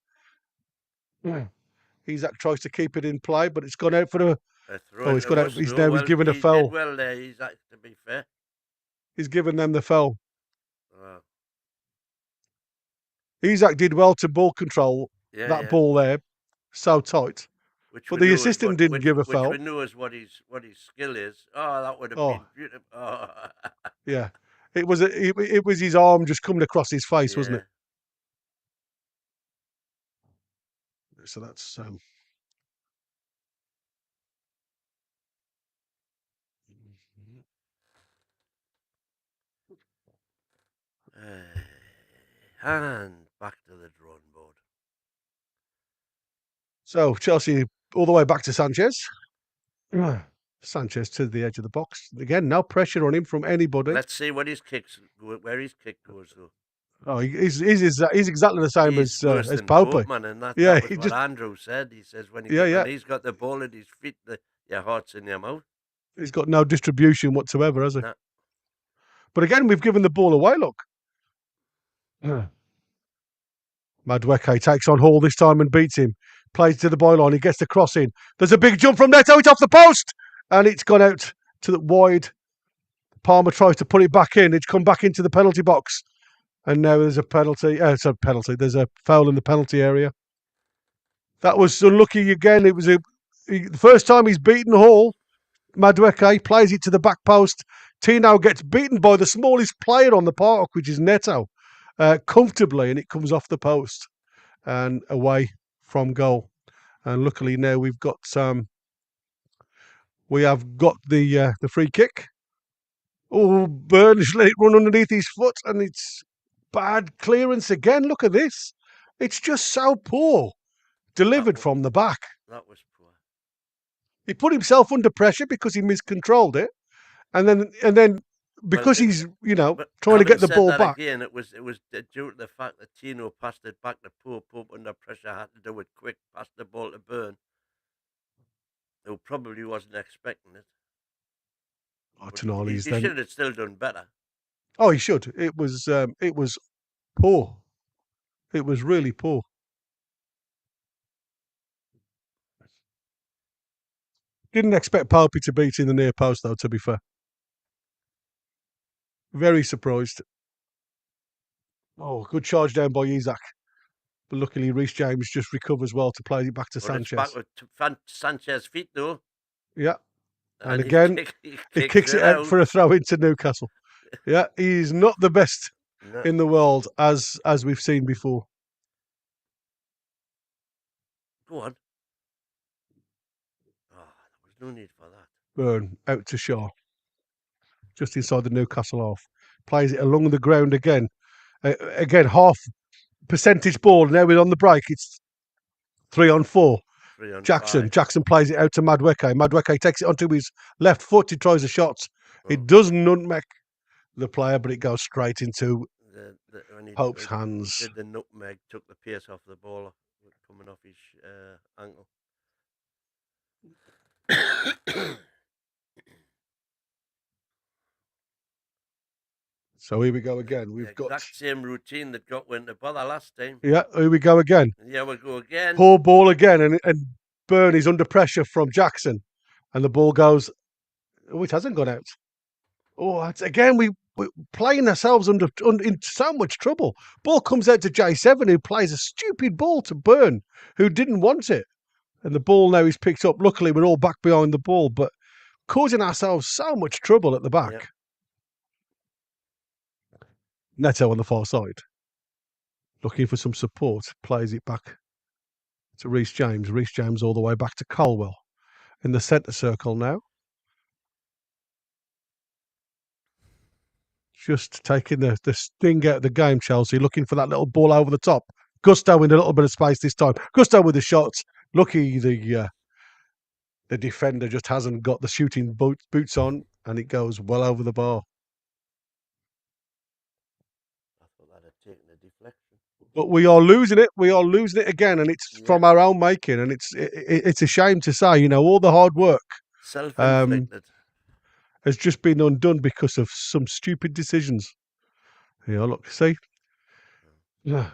Isak tries to keep it in play, but it's gone out for a throw. He's given a foul. Did well there, Isak, to be fair. He's given them the foul. Isak did well to ball control that ball there, so tight. But the assistant didn't give a foul. Which we knew is what his skill is. Oh, that would have been beautiful. Oh. Yeah, it was his arm just coming across his face, wasn't it? So that's and back to the drawing board. So Chelsea all the way back to Sanchez. Sanchez to the edge of the box again. No pressure on him from anybody. Let's see where his kick goes though. Oh, he's exactly the same as Pope, man, and that was what Andrew said. He says when he's got the ball at his feet, your heart's in your mouth. He's got no distribution whatsoever, has he? Nah. But again, we've given the ball away. Look, Madueke takes on Hall this time and beats him. Plays to the byline. He gets the cross in. There's a big jump from Neto. It's off the post, and it's gone out to the wide. Palmer tries to put it back in. It's come back into the penalty box. And now there's a penalty. It's a penalty. There's a foul in the penalty area. That was unlucky again. It was the first time he's beaten Hall. Madueke plays it to the back post. Tino gets beaten by the smallest player on the park, which is Neto, comfortably, and it comes off the post and away from goal. And luckily now we have got the free kick. Oh, Burns let it run underneath his foot, and it's bad clearance again. Look at this. It's just so poor. Delivered from the back. That was poor. He put himself under pressure because he miscontrolled it. And then because he's, trying to get the ball back. Again, it was due to the fact that Tino passed it back to Pope under pressure, had to do it quick, passed the ball to Burn, who probably wasn't expecting it. Oh, Tonali's he should have still done better. Oh, he should. It was poor. It was really poor. Didn't expect Palpi to beat in the near post, though, to be fair. Very surprised. Oh, good charge down by Isak. But luckily, Reece James just recovers well to play it back to Sanchez. It's back with Sanchez's feet, though. Yeah. And again, he kicks it out for a throw into Newcastle. Yeah, he's not the best in the world, as we've seen before. Go on. Oh, there was no need for that. Burn out to Shaw. Just inside the Newcastle half. Plays it along the ground again. Again, half percentage ball. Now we're on the break. It's 3-on-4. Jackson plays it out to Madueke. Madueke takes it onto his left foot. He tries a shot. It does nutmeg the player, but it goes straight into Pope's hands. Did the nutmeg, took the pace off the ball coming off his ankle. So here we go again. We've the exact same routine that got Winter bother last time. Yeah, here we go again. And here we go again. Poor ball again, and Byrne is under pressure from Jackson, and the ball goes. Oh, it hasn't gone out. Oh, it's, again we're playing ourselves into so much trouble. Ball comes out to J7, who plays a stupid ball to Byrne, who didn't want it, and the ball now is picked up. Luckily, we're all back behind the ball, but causing ourselves so much trouble at the back. Yep. Neto on the far side, looking for some support, plays it back to Reece James. Reece James all the way back to Colwell in the centre circle now. Just taking the sting out of the game, Chelsea, looking for that little ball over the top. Gusto in a little bit of space this time. Gusto with the shots. Lucky the defender just hasn't got the shooting boots on, and it goes well over the bar. I thought that had taken a deflection. But we are losing it. We are losing it again, and it's from our own making. And it's a shame to say, you know, all the hard work self-inflicted has just been undone because of some stupid decisions. Yeah, look, see, yeah.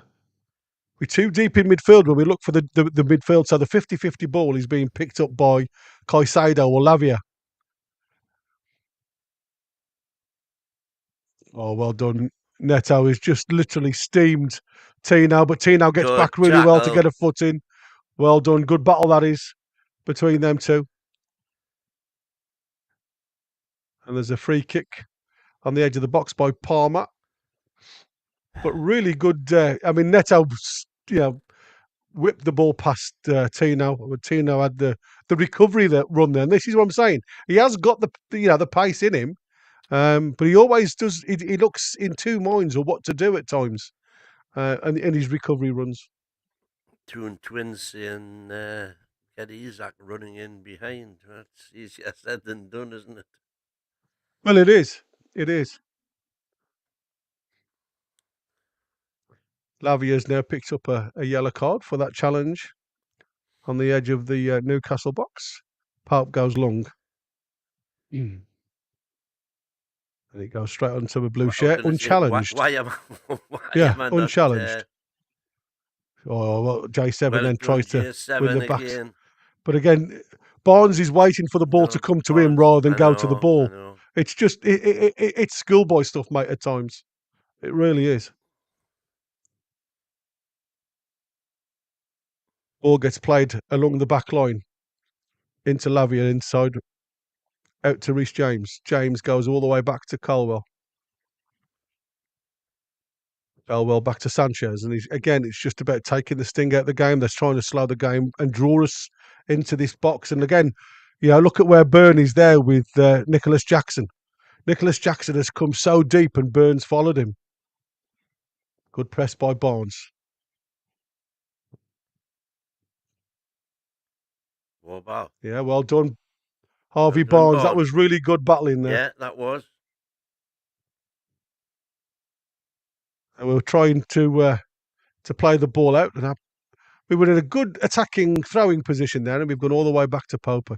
We're too deep in midfield when we look for the midfield. So the 50-50 ball is being picked up by Caicedo or Lavia. Oh, well done. Neto is just literally steamed Tino, but Tino gets back really well to get a foot in. Well done. Good battle that is between them two. And there's a free kick on the edge of the box by Palmer. But really good. I mean, Neto, you know, whipped the ball past Tino. Tino had the recovery that run there. And this is what I'm saying. He has got the pace in him, but he always does. He looks in two minds of what to do at times, and in his recovery runs. Two and twins saying get Isaac running in behind. That's easier said than done, isn't it? Well, it is. It is. Lavia's now picked up a yellow card for that challenge on the edge of the Newcastle box. Pope goes long. And it goes straight onto a blue shirt, unchallenged. Why am I unchallenged. Well, J7 then tries to win the back. Again. But again, Barnes is waiting for the ball to come to him rather than go to the ball. It's just, it's schoolboy stuff, mate, at times. It really is. Ball gets played along the back line into Lavia inside, out to Reece James. James goes all the way back to Colwell. Colwell back to Sanchez. And it's just about taking the sting out of the game. They're trying to slow the game and draw us into this box. And again, you know, look at where Byrne is there with Nicholas Jackson. Nicholas Jackson has come so deep and Byrne's followed him. Good press by Barnes. Wow. Yeah, well done, Harvey Barnes. That was really good battling there. Yeah, that was. And we were trying to play the ball out, and we were in a good attacking, throwing position there, and we've gone all the way back to Pope.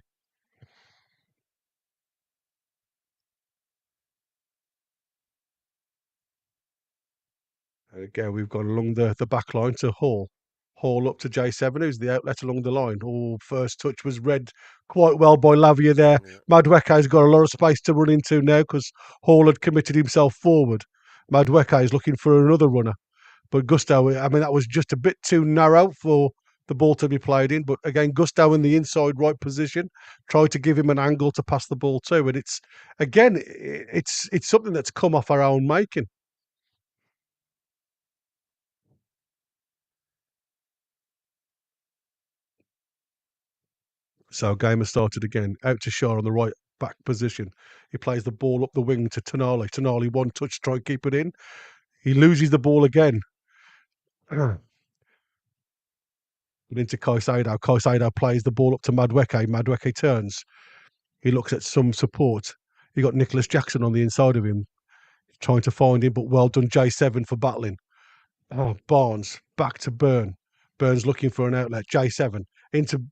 And again, we've gone along the back line to Hall. Hall up to J7, who's the outlet along the line. Oh, first touch was read quite well by Lavia there. Yeah. Madueke's got a lot of space to run into now because Hall had committed himself forward. Madueke is looking for another runner. But Gusto, I mean, that was just a bit too narrow for the ball to be played in. But again, Gusto in the inside right position, tried to give him an angle to pass the ball to. And it's something that's come off our own making. So game has started again. Out to Shaw on the right back position. He plays the ball up the wing to Tonali. Tonali one touch, try to keep it in. He loses the ball again. But into Caicedo. Caicedo plays the ball up to Madueke. Madueke turns. He looks at some support. You got Nicholas Jackson on the inside of him, trying to find him, but well done, J7 for battling. Barnes back to Byrne. Byrne's looking for an outlet. J7 into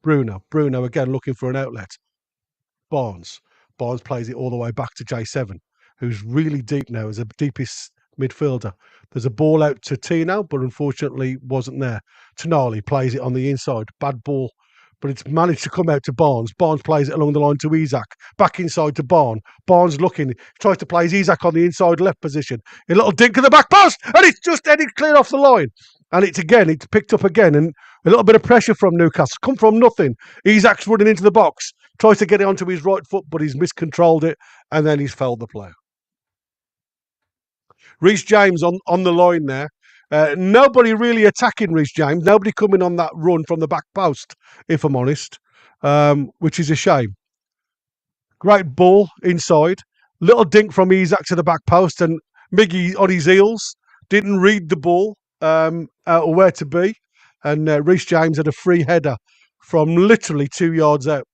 Bruno again looking for an outlet. Barnes plays it all the way back to J7, who's really deep now as a deepest midfielder. There's a ball out to Tino, but unfortunately wasn't there. Tonali plays it on the inside. Bad ball, but it's managed to come out to Barnes. Barnes plays it along the line to Isak. Back inside to Barnes. Barnes looking, tries to play Isak on the inside left position. A little dink in the back post, and it's just headed clear off the line. And it's picked up again, and a little bit of pressure from Newcastle. Come from nothing. Isak's running into the box, tries to get it onto his right foot, but he's miscontrolled it, and then he's fouled the play. Reece James on the line there. Nobody really attacking Reece James. Nobody coming on that run from the back post, if I'm honest, which is a shame. Great ball inside. Little dink from Isak to the back post, and Miggy on his heels. Didn't read the ball or where to be. And Reece James had a free header from literally 2 yards out.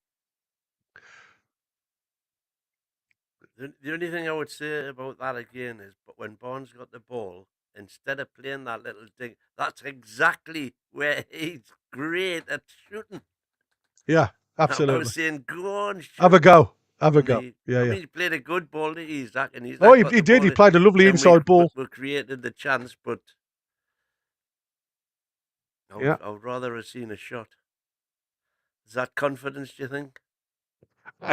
The only thing I would say about that again is, but when Barnes got the ball, instead of playing that little ding, that's exactly where he's great at shooting. Yeah, absolutely. I was saying, go on, shoot. Have a go. Have a go. Yeah. He played a good ball to Isak, and Oh, he did. He played a lovely inside ball. We created the chance, but I would rather have seen a shot. Is that confidence, do you think?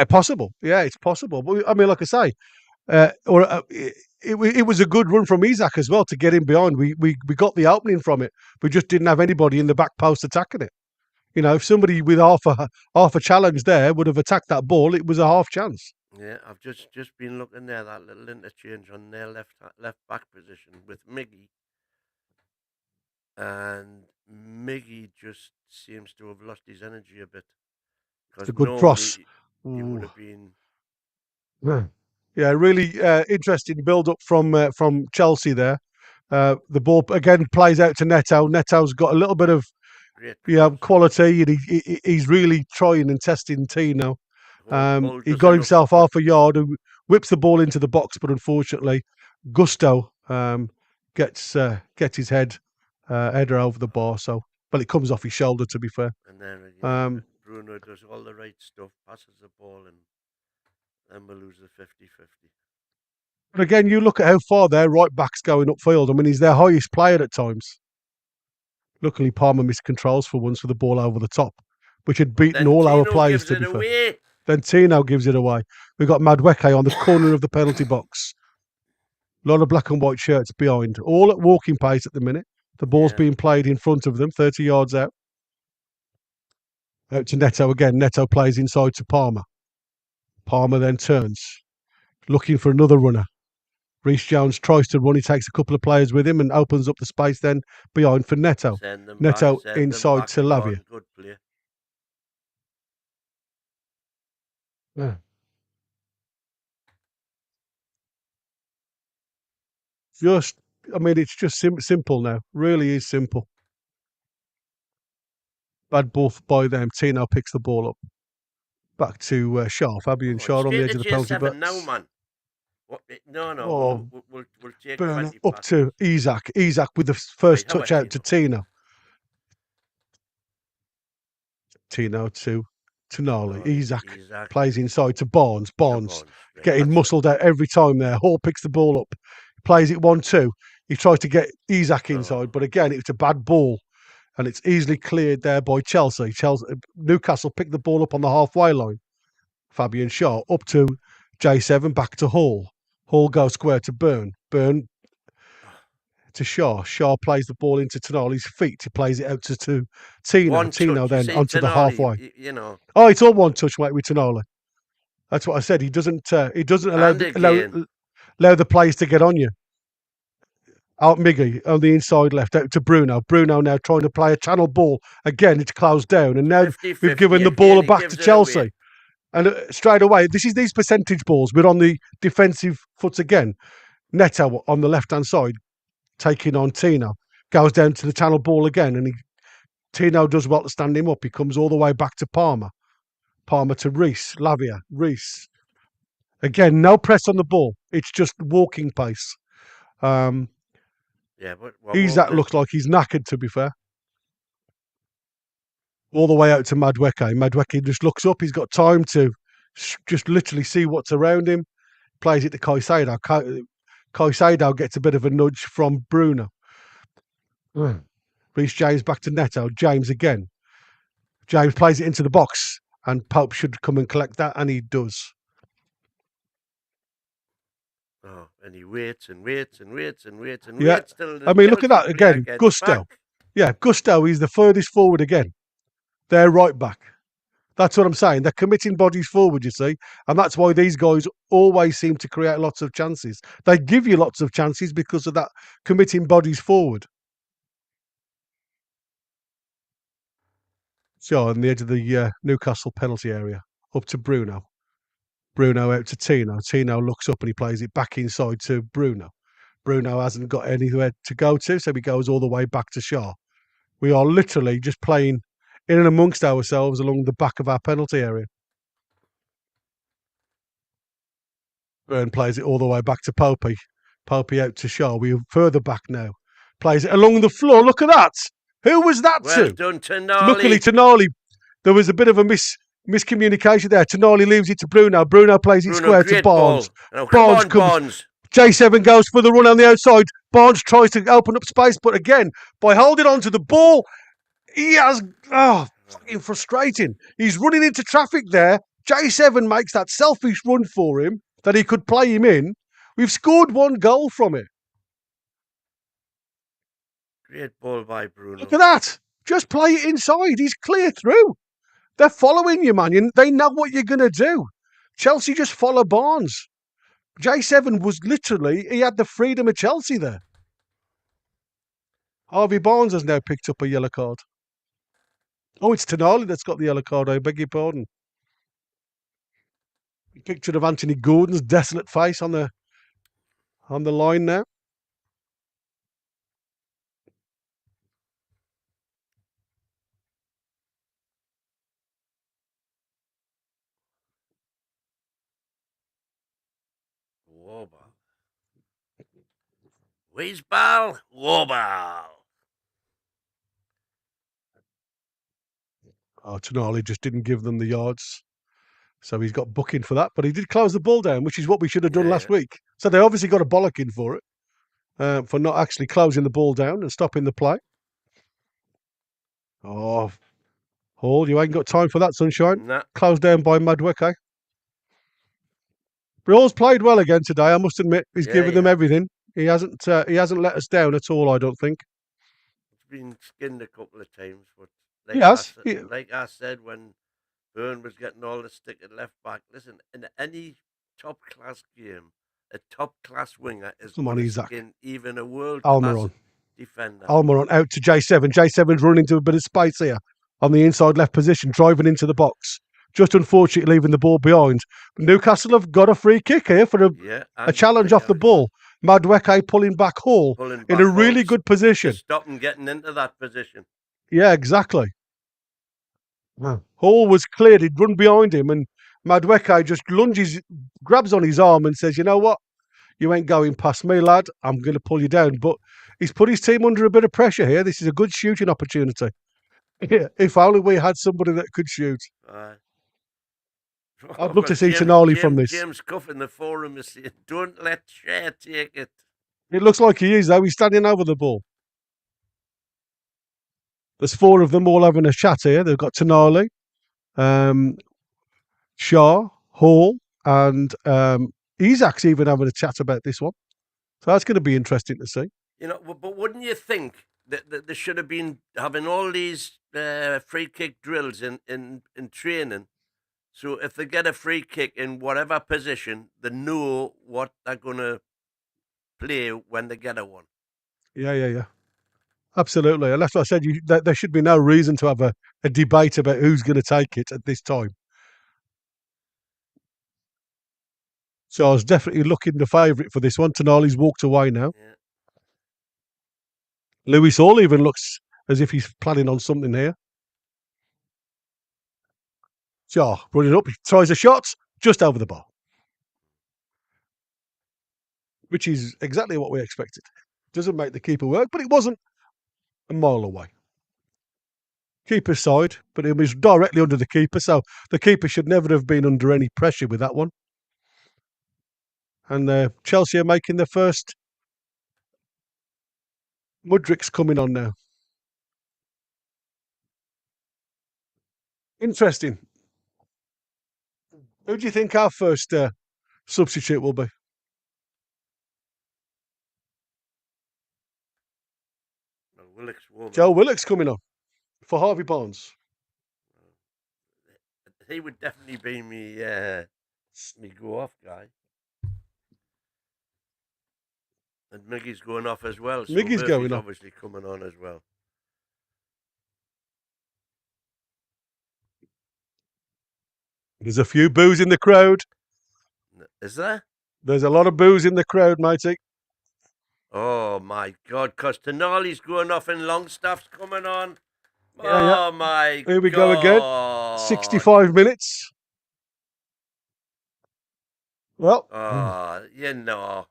Possible. Yeah, it's possible. But I mean, like I say, it was a good run from Isak as well to get in behind. We got the opening from it. We just didn't have anybody in the back post attacking it. You know, if somebody with half a challenge there would have attacked that ball, it was a half chance. Yeah, I've just been looking there, that little interchange on their left back position with Miggy. And Miggy just seems to have lost his energy a bit. It's a good cross. He would have been. Yeah, really interesting build-up from Chelsea there. The ball again plays out to Neto. Neto's got a little bit of quality, and he's really trying and testing Tino. He got himself half a yard and whips the ball into the box, but unfortunately, Gusto gets his header over the bar. But it comes off his shoulder, to be fair. And then again, Bruno does all the right stuff, passes the ball, and then we lose the 50-50. But again, you look at how far their right back's going upfield. I mean, he's their highest player at times. Luckily, Palmer missed controls for once with the ball over the top, which had beaten all our players, to be fair. Then Tino gives it away. We've got Madweke on the corner of the penalty box. A lot of black and white shirts behind, all at walking pace at the minute. The ball's being played in front of them, 30 yards out. Out to Neto again. Neto plays inside to Palmer. Palmer then turns, looking for another runner. Reece Jones tries to run. He takes a couple of players with him and opens up the space then behind for Neto. Neto inside to Lavia. Good play. Yeah. It's just simple now. Really is simple. Bad ball by them. Tino picks the ball up. Back to Shaw. Fabian Shaw on the edge of the penalty box. No, man. No. We'll take Burn 20 up to Isak. Isak with the first touch out to Tino. Tino to Tonali. Isak plays inside to Barnes. Barnes getting muscled out every time there. Hall picks the ball up. Plays it 1-2. He tries to get Isak inside, but again, it's a bad ball. And it's easily cleared there by Chelsea. Newcastle picked the ball up on the halfway line. Fabian Shaw up to J7, back to Hall. Hall goes square to Byrne. Byrne to Shaw. Shaw plays the ball into Tonali's feet. He plays it out to Tino. Tino then onto the halfway. Oh, it's all one touch, mate, with Tonali. That's what I said. He doesn't allow the players to get on you. Out Miggy on the inside left, out to Bruno. Bruno now trying to play a channel ball. Again, it's closed down. And now we've given the ball back to Chelsea. And straight away, these percentage balls. We're on the defensive foot again. Neto on the left-hand side, taking on Tino. Goes down to the channel ball again. And Tino does well to stand him up. He comes all the way back to Palmer. Palmer to Reece. Lavia. Reece. Again, no press on the ball. It's just walking pace. But Isak looks like he's knackered, to be fair. all the way out to Madueke. Madueke just looks up. He's got time to just literally see what's around him. Plays it to Caicedo. Caicedo gets a bit of a nudge from Bruno. Reece James back to Neto. James again. James plays it into the box, and Pope should come and collect that, and he does. Oh, and he waits and waits and waits and waits and Yeah. waits till the I mean, look at Chelsea that player again. gets Gusto. back. Yeah, Gusto is the furthest forward again. They're right back. That's what I'm saying. They're committing bodies forward, you see. And that's why these guys always seem to create lots of chances. They give you lots of chances because of that committing bodies forward. So on the edge of the Newcastle penalty area, up to Bruno. Bruno out to Tino. Tino looks up and he plays it back inside to Bruno. Bruno hasn't got anywhere to go to, so he goes all the way back to Shaw. We are literally just playing in and amongst ourselves along the back of our penalty area. Burn plays it all the way back to Popey. Popey out to Shaw. We're further back now. Plays it along the floor. Look at that. Who was that Well to? done, Tonali. Luckily, Tonali, there was a bit of a miscommunication there. Tonali leaves it to Bruno. Bruno plays it square to Barnes. Oh, Barnes comes. Barnes. J7 goes for the run on the outside. Barnes tries to open up space, but again, by holding on to the ball, he has... fucking frustrating. He's running into traffic there. J7 makes that selfish run for him that he could play him in. We've scored one goal from it. Great ball by Bruno. Look at that. Just play it inside. He's clear through. They're following you, man. They know what you're going to do. Chelsea just follow Barnes. J7 was literally, he had the freedom of Chelsea there. Harvey Barnes has now picked up a yellow card. Oh, it's Tonali that's got the yellow card. I beg your pardon. Picture of Anthony Gordon's desolate face on the line now. Wobble. Where's ball? Wobble. Oh, Tonali just didn't give them the yards. So he's got booking for that. But he did close the ball down, which is what we should have done last week. So they obviously got a bollocking for it, for not actually closing the ball down and stopping the play. Oh, Hall, you ain't got time for that, sunshine. Nah. Closed down by Madueke. Hall's played well again today, I must admit. He's given them everything. He hasn't let us down at all, I don't think. He's been skinned a couple of times, but like I said when Byrne was getting all the stick at left back, listen, in any top class game, a top class winger is going to skin even a world class defender. Almiron out to J7. J7's running into a bit of space here on the inside left position, driving into the box. Just unfortunately leaving the ball behind. Newcastle have got a free kick here for a challenge off the ball. Madueke pulling back Hall in a really good position. Stop him getting into that position. Yeah, exactly. Hall was cleared. He'd run behind him, and Madueke just lunges, grabs on his arm and says, you know what? You ain't going past me, lad. I'm going to pull you down. But he's put his team under a bit of pressure here. This is a good shooting opportunity. If only we had somebody that could shoot. I'd love to see Tonali from this. James Cuff in the forum is saying, don't let Shea take it. It looks like he is, though. He's standing over the ball. There's four of them all having a chat here. They've got Tonali, Shaw, Hall, and Isaac's even having a chat about this one. So that's going to be interesting to see. You know, but wouldn't you think that they should have been having all these free kick drills in training? So if they get a free kick in whatever position, they know what they're going to play when they get a one. Yeah. Absolutely. And that's what I said. There should be no reason to have a debate about who's going to take it at this time. So I was definitely looking the favourite for this one. Tonali's walked away now. Yeah. Lewis Hall even looks as if he's planning on something here. So running up, he tries a shot just over the bar, which is exactly what we expected. Doesn't make the keeper work, but it wasn't a mile away. keeper's side, but it was directly under the keeper, so the keeper should never have been under any pressure with that one. And Chelsea are making their first. Mudrik's coming on now. Interesting. Who do you think our first substitute will be? Joe Willock's coming on for Harvey Barnes. He would definitely be me go off guy. And Miggy's going off as well. So Miggy's going off. Obviously coming on as well. There's a few boos in the crowd. Is there? There's a lot of boos in the crowd, matey. Oh my God! Because Tonali's going off and Longstaff's coming on. Oh my God! Here we go again. 65 minutes. Well, you know.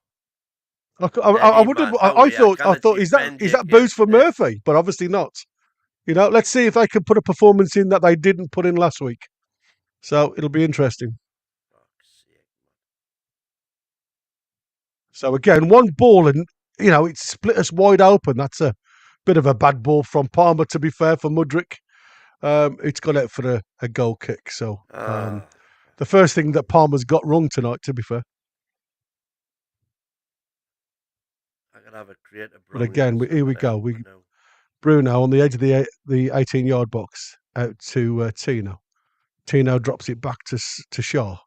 I wondered. I thought is that boost for Murphy? But obviously not. You know, let's see if they can put a performance in that they didn't put in last week. So it'll be interesting. So again, one ball and it split us wide open. That's a bit of a bad ball from Palmer. To be fair, for Mudryk, it's gone out for a goal kick. So the first thing that Palmer's got wrong tonight, to be fair. Have a creative. But again, here we go. Bruno on the edge of the 18-yard box out to Tino. Tino drops it back to Shaw.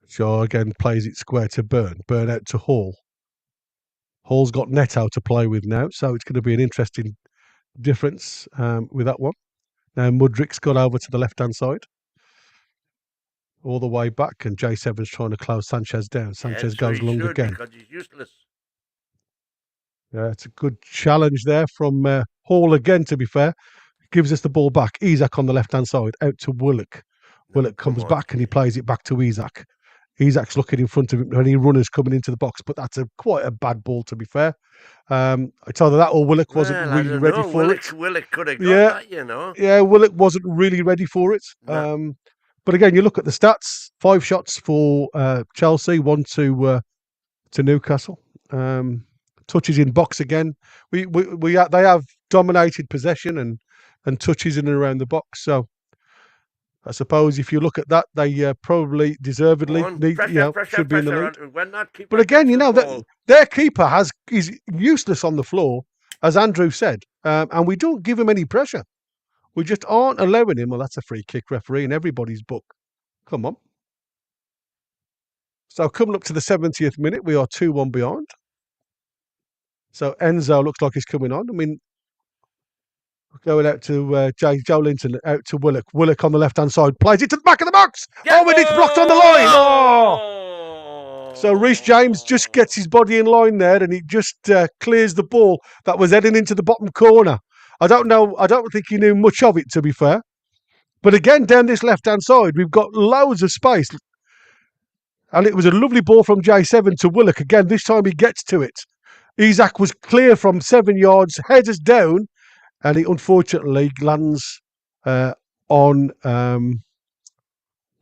Shaw again plays it square to Burn. Burn out to Hall. Hall's got Neto to play with now, so it's going to be an interesting difference with that one. Now Mudryk's got over to the left-hand side. All the way back, and J7's trying to close Sanchez down. Sanchez goes long again. Because he's useless. Yeah, it's a good challenge there from Hall again, to be fair. Gives us the ball back. Isak on the left-hand side, out to Willock. Willock comes back and he plays it back to Isak. Isak's looking in front of him, any runners coming into the box, but that's quite a bad ball, to be fair. It's either that or Willock wasn't really ready for it. Willock could have got that, Yeah, Willock wasn't really ready for it. No. But again, you look at the stats: 5 shots for Chelsea, 1 to Newcastle. Touches in box again. They have dominated possession and touches in and around the box. So I suppose if you look at that, they probably deservedly should be in the lead. But again, their keeper is useless on the floor, as Andrew said, and we don't give him any pressure. We just aren't allowing him. Well, that's a free kick, referee, in everybody's book. Come on. So coming up to the 70th minute, we are 2-1 behind. So Enzo looks like he's coming on. I mean, going out to Joe Linton, out to Willock. Willock on the left-hand side, plays it to the back of the box. And it's blocked on the line. Oh! So Reece James just gets his body in line there, and he just clears the ball that was heading into the bottom corner. I don't think he knew much of it, to be fair. But again, down this left-hand side, we've got loads of space. And it was a lovely ball from J7 to Willock. Again, this time he gets to it. Isak was clear from 7 yards, headers down, and he unfortunately lands on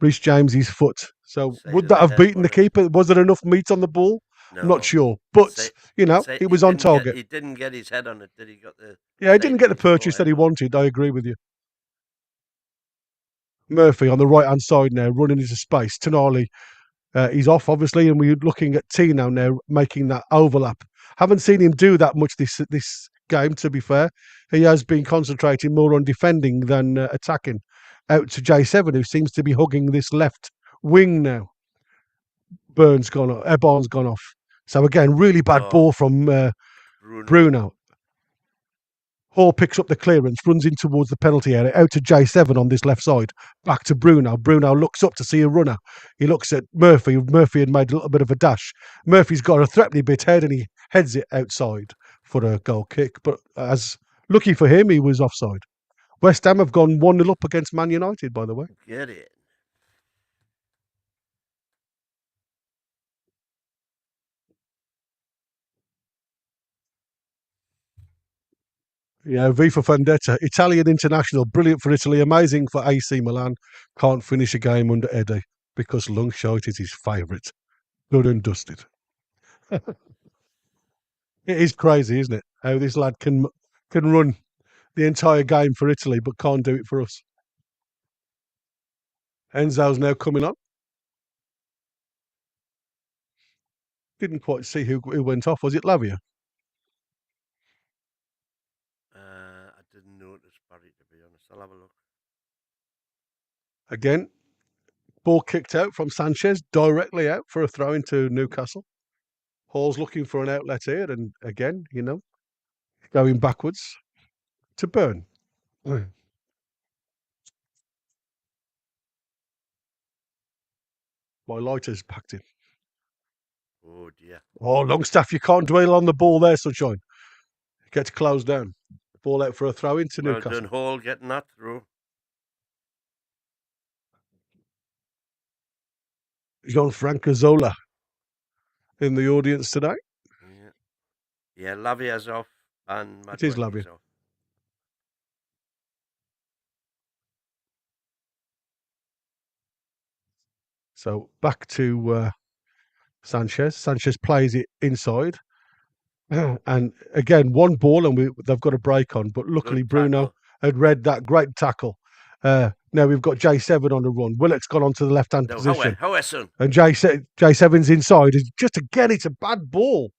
Reece James's foot. So would that have beaten the keeper? Was there enough meat on the ball? No. Not sure. But, it was on target. He didn't get his head on it, did he? Yeah, he didn't get the purchase that he wanted. I agree with you. Murphy on the right-hand side now, running into space. Tonali, he's off, obviously, and we're looking at Tino now making that overlap. Haven't seen him do that much this game, to be fair. He has been concentrating more on defending than attacking. Out to J7, who seems to be hugging this left wing now. Barnes gone off. So again, really bad ball from Bruno. Hall picks up the clearance, runs in towards the penalty area, out to J7 on this left side, back to Bruno. Bruno looks up to see a runner. He looks at Murphy. Murphy had made a little bit of a dash. Murphy's got a threatening bit head and he heads it outside for a goal kick. But as lucky for him, he was offside. West Ham have gone 1-0 up against Man United, by the way. Get it. Yeah, V for Vendetta. Italian international, brilliant for Italy, amazing for AC Milan. Can't finish a game under Eddie because Longshot is his favourite. Good and dusted. It is crazy, isn't it? How this lad can run the entire game for Italy, but can't do it for us. Enzo's now coming on. Didn't quite see who went off. Was it Lavia? I didn't notice Barry, to be honest. I'll have a look. Again, ball kicked out from Sanchez, directly out for a throw into Newcastle. Hall's looking for an outlet here, and again, going backwards to Burn. My lighter's packed in. Oh, dear. Oh, Longstaff, you can't dwell on the ball there, Sunshine. It gets closed down. Ball out for a throw into Newcastle. Well done, Hall, getting that through. John Francazola in the audience today. Yeah, Lavia's off and It is Lavia. off. So back to Sanchez. Sanchez plays it inside. And again, one ball, and they've got a break on. But luckily, Bruno had read that great tackle. Now we've got J7 on the run. Willock's gone onto the left-hand position. And J7's inside. Just again, it's a bad ball.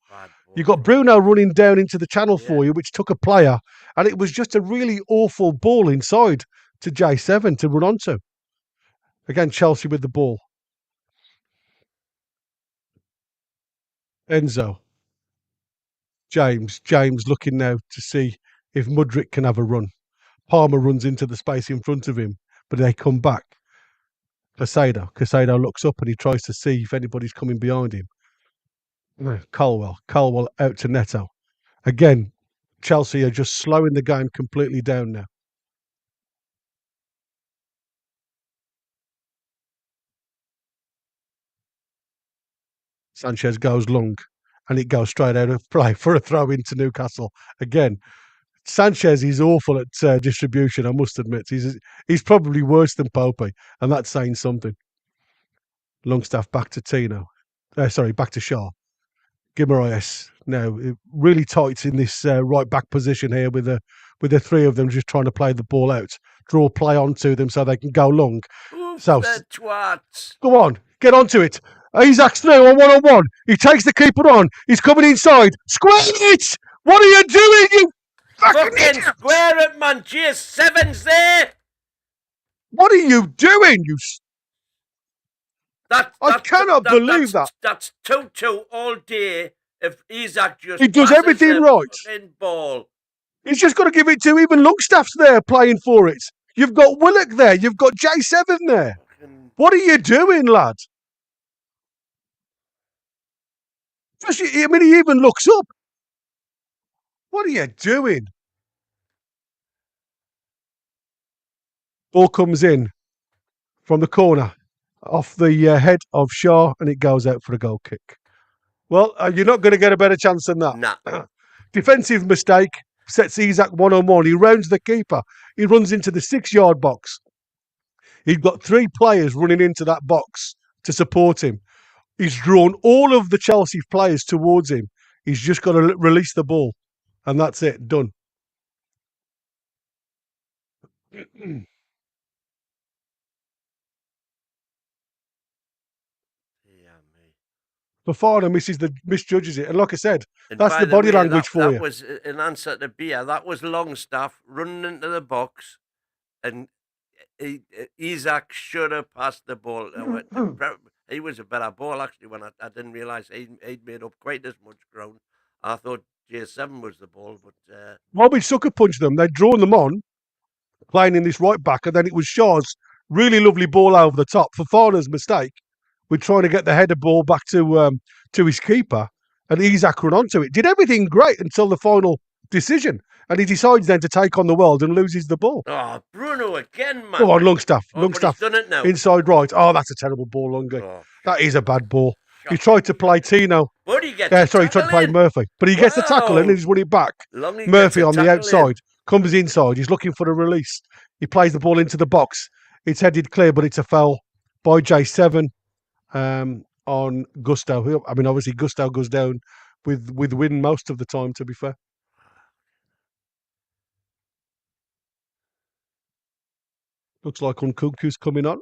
You've got Bruno running down into the channel for you, which took a player. And it was just a really awful ball inside to J7 to run onto. Again, Chelsea with the ball. Enzo. James looking now to see if Mudryk can have a run. Palmer runs into the space in front of him, but they come back. Casado looks up and he tries to see if anybody's coming behind him. Colwell out to Neto. Again, Chelsea are just slowing the game completely down now. Sanchez goes long, and it goes straight out of play for a throw into Newcastle. Again, Sanchez is awful at distribution, I must admit. He's probably worse than Popey, and that's saying something. Longstaff back to Tino. Back to Shaw. Guimaraes now really tight in this right back position here with the three of them just trying to play the ball out, draw play onto them so they can go long. Oof, so twats. Go on, get onto it. Isaac's through on 1-on-1. He takes the keeper on. He's coming inside. Square it! What are you doing, you fucking square it, man. J7's there. What are you doing, you... I cannot believe that. That's 2-2 all day if Isaac just... He does everything right. Ball. He's just got to give it to even Longstaff's there playing for it. You've got Willock there. You've got J7 there. What are you doing, lad? He even looks up. What are you doing? Ball comes in from the corner, off the head of Shaw, and it goes out for a goal kick. Well, you're not going to get a better chance than that. Nah. Defensive mistake, sets Isaac 1-on-1. He rounds the keeper. He runs into the 6-yard box. He's got 3 players running into that box to support him. He's drawn all of the Chelsea players towards him. He's just got to release the ball. And that's it. Done. Fafana misjudges it. And like I said, that's the body language for you. That was an answer to Beer. That was Longstaff running into the box. And Isaac should have passed the ball. He was a better ball, actually, when I didn't realise he'd made up quite as much ground. I thought J7 was the ball, but... Robbie sucker punched them. They'd drawn them on, playing in this right back, and then it was Shaw's really lovely ball over the top. Fafana's mistake with trying to get the header ball back to his keeper, and Isaac run onto it. Did everything great until the final decision, and he decides then to take on the world and loses the ball. Oh, Bruno again, man. Go on, Longstaff. Longstaff done it now. Inside right. Oh, that's a terrible ball, Lungy. That is a bad ball. He tried to play Tino. But he gets he tried to play Murphy. But he gets the tackle and he's won it back. Murphy on the outside. comes inside. He's looking for a release. He plays the ball into the box. It's headed clear, but it's a foul by J7 on Gusto. I mean, obviously Gusto goes down with win most of the time. To be fair. Looks like Unkuku's coming on.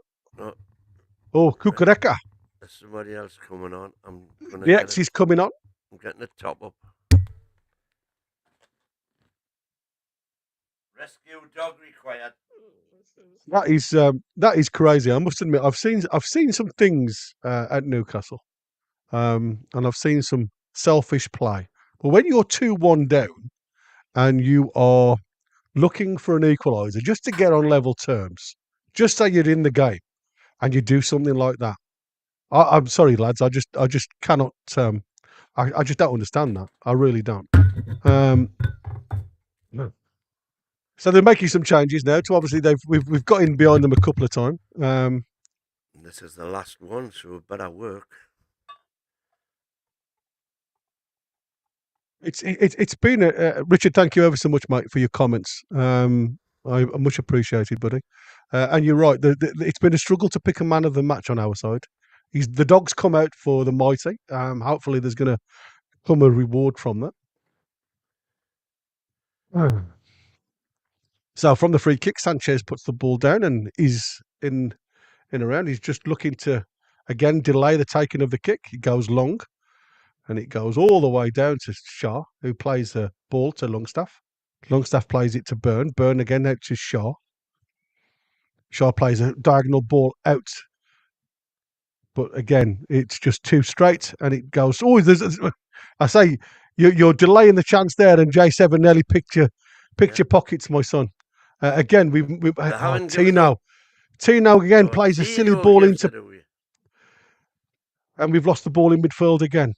Oh, Kukureka. There's somebody else coming on. I'm gonna The X is coming on. I'm getting the top up. Rescue dog required. That is crazy. I must admit, I've seen some things at Newcastle, and I've seen some selfish play. But when you're 2-1 down and you are looking for an equaliser just to get on level terms, just say you're in the game, and you do something like that, I'm sorry, lads. I just cannot. I just don't understand that. I really don't. No. So they're making some changes now. To obviously we've got in behind them a couple of times. This is the last one, so it better work. It's been Richard. Thank you ever so much, mate, for your comments. I much appreciated, buddy. And you're right. It's been a struggle to pick a man of the match on our side. The dog's come out for the mighty. Hopefully, there's going to come a reward from that. So from the free kick, Sanchez puts the ball down and is in around. He's just looking to again delay the taking of the kick. He goes long, and it goes all the way down to Shaw, who plays the ball to Longstaff. Longstaff plays it to Byrne. Byrne again out to Shaw. Shaw plays a diagonal ball out, but again, it's just too straight, and it goes. Oh, I say you're delaying the chance there, and J7 nearly picked your pockets, my son. Again, we've Tino again plays a silly ball into, and we've lost the ball in midfield again.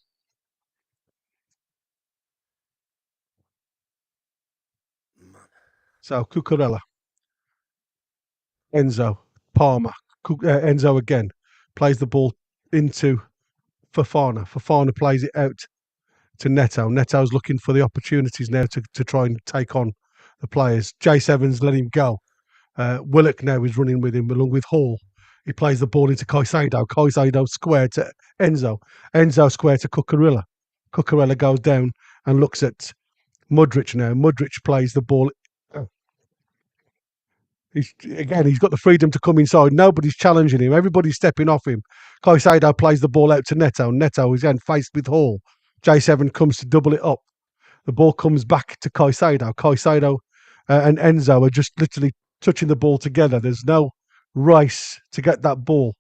So Cucurella, Enzo, Palmer, Enzo again plays the ball into Fofana. Fofana plays it out to Neto. Neto's looking for the opportunities now to try and take on the players. J7's let him go. Willock now is running with him along with Hall. He plays the ball into Caicedo. Caicedo square to Enzo. Enzo square to Cucurella. Cucurella goes down and looks at Mudryk now. Mudryk plays the ball. He's got the freedom to come inside. Nobody's challenging him. Everybody's stepping off him. Caicedo plays the ball out to Neto. Neto is then faced with Hall. J7 comes to double it up. The ball comes back to Caicedo. Caicedo and Enzo are just literally touching the ball together. There's no race to get that ball.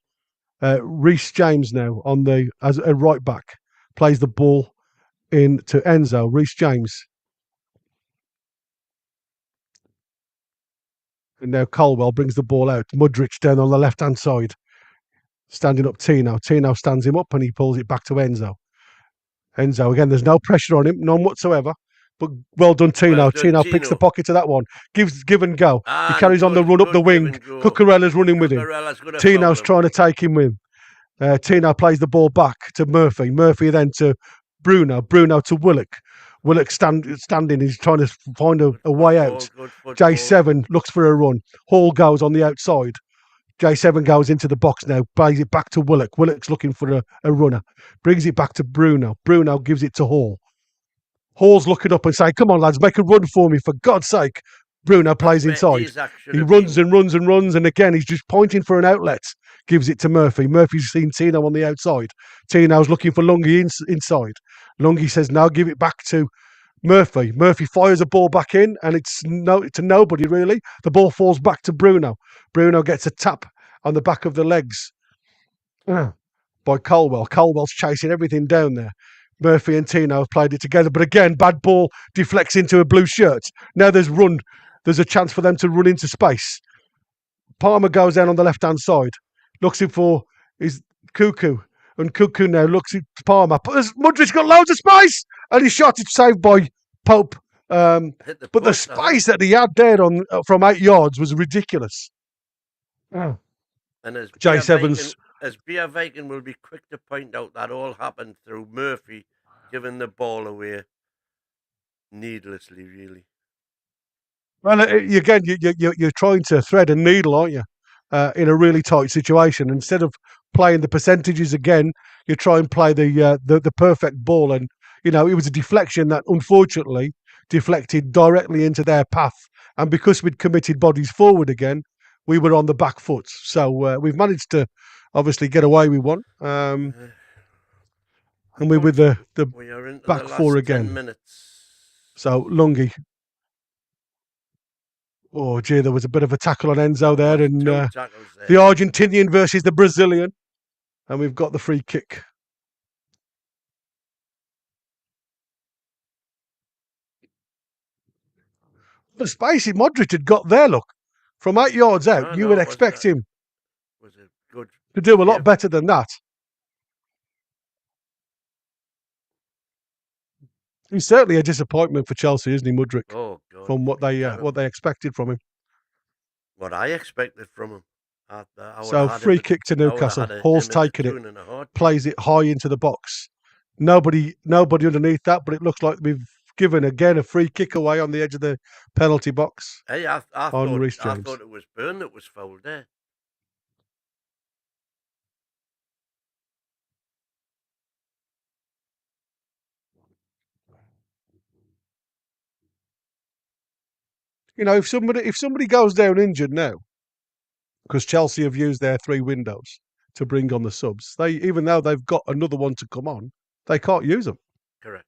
Reece James now as a right back plays the ball in to Enzo. Reece James. And now Colwell brings the ball out. Mudryk down on the left-hand side. Standing up Tino. Tino stands him up and he pulls it back to Enzo. Enzo, again, there's no pressure on him, none whatsoever. But well done, Tino. Well done, Tino picks the pocket of that one. Give and go. He carries on the run up the wing. Cucurella's running with him. Tino's trying to take him with. Tino plays the ball back to Murphy. Murphy then to Bruno. Bruno to Willock. Willock standing. He's trying to find a way out. J7 looks for a run. Hall goes on the outside. J7 goes into the box now. Plays it back to Willock. Willock's looking for a runner. Brings it back to Bruno. Bruno gives it to Hall. Hall's looking up and saying, "Come on, lads, make a run for me, for God's sake." Bruno plays inside. He runs and runs and runs, and again, he's just pointing for an outlet. Gives it to Murphy. Murphy's seen Tino on the outside. Tino's looking for Lungi inside. Lungi says, "No, give it back to Murphy." Murphy fires a ball back in, and it's to nobody, really. The ball falls back to Bruno. Bruno gets a tap on the back of the legs by Colwell. Colwell's chasing everything down there. Murphy and Tino have played it together, but again, bad ball deflects into a blue shirt. Now there's a chance for them to run into space. Palmer goes down on the left-hand side, looks in for his Cuckoo, and Cuckoo now looks at Palmer. Mudryk's got loads of space, and his shot is saved by Pope. But the space that he had there from 8 yards was ridiculous. And as Bia Viking will be quick to point out, that all happened through Murphy giving the ball away needlessly, really. Well, again, you're trying to thread a needle, aren't you? In a really tight situation. Instead of playing the percentages again, you try and play the perfect ball. And it was a deflection that unfortunately deflected directly into their path. And because we'd committed bodies forward again, we were on the back foot. So we've managed to obviously get away with one. And we're with the We are into back the four last again. 10 minutes. So Lungi. Oh, gee, there was a bit of a tackle on Enzo there. And Two tackles there. the Argentinian versus the Brazilian. And we've got the free kick. The spacey Modric had got there, look. From 8 yards out, you would expect him to do a lot better than that. He's certainly a disappointment for Chelsea, isn't he, Mudryk? Oh, God. From what they expected from him. What I expected from him. So free kick to Newcastle. Hall's taken it, plays it high into the box. Nobody underneath that, but it looks like we've given again a free kick away on the edge of the penalty box. Hey, I thought it was Burn that was fouled there. If somebody goes down injured now, because Chelsea have used their 3 windows to bring on the subs, even though they've got another one to come on, they can't use them. Correct.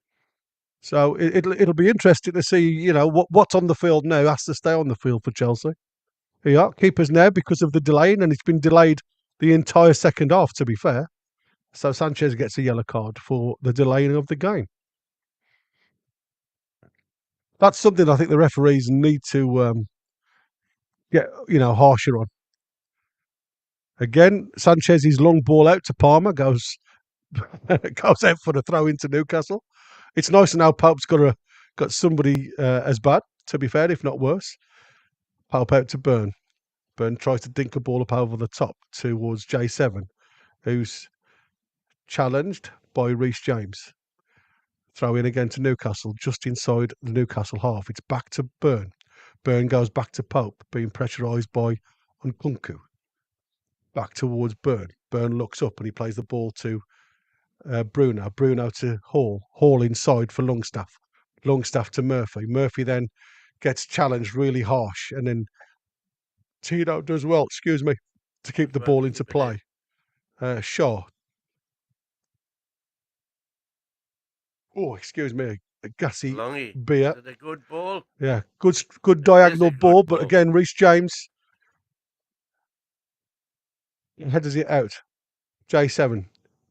So it'll be interesting to see, what's on the field now has to stay on the field for Chelsea. Yeah, keepers now because of the delaying, and it's been delayed the entire second half, to be fair. So Sanchez gets a yellow card for the delaying of the game. That's something I think the referees need to get, harsher on. Again, Sanchez's long ball out to Palmer goes out for the throw into Newcastle. It's nice to know Pope's got somebody as bad, to be fair, if not worse. Pope out to Burn. Burn tries to dink a ball up over the top towards J7, who's challenged by Reece James. Throw in again to Newcastle, just inside the Newcastle half. It's back to Burn. Burn goes back to Pope, being pressurised by Nkunku. Back towards Burn. Burn looks up and he plays the ball to Bruno. Bruno to Hall. Hall inside for Longstaff. Longstaff to Murphy. Murphy then gets challenged really harsh, and then Tino does well, to keep the ball into play. Shaw. Oh, excuse me. A gassy beer. Is it a good ball? Yeah, good diagonal ball, but again, Reece James headers it out. J7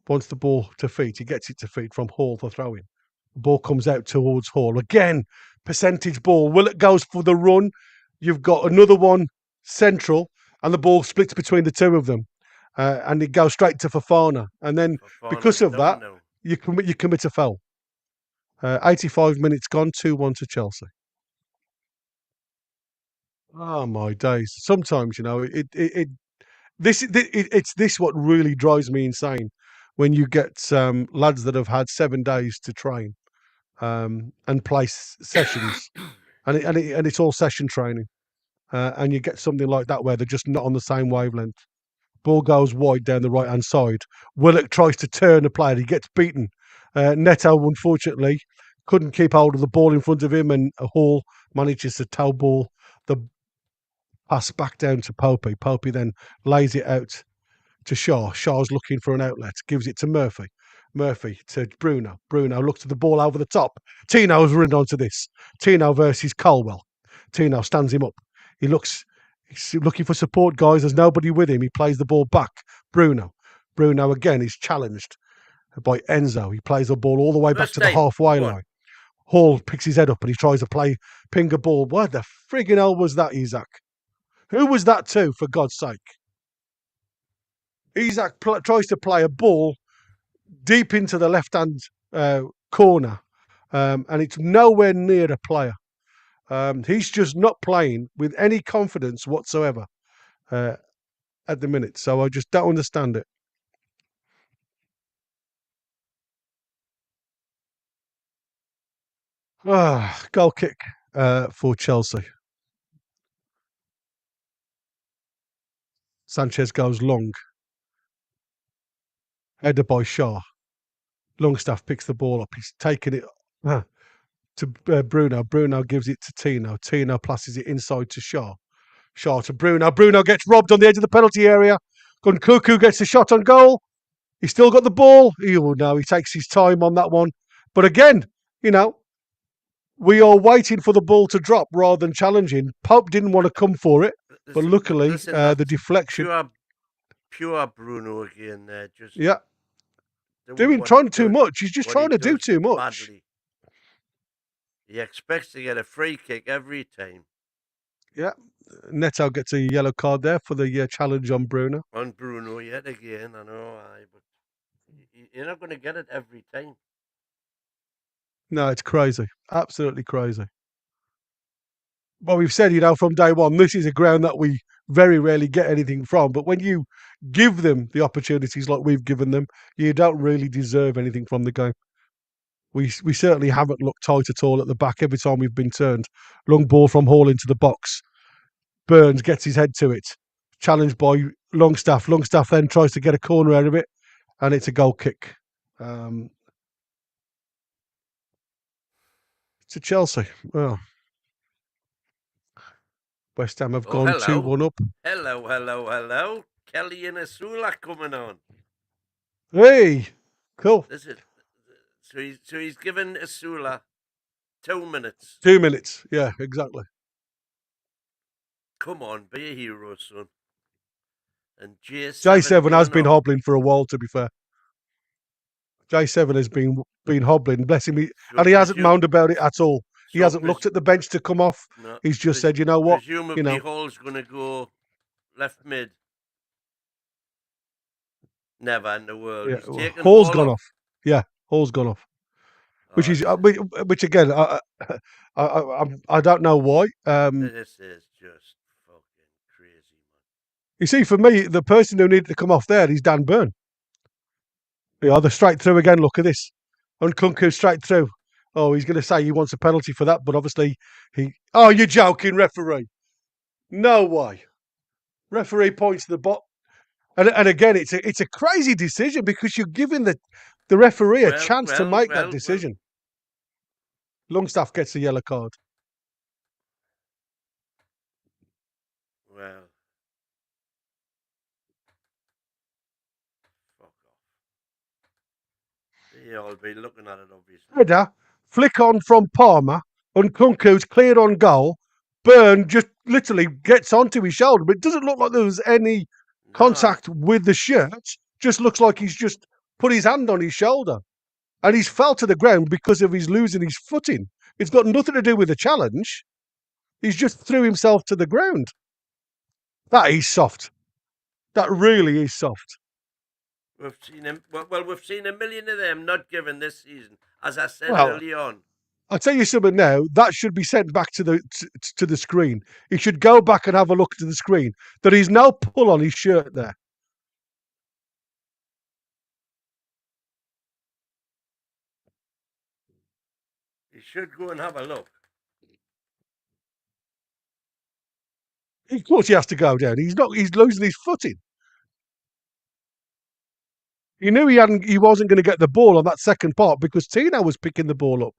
wants the ball to feet. He gets it to feet from Hall for throwing. The ball comes out towards Hall. Again, percentage ball. Willett goes for the run. You've got another one central, and the ball splits between the two of them. And it goes straight to Fofana. And then because of that, you commit a foul. 85 minutes gone, 2-1 to Chelsea. Oh my days! Sometimes it's this what really drives me insane when you get lads that have had 7 days to train and play sessions, and it's all session training, and you get something like that where they're just not on the same wavelength. Ball goes wide down the right hand side. Willock tries to turn the player. He gets beaten. Neto, unfortunately, couldn't keep hold of the ball in front of him, and Hall manages to toe ball the pass back down to Popey. Popey then lays it out to Shaw. Shaw's looking for an outlet, gives it to Murphy. Murphy to Bruno. Bruno looks at the ball over the top. Tino's run onto this. Tino versus Colwell. Tino stands him up. He's looking for support, guys. There's nobody with him. He plays the ball back. Bruno again is challenged by Enzo. He plays the ball all the way back to the halfway line. Hall picks his head up and he tries to ping a ball. What the friggin' hell was that, Isaac? Who was that to, for God's sake? Isaac tries to play a ball deep into the left-hand corner, and it's nowhere near a player. He's just not playing with any confidence whatsoever at the minute. So I just don't understand it. Goal kick for Chelsea. Sanchez goes long. Header by Shaw. Longstaff picks the ball up. He's taken it to Bruno. Bruno gives it to Tino. Tino passes it inside to Shaw. Shaw to Bruno. Bruno gets robbed on the edge of the penalty area. Nkunku gets a shot on goal. He's still got the ball. No, he takes his time on that one. But again, we are waiting for the ball to drop rather than challenging. Pope didn't want to come for it, but luckily the deflection. Pure Bruno again there. Just trying too much. He's just trying to do too much. Badly. He expects to get a free kick every time. Yeah. Neto gets a yellow card there for the challenge on Bruno. On Bruno yet again, I know, but you're not going to get it every time. No, it's crazy. Absolutely crazy. Well, we've said, from day one, this is a ground that we very rarely get anything from. But when you give them the opportunities like we've given them, you don't really deserve anything from the game. We certainly haven't looked tight at all at the back every time we've been turned. Long ball from Hall into the box. Burns gets his head to it. Challenged by Longstaff. Longstaff then tries to get a corner out of it, and it's a goal kick. To Chelsea. Well, West Ham have gone 2-1 up. Hello. Kelly and Asula coming on. Hey, cool. So he's given Asula 2 minutes. 2 minutes, yeah, exactly. Come on, be a hero, son. And J7 has been hobbling for a while, to be fair. J7 has been hobbling, bless him, and he hasn't moaned about it at all. He hasn't looked at the bench to come off. No, he's just said, you know what? Presumably Hall's going to go left mid. Never in the world. Yeah, Hall's gone off. Yeah, Hall's gone off. Which again, I don't know why. This is just fucking crazy, man. You see, for me, the person who needed to come off there is Dan Burn. They're straight through again. Look at this. Nkunku straight through. Oh, he's going to say he wants a penalty for that, but obviously Oh, you're joking, referee. No way. Referee points to the bot. And again, it's a crazy decision because you're giving the referee a chance to make that decision. Longstaff gets a yellow card. Well, fuck off. You'll be looking at it, obviously. Header, flick on from Palmer. Nkunku's cleared on goal. Burn just literally gets onto his shoulder, but it doesn't look like there was any contact with the shirt. Just looks like he's just put his hand on his shoulder. And he's fell to the ground because of his losing his footing. It's got nothing to do with the challenge. He's just threw himself to the ground. That is soft. That really is soft. We've seen him. Well, we've seen a million of them not given this season, as I said early on. I'll tell you something now. That should be sent back to the screen. He should go back and have a look to the screen. There is no pull on his shirt there. He should go and have a look. Of course, he has to go down. He's losing his footing. He knew he wasn't going to get the ball on that second part because Tino was picking the ball up.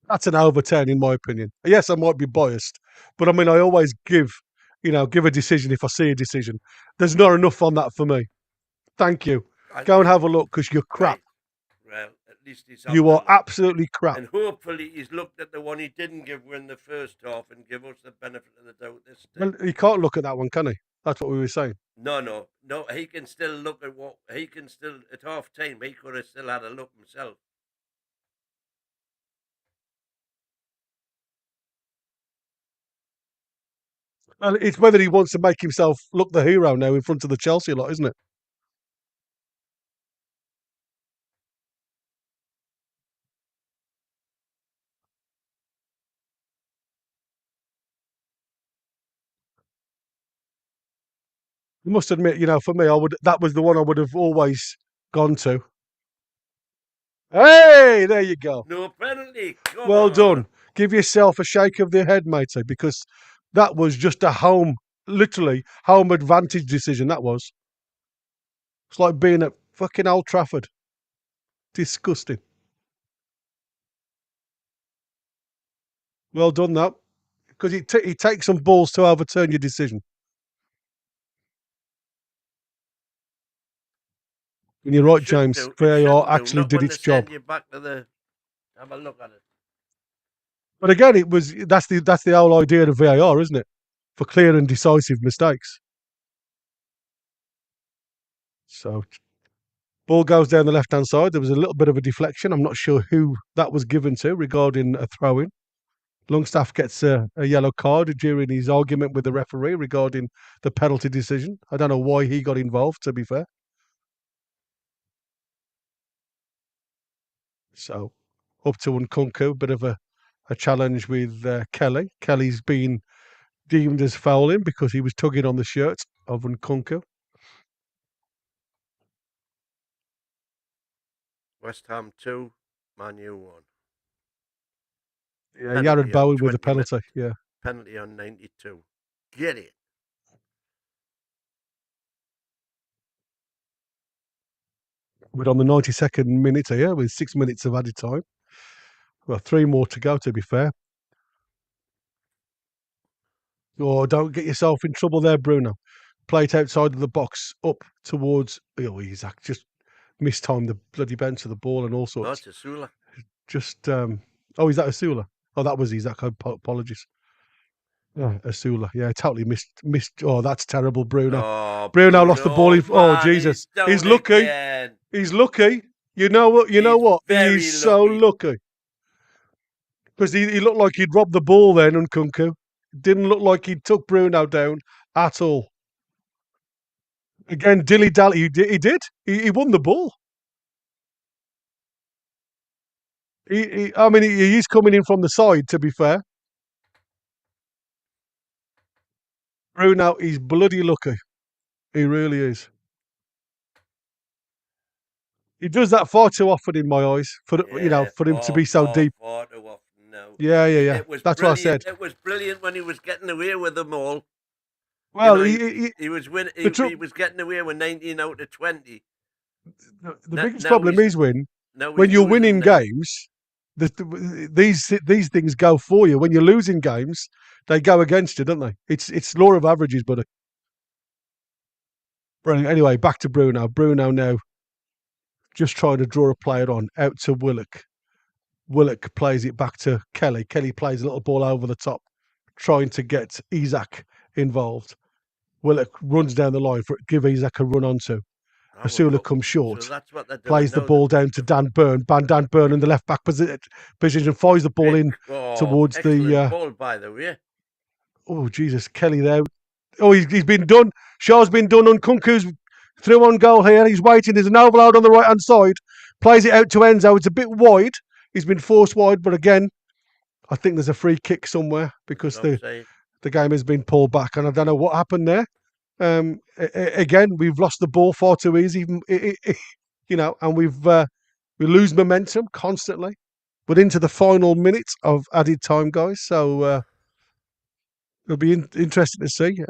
That's an overturn, in my opinion. Yes, I might be biased, but I mean, I always give a decision if I see a decision. There's not enough on that for me. Thank you. Go and have a look because you're crap. Well, at least he's you are absolutely crap. And hopefully he's looked at the one he didn't give in the first half and give us the benefit of the doubt this time. Well, he can't look at that one, can he? That's what we were saying. No. He can still look at at half time. He could have still had a look himself. Well, it's whether he wants to make himself look the hero now in front of the Chelsea lot, isn't it? You must admit, for me, that was the one I would have always gone to. Hey, there you go. No penalty. Well done. give yourself a shake of the head, matey, because that was just a literally home advantage decision. That was. It's like being at fucking Old Trafford. Disgusting. Well done, that, because it takes some balls to overturn your decision. And you're right, James. VAR actually did its job. You back to the have a look at it. But again, that's the whole idea of VAR, isn't it? For clear and decisive mistakes. So, ball goes down the left-hand side. There was a little bit of a deflection. I'm not sure who that was given to regarding a throw-in. Longstaff gets a yellow card during his argument with the referee regarding the penalty decision. I don't know why he got involved, to be fair. So, up to Nkunku, bit of a challenge with Kelly. Kelly's been deemed as fouling because he was tugging on the shirt of Nkunku. West Ham 2, Man U 1. Yeah, Yared Bowen with a penalty. Yeah. Penalty on 92. Get it. We're on the 92nd minute here with 6 minutes of added time. Well, 3 more to go, to be fair. Oh, don't get yourself in trouble there, Bruno. Play it outside of the box, up towards. Oh, Isaac just mistimed the bloody bounce of the ball and all sorts. No, it's Asula. Just, oh, is that Asula? Oh, that was Isaac. Apologies. Yeah, Asula. Yeah, totally missed. Oh, that's terrible, Bruno. Oh, Bruno lost the ball. Man, Jesus. He's lucky. Again. He's lucky. You know what? He's so lucky. Because he looked like he'd robbed the ball then, Nkunku. Didn't look like he took Bruno down at all. Again, dilly-dally, he did. He won the ball. He is coming in from the side, to be fair. Bruno, he's bloody lucky. He really is. He does that far too often in my eyes, for him to be so deep. Far too often, no. Yeah. That's what I said. It was brilliant when he was getting away with them all. Well, he was winning. He was getting away with 19 out of 20. The biggest problem is when you're winning games, these things go for you. When you're losing games, they go against you, don't they? It's law of averages, buddy. Brilliant. Anyway, back to Bruno. Bruno now just trying to draw a player on out to Willock. Willock plays it back to Kelly. Kelly plays a little ball over the top, trying to get Isaac involved. Willock runs down the line give Isaac a run onto. Asula comes short, plays the ball down to Dan Burn. Dan Burn in the left back position, fires the ball in towards the. Ball, by the way. Oh, Jesus. Kelly there. Oh, he's been done. Shaw's been done. Nkunku's through on goal here. He's waiting. There's an overload on the right hand side. Plays it out to Enzo. It's a bit wide. He's been forced wide, but again, I think there's a free kick somewhere because the game has been pulled back, and I don't know what happened there. Again, we've lost the ball far too easy, and we lose momentum constantly. But into the final minutes of added time, guys. So it'll be interesting to see.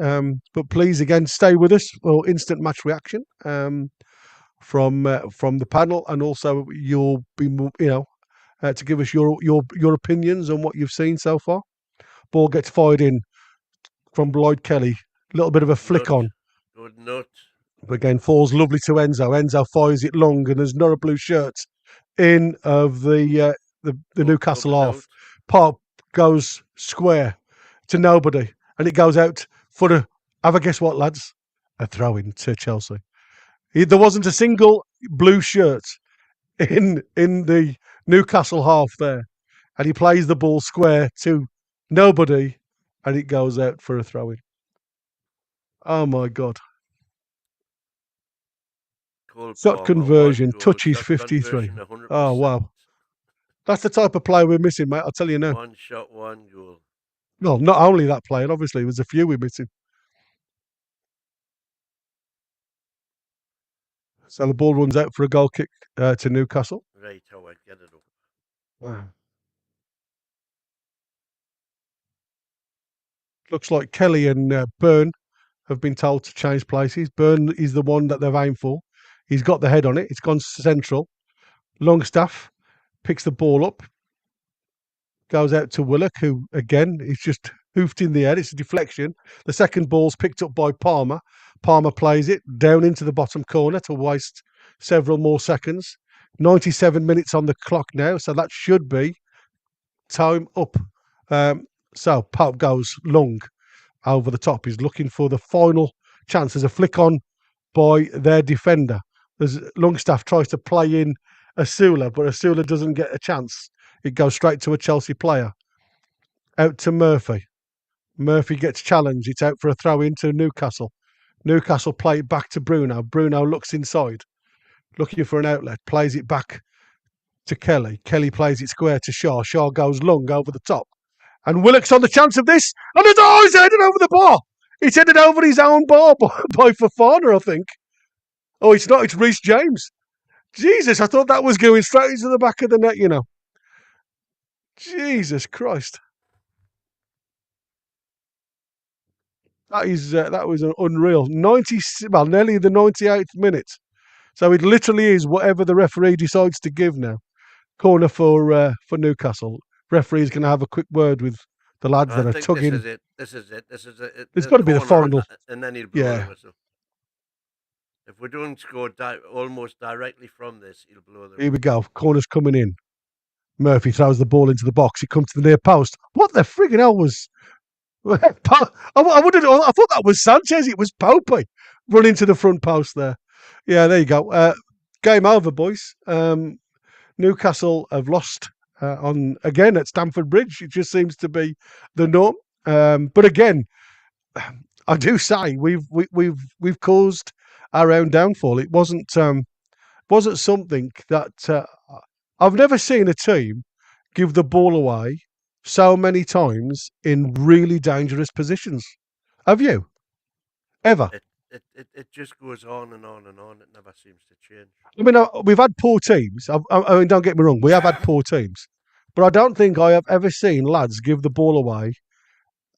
But please, again, stay with us for instant match reaction from the panel, and also you'll be, to give us your opinions on what you've seen so far. Ball gets fired in from Lloyd Kelly. A little bit of a flick on. Good nut. But again, falls lovely to Enzo. Enzo fires it long, and there's not a blue shirt in of the Newcastle half. Pop goes square to nobody, and it goes out for have a guess what, lads? A throw-in to Chelsea. There wasn't a single blue shirt in the Newcastle half there, and he plays the ball square to nobody, and it goes out for a throw-in. Oh my God. Shot conversion, touches 53. Oh, wow. That's the type of player we're missing, mate. I'll tell you now. One shot, one goal. Well, not only that player, obviously, there's a few we're missing. So the ball runs out for a goal kick to Newcastle. Right, how I get it up. Wow. Looks like Kelly and Byrne have been told to change places. Byrne is the one that they've aimed for. He's got the head on it. It's gone central. Longstaff picks the ball up, goes out to Willock, who again is just hoofed in the air. It's a deflection. The second ball's picked up by Palmer. Palmer plays it down into the bottom corner to waste several more seconds. 97 minutes on the clock now, so that should be time up. So Pope goes long over the top. He's looking for the final chance. There's a flick on by their defender. As Longstaff tries to play in Asula, but Asula doesn't get a chance. It goes straight to a Chelsea player. Out to Murphy. Murphy gets challenged. It's out for a throw into Newcastle. Newcastle play it back to Bruno. Bruno looks inside, looking for an outlet, plays it back to Kelly. Kelly plays it square to Shaw. Shaw goes long over the top. And Willock's on the chance of this. And he's headed over the bar. He's headed over his own bar by Fofana, I think. Oh, it's not. It's Reece James. Jesus, I thought that was going straight into the back of the net, you know. Jesus Christ. That was unreal. Nearly the 98th minute. So it literally is whatever the referee decides to give now. Corner for Newcastle. Referee's going to have a quick word with the lads that are tugging. This is it. It's got to be the final. And then he'll blow the whistle. If we don't score almost directly from this, he'll blow the whistle. Here we go. Corner's coming in. Murphy throws the ball into the box. It comes to the near post. What the friggin' hell was... I thought that was Sanchez. It was Popey running to the front post there. Yeah, there you go. Game over, boys. Newcastle have lost again at Stamford Bridge. It just seems to be the norm. But again, I do say we've caused our own downfall. It wasn't something that I've never seen a team give the ball away so many times in really dangerous positions. Have you? Ever? It just goes on and on and on. It never seems to change. I mean, we've had poor teams. I mean, don't get me wrong. We have had poor teams. But I don't think I have ever seen lads give the ball away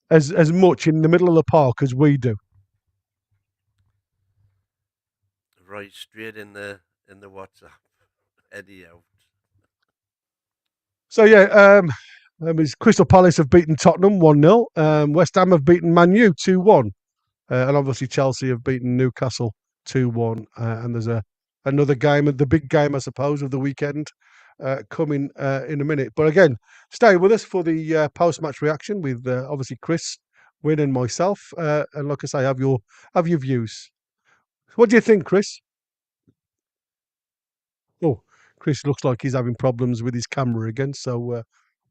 as much in the middle of the park as we do. Right, straight in the WhatsApp. Eddie out. So yeah, Crystal Palace have beaten Tottenham 1-0. West Ham have beaten Man U 2-1. And obviously Chelsea have beaten Newcastle 2-1. And there's another game, the big game, I suppose, of the weekend coming in a minute. But again, stay with us for the post-match reaction with obviously Chris, Wynne and myself. And like I say, have your views. What do you think, Chris? Oh, Chris looks like he's having problems with his camera again. So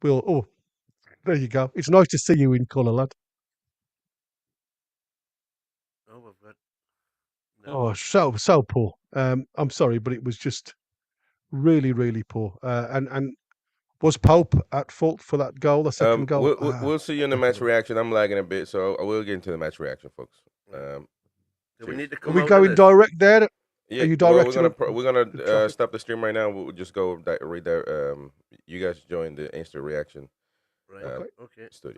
there you go. It's nice to see you in colour, lad. Oh, so poor. I'm sorry, but it was just really, really poor. And was Pope at fault for that goal, the second goal? We'll see you in the match reaction. I'm lagging a bit, so I will get into the match reaction, folks. Do we need to come Are we going direct there? Yeah, Are you direct? we're gonna stop the stream right now. We'll just go right there. You guys join the instant reaction right. Okay. studio.